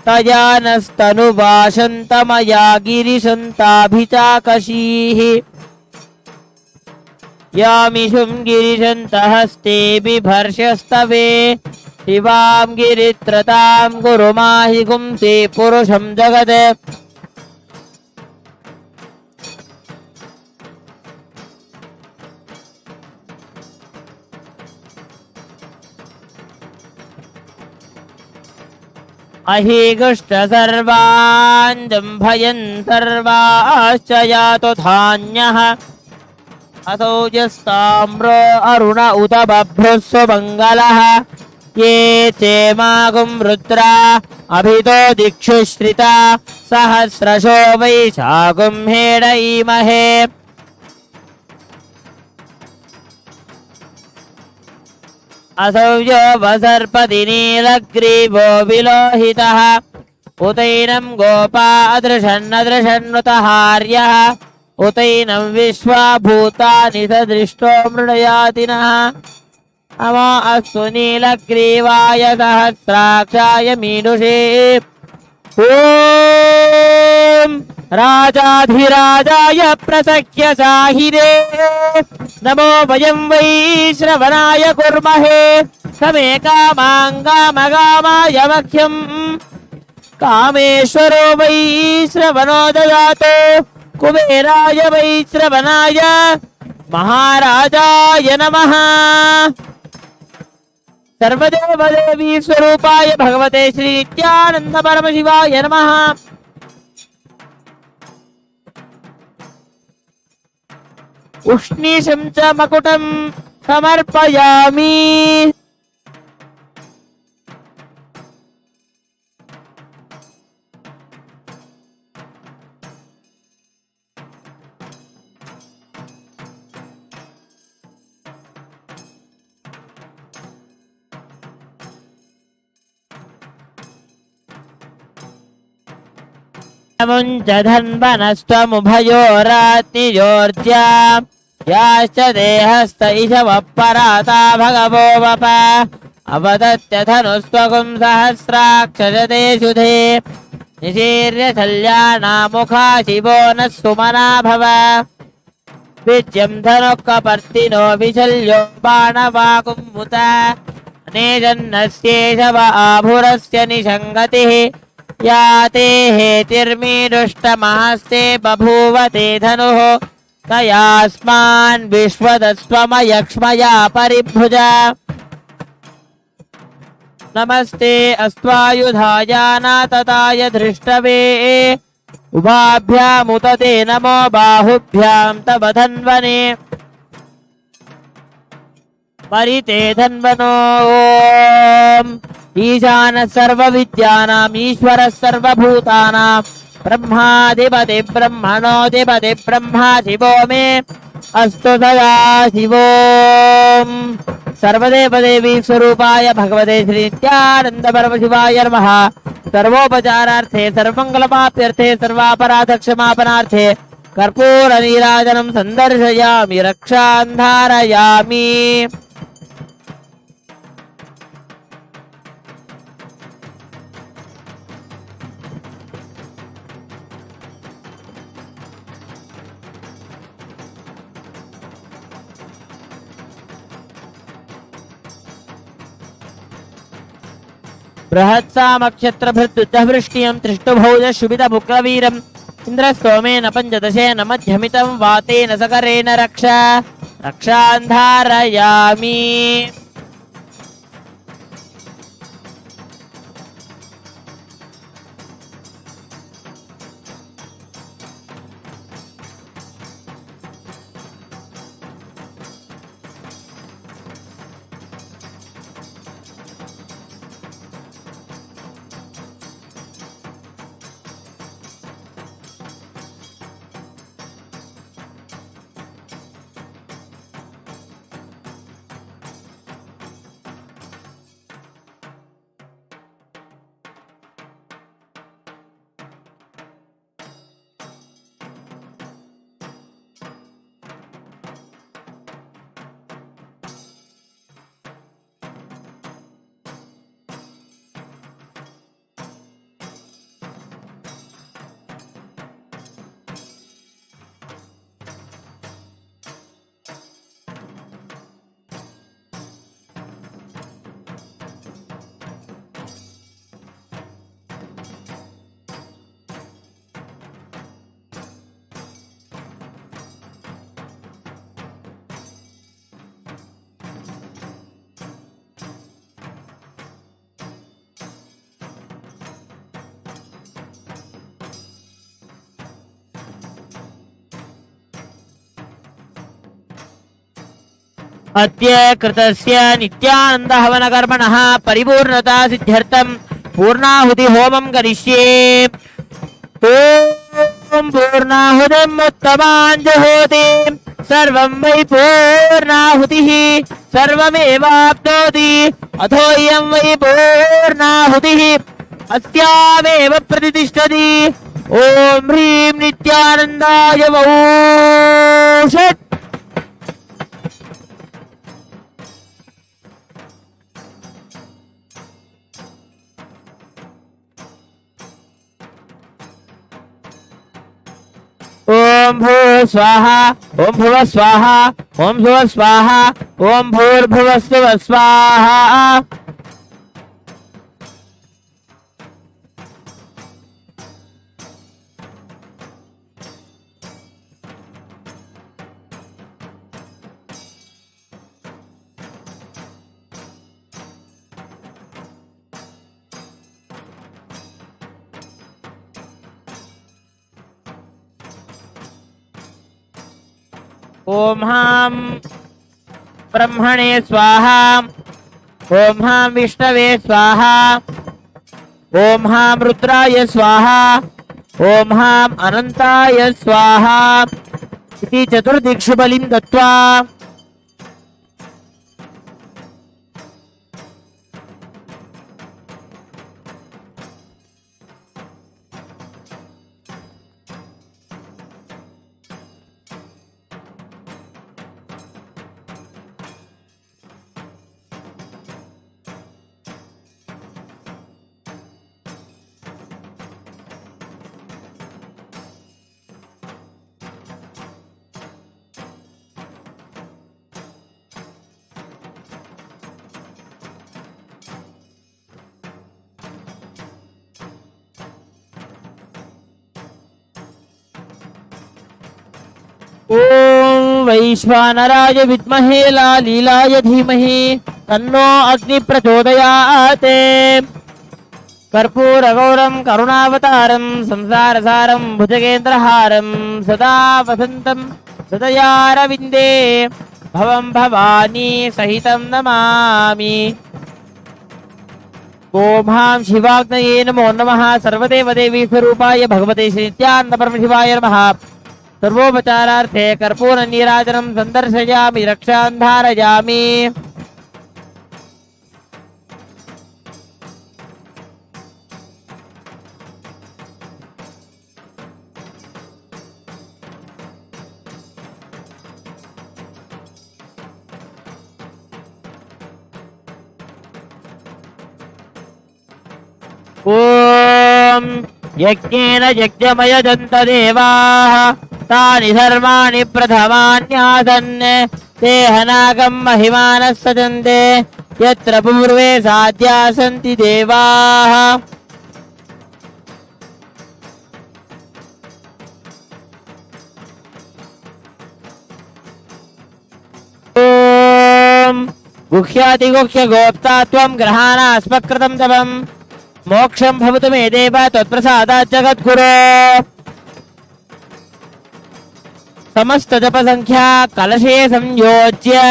[SPEAKER 10] तजानस्तनुवाशन्तमया गिरिशन्ताभिचाकशीः यामिषुं गिरिशन्तहस्ते बिभर्षस्तवे शिवां गिरित्रतां गुरुमाहि गुंसे पुरुषं जगत् अहिगुष्ट सर्वान् जम्भयन् सर्वाश्च यातो धान्यः असौजस्ताम्रो अरुण उत बभ्रुस्व मङ्गलः ये चेमागुं रुद्रा अभितो दिक्षु श्रिता सहस्रशो वैशागुं हेडयीमहे असौजो वसर्पति नीलग्रीवो विलोहितः उतैनं गोपा अदृशन्नदृशन्नुतहार्यः उतैनं विश्वाभूतानि सदृष्टो मृडयातिनः अमो अस्तु नीलग्रीवाय सहस्राक्षाय मीनुषे ॐ राजाधिराजाय प्रसख्य साहिरे नमो वयं वै श्रवणाय कुर्महे समे कामाय मह्यं कामेश्वरो वै श्रवणो ददातु कुबेराय वै श्रवणाय महाराजाय नमः सर्वदेवदेवी स्वरूपाय भगवते श्री नित्यानंद परमशिवाय नमः उष्णीशं च मकुटं समर्पयामि मुञ्च धन्वनस्त्वमुभयोरात्निजोर्ज्या याश्च देहस्त इषवपराता भगवो वप अवदत्य धनुस्त्वगुं सहस्राक्षजते शुधे निशीर्य शल्यानामुखा शिवो न सुमना भव विद्यं धनुःकपर्तिनो विशल्यो बाणवाकुम्मुत अनेजन्नस्येषव आभुरस्य निषङ्गतिः या ते हेतिर्मीदुष्टमहस्ते बभूव ते धनुः तयास्मान् विश्वदस्त्वमयक्ष्मया परिभुज नमस्ते अस्त्वायुधायानातताय धृष्टवे उभाभ्यामुतते नमो बाहुभ्यां तव धन्वने परिते धन्वनो ॐ ईशानः सर्वविद्यानाम् ईश्वरः सर्वभूतानां ब्रह्माधिपति ब्रह्मणोऽधिपति ब्रह्मा शिवो मे अस्तु सदा शिवो सर्वदेवदेवी स्वरूपाय भगवते श्री नित्यानंद परमशिवाय नमः। सर्वोपचारार्थे सर्वमंगलमाप्यर्थे सर्वापराधक्षमापनार्थे कर्पूर नीराजनं संदर्शयामि रक्षां धारयामि। बृहत्सामक्षत्रभृद्युद्धवृष्टियं त्रिष्टुभौज शुभितमुग्रवीरम् इन्द्रस्तोमेन पञ्चदशेन मध्यमितं वातेन सकरेण रक्षां धारयामि। अद्य कृतस्य नित्यानंद हवन कर्मणः परिपूर्णता सिद्ध्यर्थं पूर्णाहुति होमं करिष्ये। ओम पूर्णाहुतिम् उत्तमां जुहोति सर्वं वै पूर्णाहुतिः सर्वमेवाप्नोति अथो इयं वै पूर्णाहुतिः अस्यामेव प्रतिष्ठति। ओम ह्रीं नित्यानन्दाय वौषट्। ओम भू स्वाहा ओम भुव स्वाहा ओम भुव स्वाहा ओम भूर्भुवस्सुव स्वाहा। ओम हां ब्रह्मणे स्वाहा ओम हां विष्णवे स्वाहा ओम हां रुद्राय स्वाहा ओम हां अनंताय स्वाहा इति चतुर्दिक्षु बलिं दत्त्वा ओम वैश्वानराय विद्महे लालीलाय धीमहि तन्नो अग्नि प्रचोदयात्। कर्पूरगौरं करुणावतारं संसारसारं भुजगेन्द्रहारं सदा वसन्तं हृदयारविन्दे भवं भवानी सहितं नमामि। ओम हां शिवाग्नये नमो नमः। सर्वदेवदेवी स्वरूपाय भगवते श्री नित्यानंद परमशिवाय नमः। सर्वोपचारार्थे कर्पूर नीराजनं संदर्शयामि रक्षां धारयामि। ओम यज्ञेन यज्ञमयजन्त देवाः तानि सर्वाणि प्रथमान्यासन् ते हनागं महिमानः सजन्ते यत्र पूर्वे साध्या सन्ति देवाः। ओम गुह्यातिगुह्य गोप्ता त्वं ग्रहाणास्मकृतं तवं मोक्षं भवतु मे देव त्वत्प्रसादात् जगद्गुरो। समस्त जप संख्या कलशे संयोज्य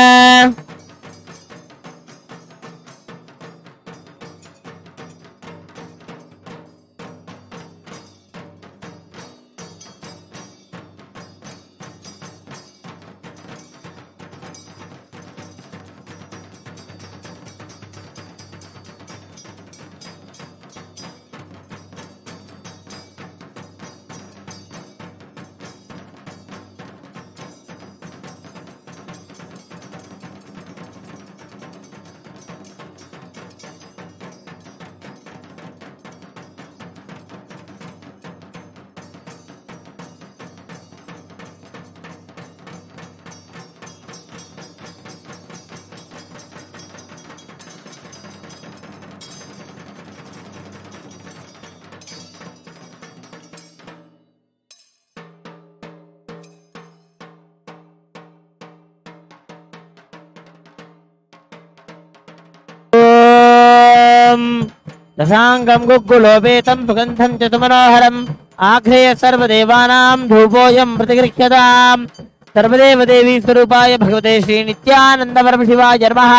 [SPEAKER 10] दशांगं गुग्गुलोपेतं सुगन्धं च मनोहरम् आघ्रेय सर्वदेवानां धूपोऽयं प्रतिगृह्यताम्। सर्वदेवदेवी स्वरूपाय भगवते श्री नित्यानंद परमशिवाय नमः।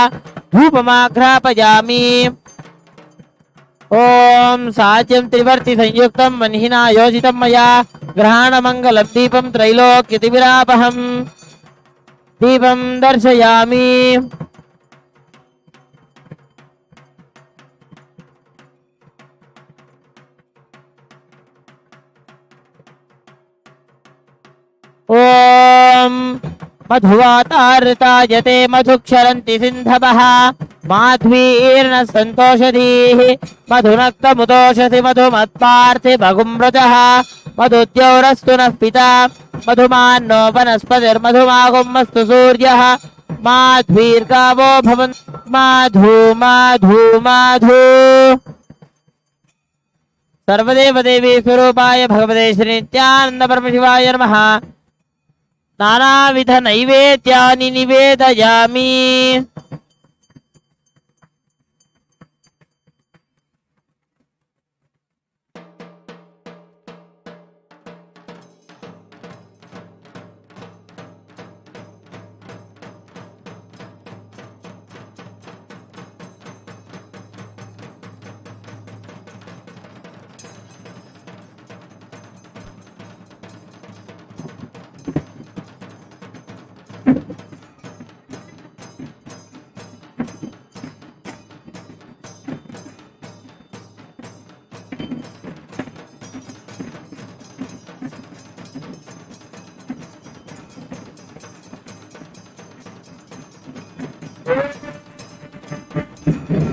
[SPEAKER 10] धूपमाघ्रापयामि। ओम साज्यं त्रिवर्ति संयुक्तं वह्निना योजितं मया ग्रहाणमङ्गलं दीपं त्रैलोक्यतिविरापहं दीपं दर्शयामि। ओम मधुवातारतायते मधुक्षरन्ति सिन्धवः माध्वीर्न सन्तोषधीः मधुनक्तमुदोषसि मधुमत्पार्थे भगुम्रजः मधुद्यौरस्तु नः पिता मधुमान्नो वनस्पतिर्मधुमागुमस्तु सूर्यः माध्वीर्गावो भवन् माधु माधु माधु। सर्वदेवदेवी स्वरूपाय भगवते श्री नित्यानंद परमशिवाय नमः। नानाविध नैवेद्यानि निवेदयामि।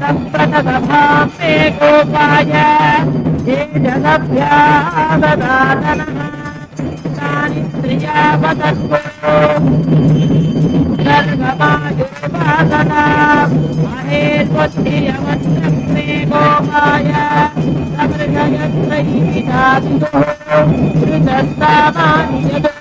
[SPEAKER 10] सप्तदभामे गोपाय ये जगभ्याददाननः तानि त्रियावतस्वो सर्गमायुर्वादना महेश्वत्रियवत्सप्ने गोपाय समृगयत्रैविधादिदुः ऋतस्तामानि यदुः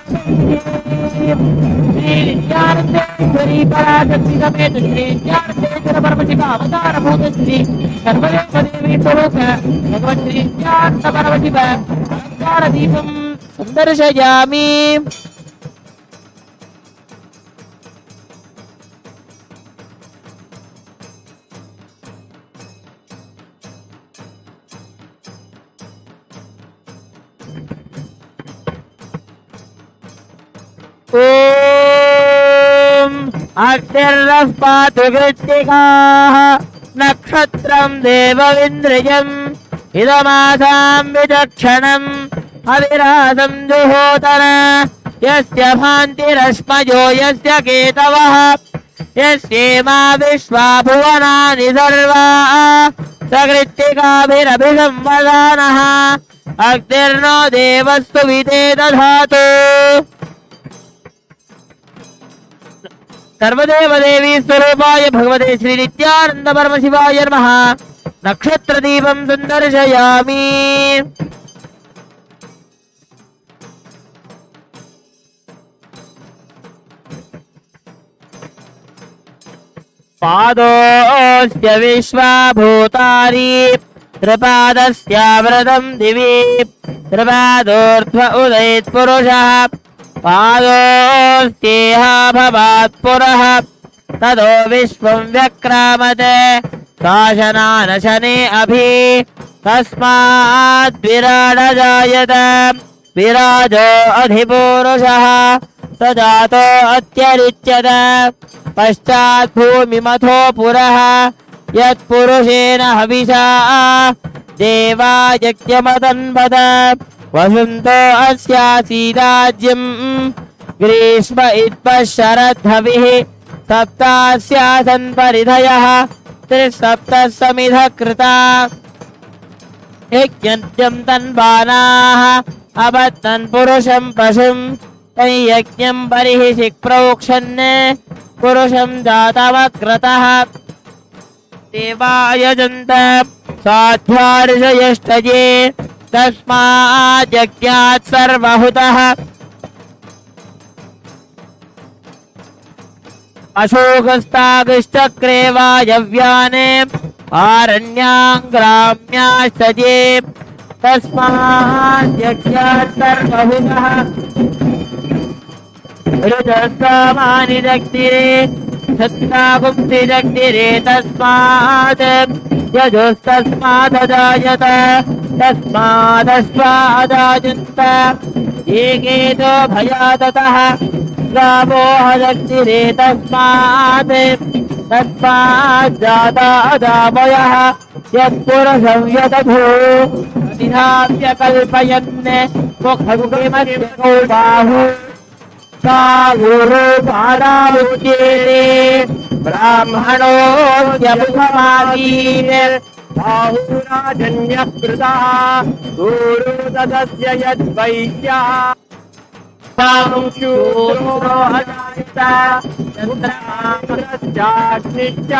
[SPEAKER 10] श्रीनित्यानन्दे
[SPEAKER 6] श्री पराशक्ति समेत श्री ज्ञानदेश्वर परमशिव अवतार भूत श्री सर्वदेव देवी स्वरूप भगवन् श्री ज्ञानदेव परमशिव अलंकार दीपं संदर्शयामि। ओम अग्निर्नः पातु कृत्तिकाः नक्षत्रं देवविन्द्रियम् इदमासां विचक्षणम् अविरासं जुहोतन यस्य भान्तिरश्मयो यस्य केतवः यस्येमा विश्वा भुवनानि सर्वाः सकृत्तिकाभिरभिसंवदानः अग्निर्नो देवस्तु विदे दधातु। सर्वदेव देवी स्वरूपाय भगवते श्री नित्यानंद परमशिवाय नमः। नक्षत्र दीपं संदर्शयामि। पादोऽस्य विश्वाभूतानि त्रिपादस्यावृतं दिवि त्रिपादोर्ध्व उदयेत् पुरुषः पादोस्तेह भवात् पुरः ततो विश्वं व्यक्रामते शासनानशने अभि तस्मात् विराड जायत विराजो अधिपुरुषः स जातो अत्यरिच्यत पश्चात् भूमिमथो पुरः यत्पुरुषेण हविषा देवा यज्ञमतन्वत वसन्तो अस्यासीदाज्यम् ग्रीष्म इत्पशरद्धविः सप्तास्यासन् परिधयः त्रिसप्तः समिधः कृता यज्ञं तन्वानाः अबद्धन् पुरुषं पशुं तैयज्ञं बर्हिषि प्रोक्षन् पुरुषं जातमक्रतः देवायजन्त साध्यार्षयष्टये तस्मात् यज्ञात् सर्वहुतः अशोकस्तागश्चक्रे वायव्याने आरण्याङ्ग्राम्याश्चये तस्मात् यज्ञात् सर्वहुतः ऋतस्तामानि दक्षिणे छत्तापुंसि दक्षिणे तस्मात् यजुस्तस्मादजायत तस्मादश्वादायुन्त एकेतो भयादतः गावो दक्षिणे तस्मात् तस्माज्जाता अदावयः यत्पुरुषं यदभू निधाप्य कल्पयन् मुखमुखिमस्य बाहु साहुरूपादामुच्येते ब्राह्मणोऽस्यमुखमासीत् बाहुराजन्यः कृतः गुरु तदस्य यद्वैश्यः शूरो अजायत चन्द्रमामनश्चाग्निश्च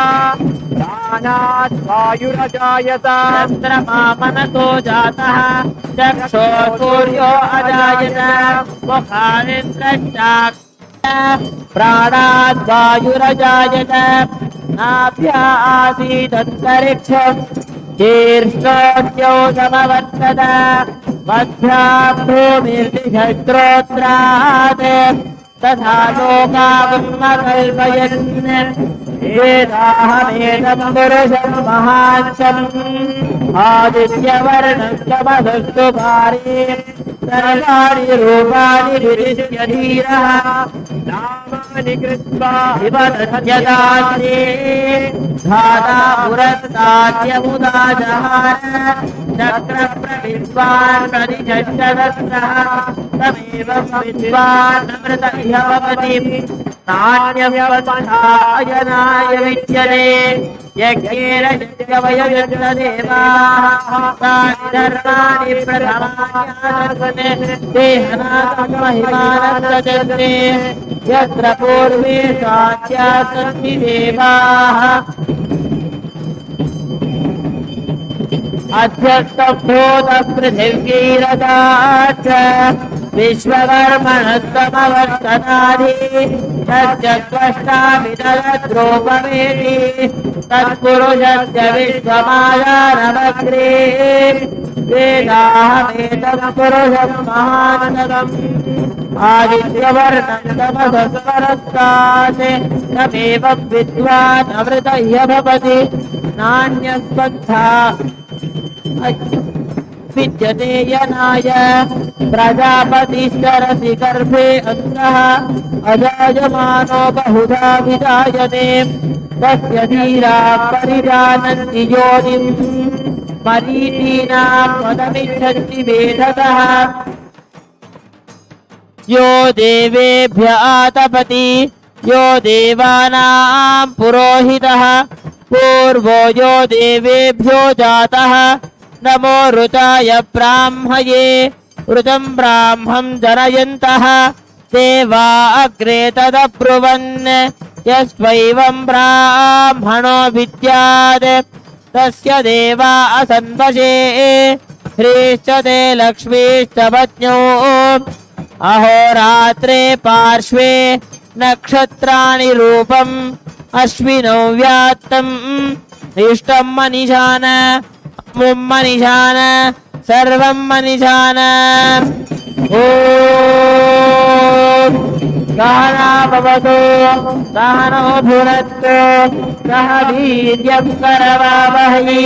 [SPEAKER 6] दानात् वायुरजायत चन्द्रमा मनसो जातः चक्षो सूर्यो अजायत मुखानिन्द्रश्चाग्निश्च प्राणात् वायुरजायत नाभ्या आसीदन्तरिक्षम् शीर्षोऽद्यौ समवर्तत मध्यां भूमिर्दिशस्त्रोत्रात् तथा लोकावन्नकल्पयन् वेदाहमेदं पुरुषं महान्तम् आदित्यवर्णस्तमधस्तु पारे सर्वाणि रूपाणि विदिश्य धीरः नामानि कृत्वा विवदत्यदास्ये धाता पुरस्ताद्यमुदा जहार चक्रप्रविद्वान् प्रतिजष्टदस्रः तमेवं विद्वान् अमृत इह भवति नान्यं पन्थायनाय विद्यते यज्ञेन यज्ञवयजन्त देवाः तानि धर्माणि प्रथमान्यासते देहनाथं महिमानं सजन्ते यत्र पूर्वे साध्यासन्ति देवाः अध्यस्तभूतः पृथिव्यैरदाच्च
[SPEAKER 10] विश्वकर्मणस्तमवर्तनादि तच्चत्वष्टाभितरद्रूपमेति तत्पुरुषस्य विश्वमायानमग्रे वेदाहमेतं पुरुषं महान्तकम् आदित्यवर्णं तमसस्वरस्तात् तमेवं विद्वान् अमृतह्य भवति नान्यस्पन्था विद्यते यनाय प्रजापतिश्चरसि गर्भे अन्तः अजायमानो बहुधा विजायते तस्य धीरा परिजानन्ति योनिं मरीचीनां पदमिच्छन्ति वेदतः यो देवेभ्य आतपति यो देवानां पुरोहितः पूर्वो यो देवेभ्यो जातः नमो ऋताय ब्राह्मये ऋतं ब्राह्मं जनयन्तः देवा अग्रे तदब्रुवन् यस्त्वैवं ब्राह्मणो विद्यात् तस्य देवा असन्वशे ह्रीश्च ते लक्ष्मीश्च पत्न्यौ अहोरात्रे पार्श्वे नक्षत्राणि रूपम् अश्विनौ व्यात्तम् इष्टं मनिषान मनिषान सर्वं मनिषान ॐ सहना भवतु सहनो भुनक्तु सह वीर्यं करवावहै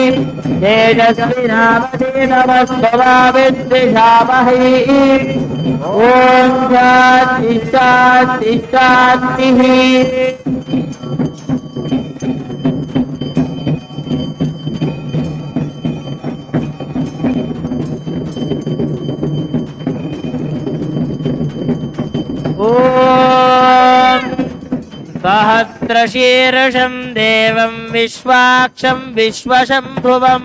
[SPEAKER 10] तेजस्विनावधीतमस्तु मा विद्विषावहै ॐ शान्ति शान्ति शान्तिः सहस्रशीर्षं देवं विश्वाक्षं विश्वशम्भुवं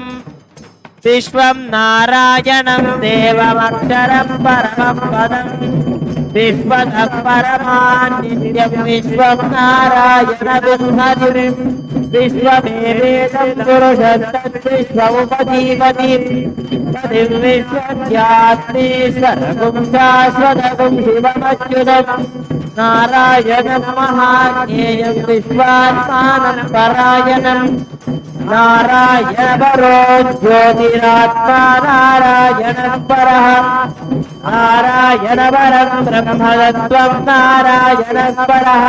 [SPEAKER 10] विश्वं नारायणं देवमक्षरं परमं पदं विश्वतः परमान्नित्यं विश्वं नारायणविद्मधिं विश्वमेवेदं पुरुषस्तद्विश्वमुपजीवति पदिं विश्वस्यात्मीश्वरगुं शाश्वतगुं शिवमच्युतम् नारायणं महाज्ञेयं विश्वात्मानं परायणं नारायणपरो ज्योतिरात्मा नारायणः परः नारायणपरं ब्रह्मतत्त्वं नारायणः परः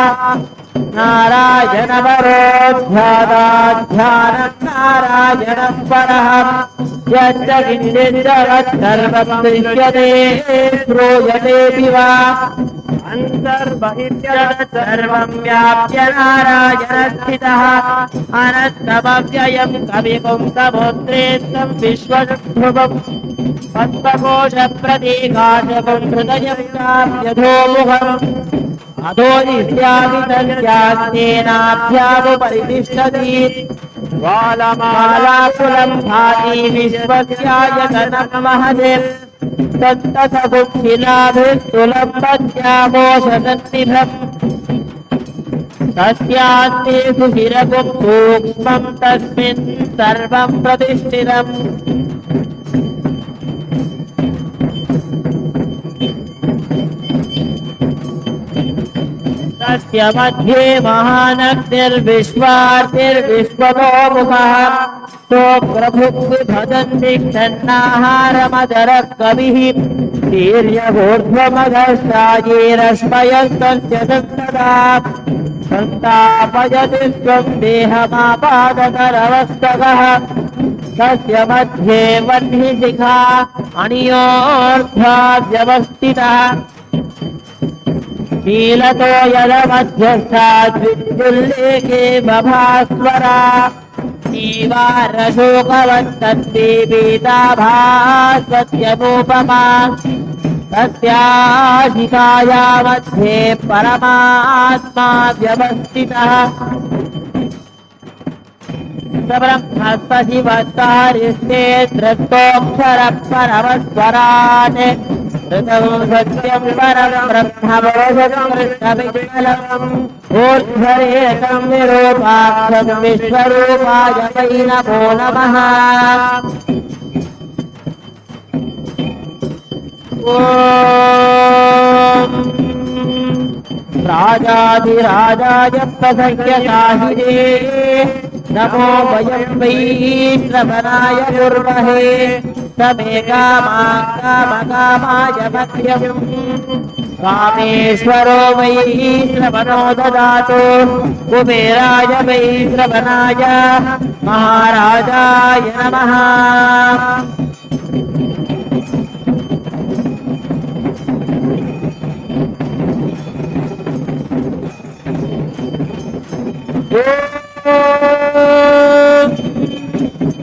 [SPEAKER 10] नारायणपरो ध्यानाध्यानं नारायणः परः यच्च किञ्चित् सर्वं दृश्यते श्रूयतेऽपि वा अन्तर्बहिर्जगत् सर्वं व्याप्य नारायणस्थितः अनन्तमव्ययं कविपुंसमुद्रेष्टं विश्वशुभुवम् पद्मकोशप्रतीकाशकं हृदयं चाप्यधोमुखम् अधो नित्यावितन्त्यास्तेनाभ्यामुपरितिष्ठति वालमालाकुलं भाति विश्वस्यायतनं महदेव तत्तसबुद्धिलाभिस्तुलं पद्यामोषदन्निभम् तस्यास्ते सुशिरगुं सूक्ष्मं तस्मिन् सर्वं प्रतिष्ठितम् तस्य मध्ये महानग्निर्विश्वार्तिर्विश्वमोमुखः सोऽग्रभुग्विभजन्ति क्षन्नाहारमदरः कविः वीर्यभूर्ध्वमघश्चायैरश्मयस्तस्य सन्तदा सन्तापयति स्वं देहमापादतरवस्तकः तस्य मध्ये वह्निशिखा अणियोर्ध्वा व्यवस्थितः शीलतो यदमध्यस्थाद्विद्युल्लेखे बभास्वरा जीवारशोकवन्तद्वीपीताभास्वत्यनुपमा तस्याशिखाया मध्ये परमात्मा व्यवस्थितः ब्रह्मस्पशिवस्तारिष्टे धृतोऽक्षरः परमस्वरान् ऋतं सत्यं परं ब्रह्मबोधकृष्णविज्ञलम् ऊर्ध्वरेकं विरूपाक्षं विश्वरूपाय वै नमो नमः राजाधिराजाय प्रसह्यसाहिने नमो वयं वै श्रवणाय कुर्महे समेकामाय मध्यम् कामेश्वरो वै श्रवणो ददातु कुबेराय वै श्रवणाय महाराजाय नमः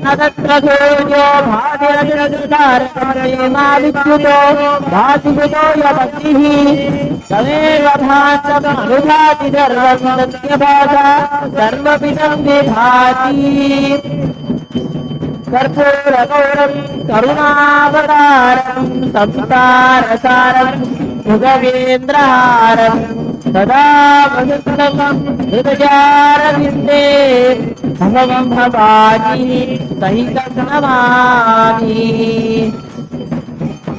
[SPEAKER 10] नदत्रधोजो भातिरजनदुतारकमयेमाविद्युतो भातिभूतो यपतिः तमेव भान्तमनुभाति सर्वं सत्यभाषा सर्वपिदं विभाति कर्पूरगौरं करुणावतारं संसारसारं भुजगेन्द्रहारं सदा वसन्तकं हृदयारविन्दे भवं भवानी सहितं नमामि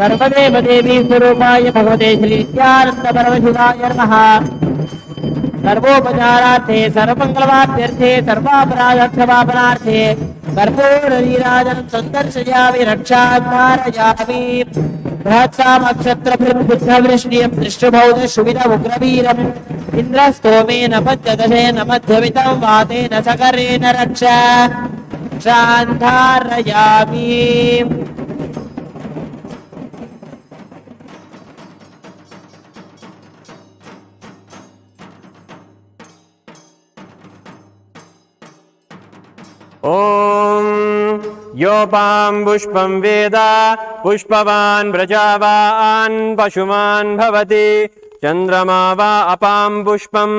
[SPEAKER 10] सर्वदेव देवी स्वरूपाय भगवते श्री नित्यानंद परमशिवाय नमः सर्वोपचारार्थे सर्वमंगलवाप्यर्थे सर्वापराधक्षमापनार्थे कर्पूरनीराजनं सन्दर्शयामि रक्षाद्धारयामि बृहत्सामक्षत्रभिर्बुद्धवृष्णियं दृष्टबौध सुविध उग्रवीरम् इन्द्रस्तोमेन पञ्चदशेन मध्यमितं वातेन सकरेण रक्षान्धारयामि
[SPEAKER 6] ॐ योपां पुष्पं वेद पुष्पवान् व्रजावान् पशुमान् भवति चन्द्रमा वा अपां पुष्पं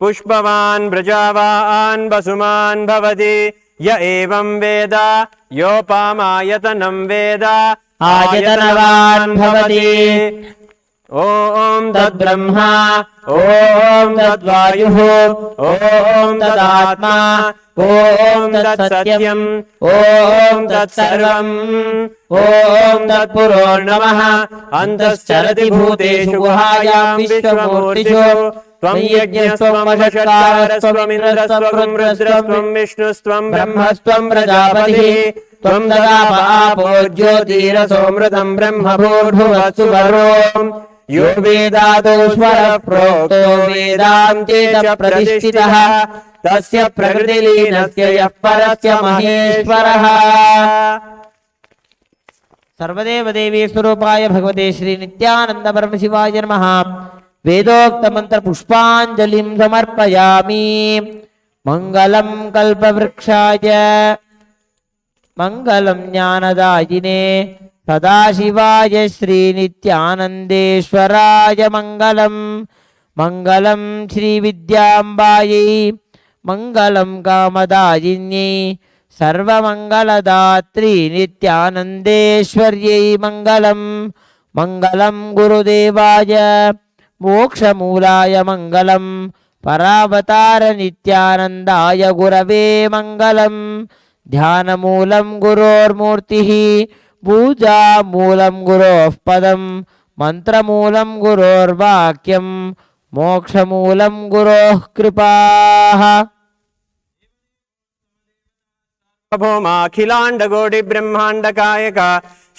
[SPEAKER 6] पुष्पवान् व्रजावान् वसुमान् भवति य एवं वेद योपामायतनं वेद
[SPEAKER 10] आयतनवान् भवति
[SPEAKER 6] ॐ तद्ब्रह्मा ॐ तद्वायुः ॐ तदात्मा ॐ तत्सत्यम् ॐ तत्सर्वम् ॐ तत्पुरोर्नमः अन्तश्चरति भूतेषु गुहायां विश्वमूर्तिषु त्वं यज्ञस्त्वं वषट्कारस्त्वमिन्द्रस्त्वं रुद्रस्त्वं विष्णुस्त्वं ब्रह्मस्त्वं प्रजापतिः त्वं ददाप आपो ज्योतिरसोऽमृतं ब्रह्मभूर्भुवस्सु वरोम् यो वेदादो स्वरः प्रोक्तो वेदान्ते च प्रतिष्ठितः तस्य प्रकृतिलीनस्य यः परस्य महेश्वरः सर्वदेव देवी स्वरूपाय भगवते श्री नित्यानंद परमशिवाय नमः वेदोक्त मंत्र पुष्पांजलिं समर्पयामि मंगलम कल्पवृक्षाय मंगलम ज्ञानदायिने सदाशिवाय श्री नित्यानंदेश्वराय मंगलम मंगलम श्री विद्यांबायै मंगलम कामदायिन्यै सर्वमंगलदात्री नित्यानंदेश्वर्यै मंगलम मंगलम गुरुदेवाय मोक्षमूलाय मंगलम परावतार नित्यानंदाय गुरवे मंगलम ध्यानमूलं गुरोर्मूर्तिः पूजामूलं गुरोः पदं मंत्रमूलं गुरोर्वाक्यं मोक्षमूलं गुरोः कृपाः भौमाखिलांड ब्रह्मांड कायक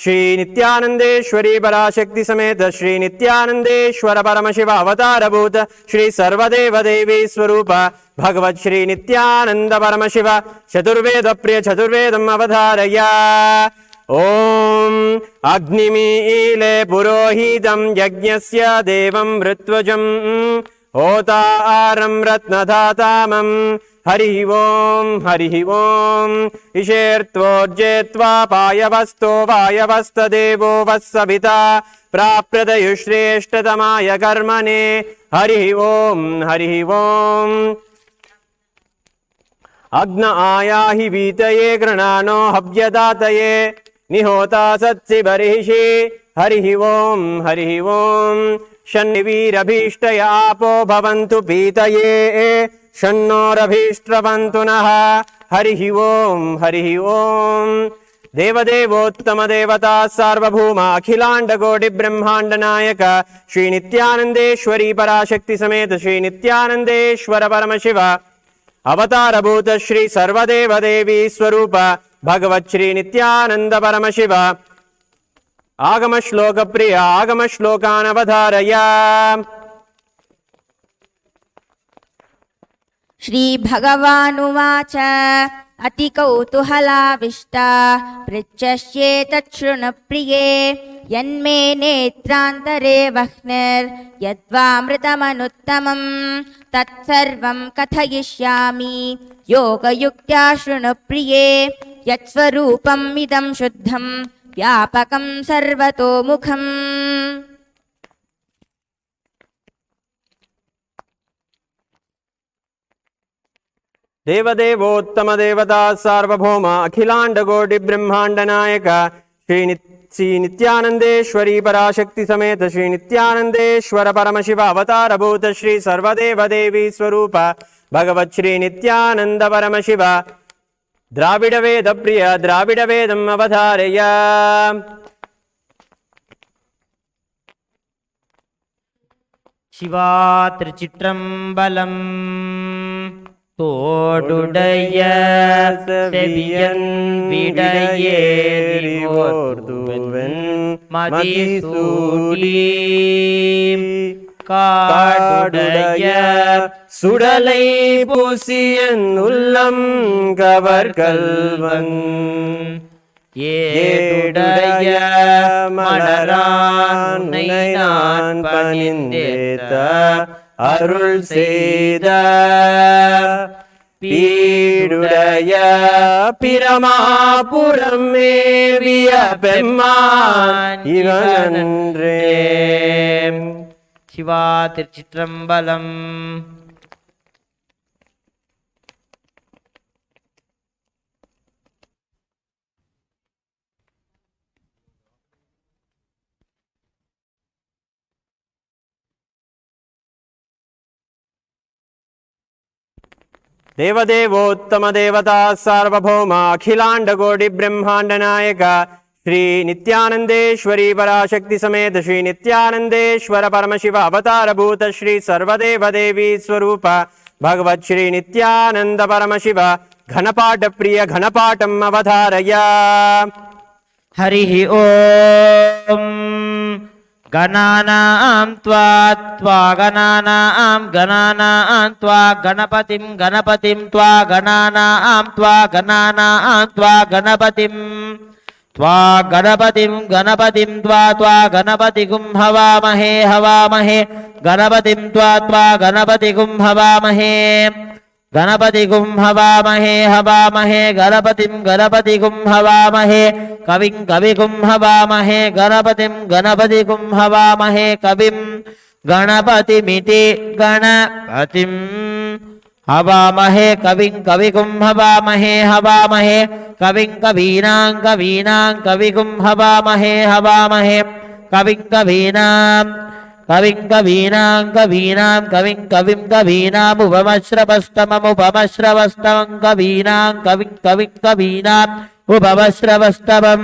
[SPEAKER 6] श्री नित्यानंदेश्वरी पराशक्ति समेत श्री नित्यानंदेश्वर परमशिव अवतारभूत श्री सर्वदेव देवी स्वरूप भगवत श्री नित्यानंद परमशिव चतुर्वेद प्रिय चतुर्वेदम अवधारय ओम अग्निमीले पुरोहितं यज्ञस्य देवं ऋत्वजं होतारं रत्नधातामं हरि ओम इषेर्त्वोर्जेत्वा पायवस्तो वायवस्तदेवो वत्सविता प्राप्यतयुश्रेष्ठतमाय कर्मणे हरि ओम अग्न आयाहि वीतये गृणानो हव्यदातये निहोता सत्सि बर्हिषि हरि ओम शन्निवीरभीष्टय आपो भवन्तु पीतये शन्नोरभीष्ट्रवन्तु नः हरि ओम देवदेवोत्तम देवता सार्वभौम अखिलांड कोटि ब्रह्मांड नायक श्री नित्यानंदेश्वरी पराशक्ति समेत श्री नित्यानंदेश्वर परमशिव अवतार भूत श्री सर्वदेव देवी स्वरूप भगवत श्री नित्यानंद परमशिव आगम श्लोक प्रिय आगम श्लोकान् अवधारय।
[SPEAKER 11] श्री भगवानुवाच अतिकौतूहलाविष्टा पृच्छस्येतत् शृणुप्रिये यन्मे नेत्रान्तरे वह्निर्यद्वामृतमनुत्तमं तत्सर्वं कथयिष्यामि योगयुक्त्या शृणुप्रिये यत्स्वरूपम् इदं शुद्धं व्यापकं सर्वतोमुखम्।
[SPEAKER 6] देवदेवोत्तम देवता सार्वभौम अखिलांड कोटि ब्रह्मांड नायक श्री नित्यानंदेश्वरी पराशक्ति समेत श्री नित्यानंदेश्वर परमशिव अवतार भूत श्री सर्वदेव देवी स्वरूप भगवत श्री नित्यानंद परमशिव द्राविड वेद प्रिय द्राविड वेदम् अवधारय।
[SPEAKER 10] शिवा திருச்சிற்றம்பலம் தோடுடைய செவியன் விடையேறிவோர்துவன் மதிசூடி காடுடைய
[SPEAKER 6] சுடலை பூசியன் உள்ளம் கவர்கல்வன்
[SPEAKER 10] ஏடுடைய மலரான் நான் பணிந்தேத்த
[SPEAKER 6] அருள் செய்த பீடுடைய பிரமாபுரம் மேவிய பெம்மான் இவனன்றே।
[SPEAKER 10] சிவா திருச்சிற்றம்பலம்
[SPEAKER 6] देवदेवोत्तम देवता सार्वभौम अखिलांड कोटि ब्रह्मांड नायक श्री नित्यानंदेश्वरी पराशक्ति समेत श्री नित्यानंदेश्वर परमशिव अवतार भूत श्री सर्वदेव देवी स्वरूप भगवत श्री नित्यानंद परमशिव घनपाठ प्रिय घनपाठम् अवधारय।
[SPEAKER 10] हरिः ओम गणानां त्वा गणानां त्वा गणपतिं त्वा गणानां त्वा गणपतिं त्वा गणपतिं हवामहे गणपतिं त्वा गणपतिं हवामहे गणपतिं हवामहे गणपतिं हवामहे कविं हवामहे गणपतिं हवामहे कविं गणपतिमिति गणपतिं हवामहे कविं हवामहे कविं कवीनां कविं हवामहे कविं कवीनाम् उपमश्रवस्तमं कवीनां कवीनाम् उपमश्रवस्तमं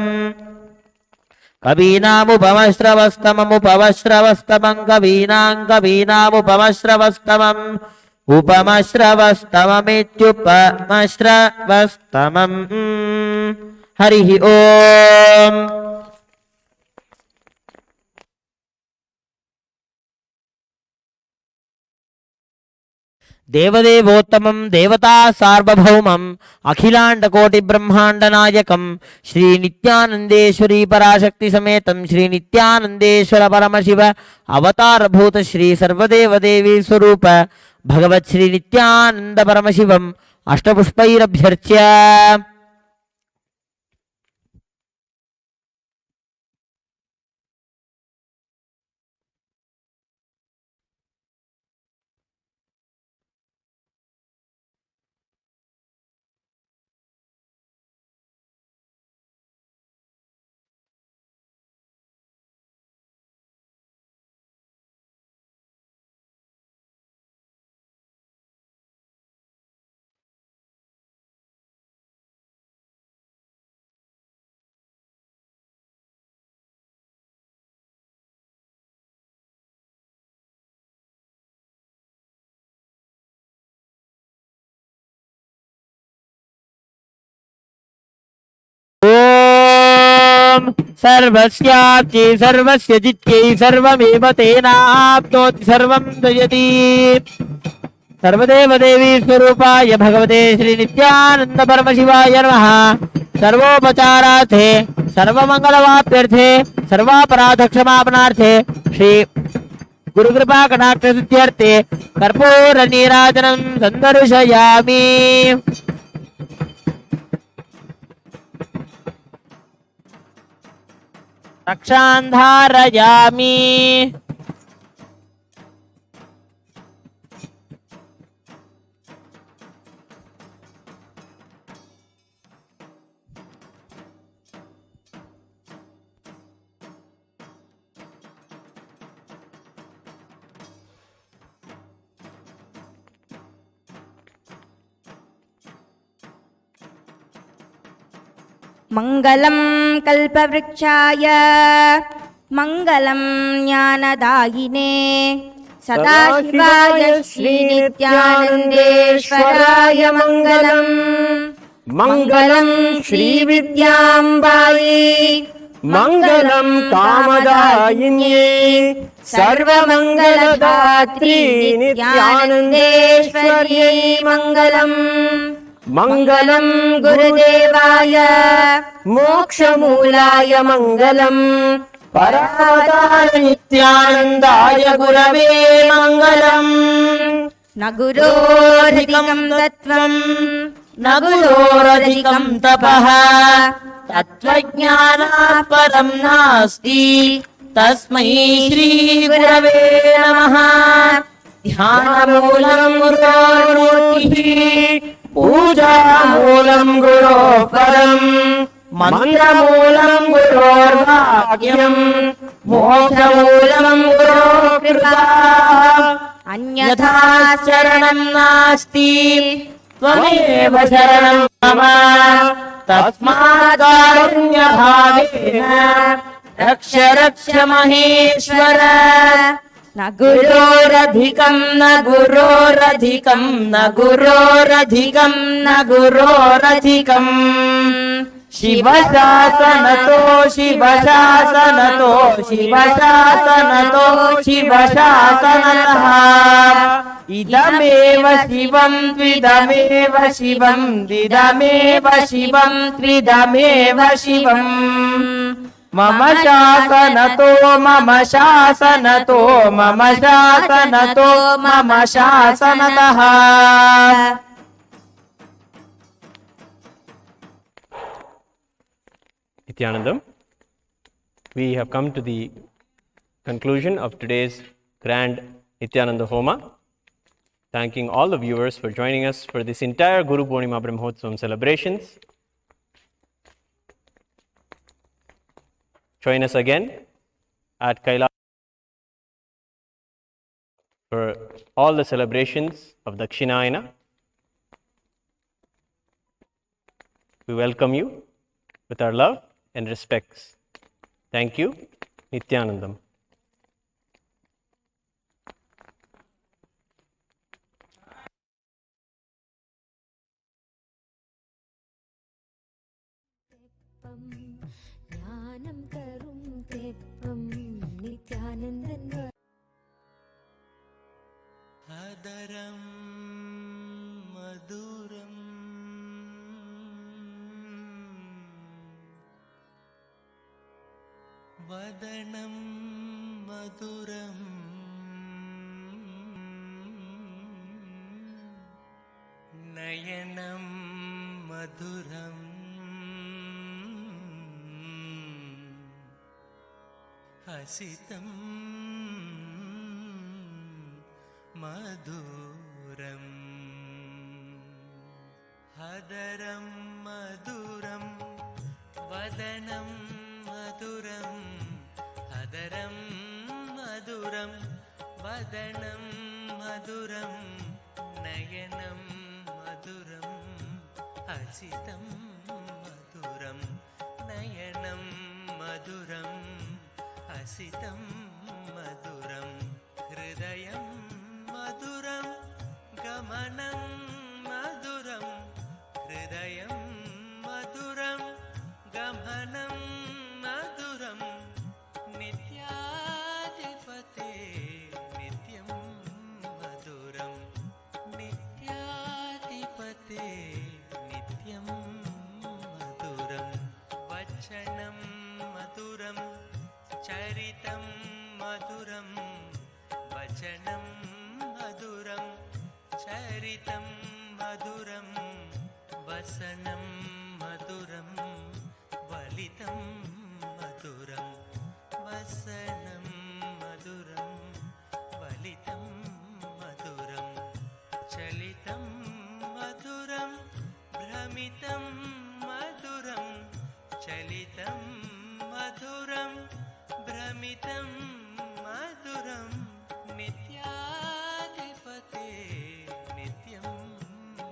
[SPEAKER 10] कवीनाम् उपमश्रवस्तमम् हरिः ओम। देवदेवोत्तमं देवता सार्वभौमं अखिलांड कोटि ब्रह्मांड नायकं श्री नित्यानंदेश्वरी पराशक्ति समेतं श्री नित्यानंदेश्वर परमशिव अवतार भूत श्री सर्वदेव देवी स्वरूप भगवत श्री नित्यानंद परमशिवम् अष्टपुष्पैरभ्यर्च्य सर्वस्याप्ति सर्वस्य जित्यै सर्वमेव तेनाप्नोति सर्वं जयति। सर्वदेव देवी स्वरूपाय भगवते श्री नित्यानंद परमशिवाय नमः। सर्वोपचारार्थे सर्वमंगलवाप्यर्थे सर्वापराध क्षमापणार्थे श्री गुरुकृपा कटाक्ष सिद्ध्यर्थे कर्पूर नीराजनं संदर्शयामि। रक्षान्धारयामि।
[SPEAKER 11] मंगलं कल्पवृक्षाय मंगलं ज्ञानदायिने सदाशिवाय श्रीनित्यानन्देश्वराय मंगलम्। मंगलं श्रीविद्याम्बायै मंगलं कामदायिन्ये सर्वमंगलदात्री नित्यानन्देश्वर्यै मंगलम्। मंगलं गुरुदेवाय मोक्षमूलाय मंगलम्। परमादाय नित्यानन्दाय गुरवे मंगलम्। न गुरोरधिकं तत्त्वं न गुरोरधिकं तपः तत्त्वज्ञानात् परं नास्ति तस्मै श्री गुरवे नमः। ध्यानमूलं गुरोर्मूर्तिः पूजामूलं गुरोः परम् मन्त्रमूलं गुरोर्वाक्यम् मोक्षमूलं गुरोः कृपा। अन्यथा शरणं नास्ति त्वमेव शरणं मम। तस्मात् कारुण्यभावेन रक्ष रक्ष महेश्वर। न गुरोरधिकं न गुरोरधिकं न गुरोरधिकं न गुरोरधिकम्। शिवशासनतो शिवशासनतो शिवशासनतो शिवशासनतः इदमेव शिवं त्विदमेव शिवं त्विदमेव शिवं त्विदमेव शिवम्। मम शासनतो मम शासनतो मम शासनतो मम शासनतः।
[SPEAKER 12] Nithyanandam, we have come to the conclusion of today's grand Nithyananda Homa. Thanking all the viewers for joining us for this entire Guru Poornima Brahmotsavam celebrations. Join us again at Kailash for all the celebrations of Dakshinayana. We welcome you with our love and respects. Thank you. Nithyanandam.
[SPEAKER 9] Adaram maduram vadanam maduram nayanam maduram hasitam maduram hadaram maduram vadanam maduram hadaram maduram vadanam maduram nayanam maduram hasitam maduram nayanam maduram hasitam maduram hridayam maduram gamanam maduram hridayam maduram gamanam
[SPEAKER 13] चरितं मधुरं वचनं मधुरं चरितं मधुरं वसनं मधुरं वलितं मधुरं वसनं मधुरं वलितं मधुरं चलितं मधुरं भ्रमितं मधुरं चलितं मधुरं भ्रमितं मधुरं नित्याधिपते नित्यं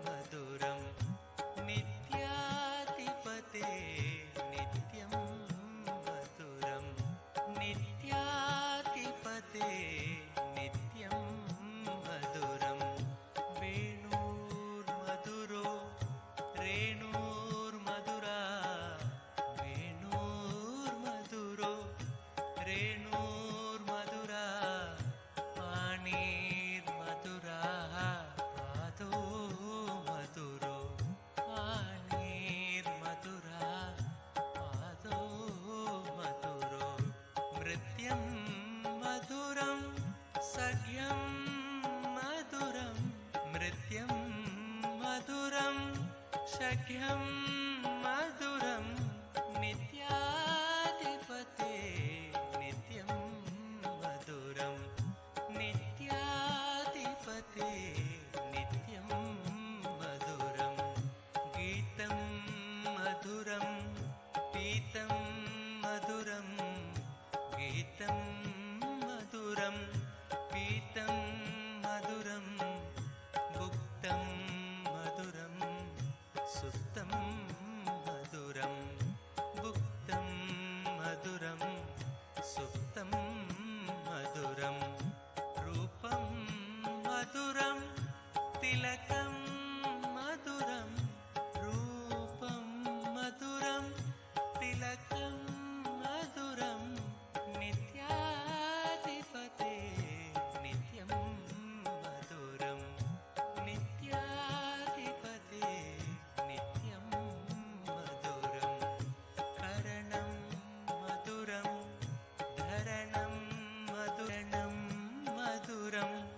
[SPEAKER 13] मधुरं नित्याधिपते नित्यं मधुरं नित्याधिपते नित्यं मधुरं वेणुर्मधुरो रेणुर्मधुरा वेणुर्मधुरो रेणुर्मधुरा पाणिर्मधुरा पादो मधुरो पाणिर्मधुरा पादो मधुरो नृत्यं मधुरं सख्यं मधुरं नृत्यं मधुरं सख्यं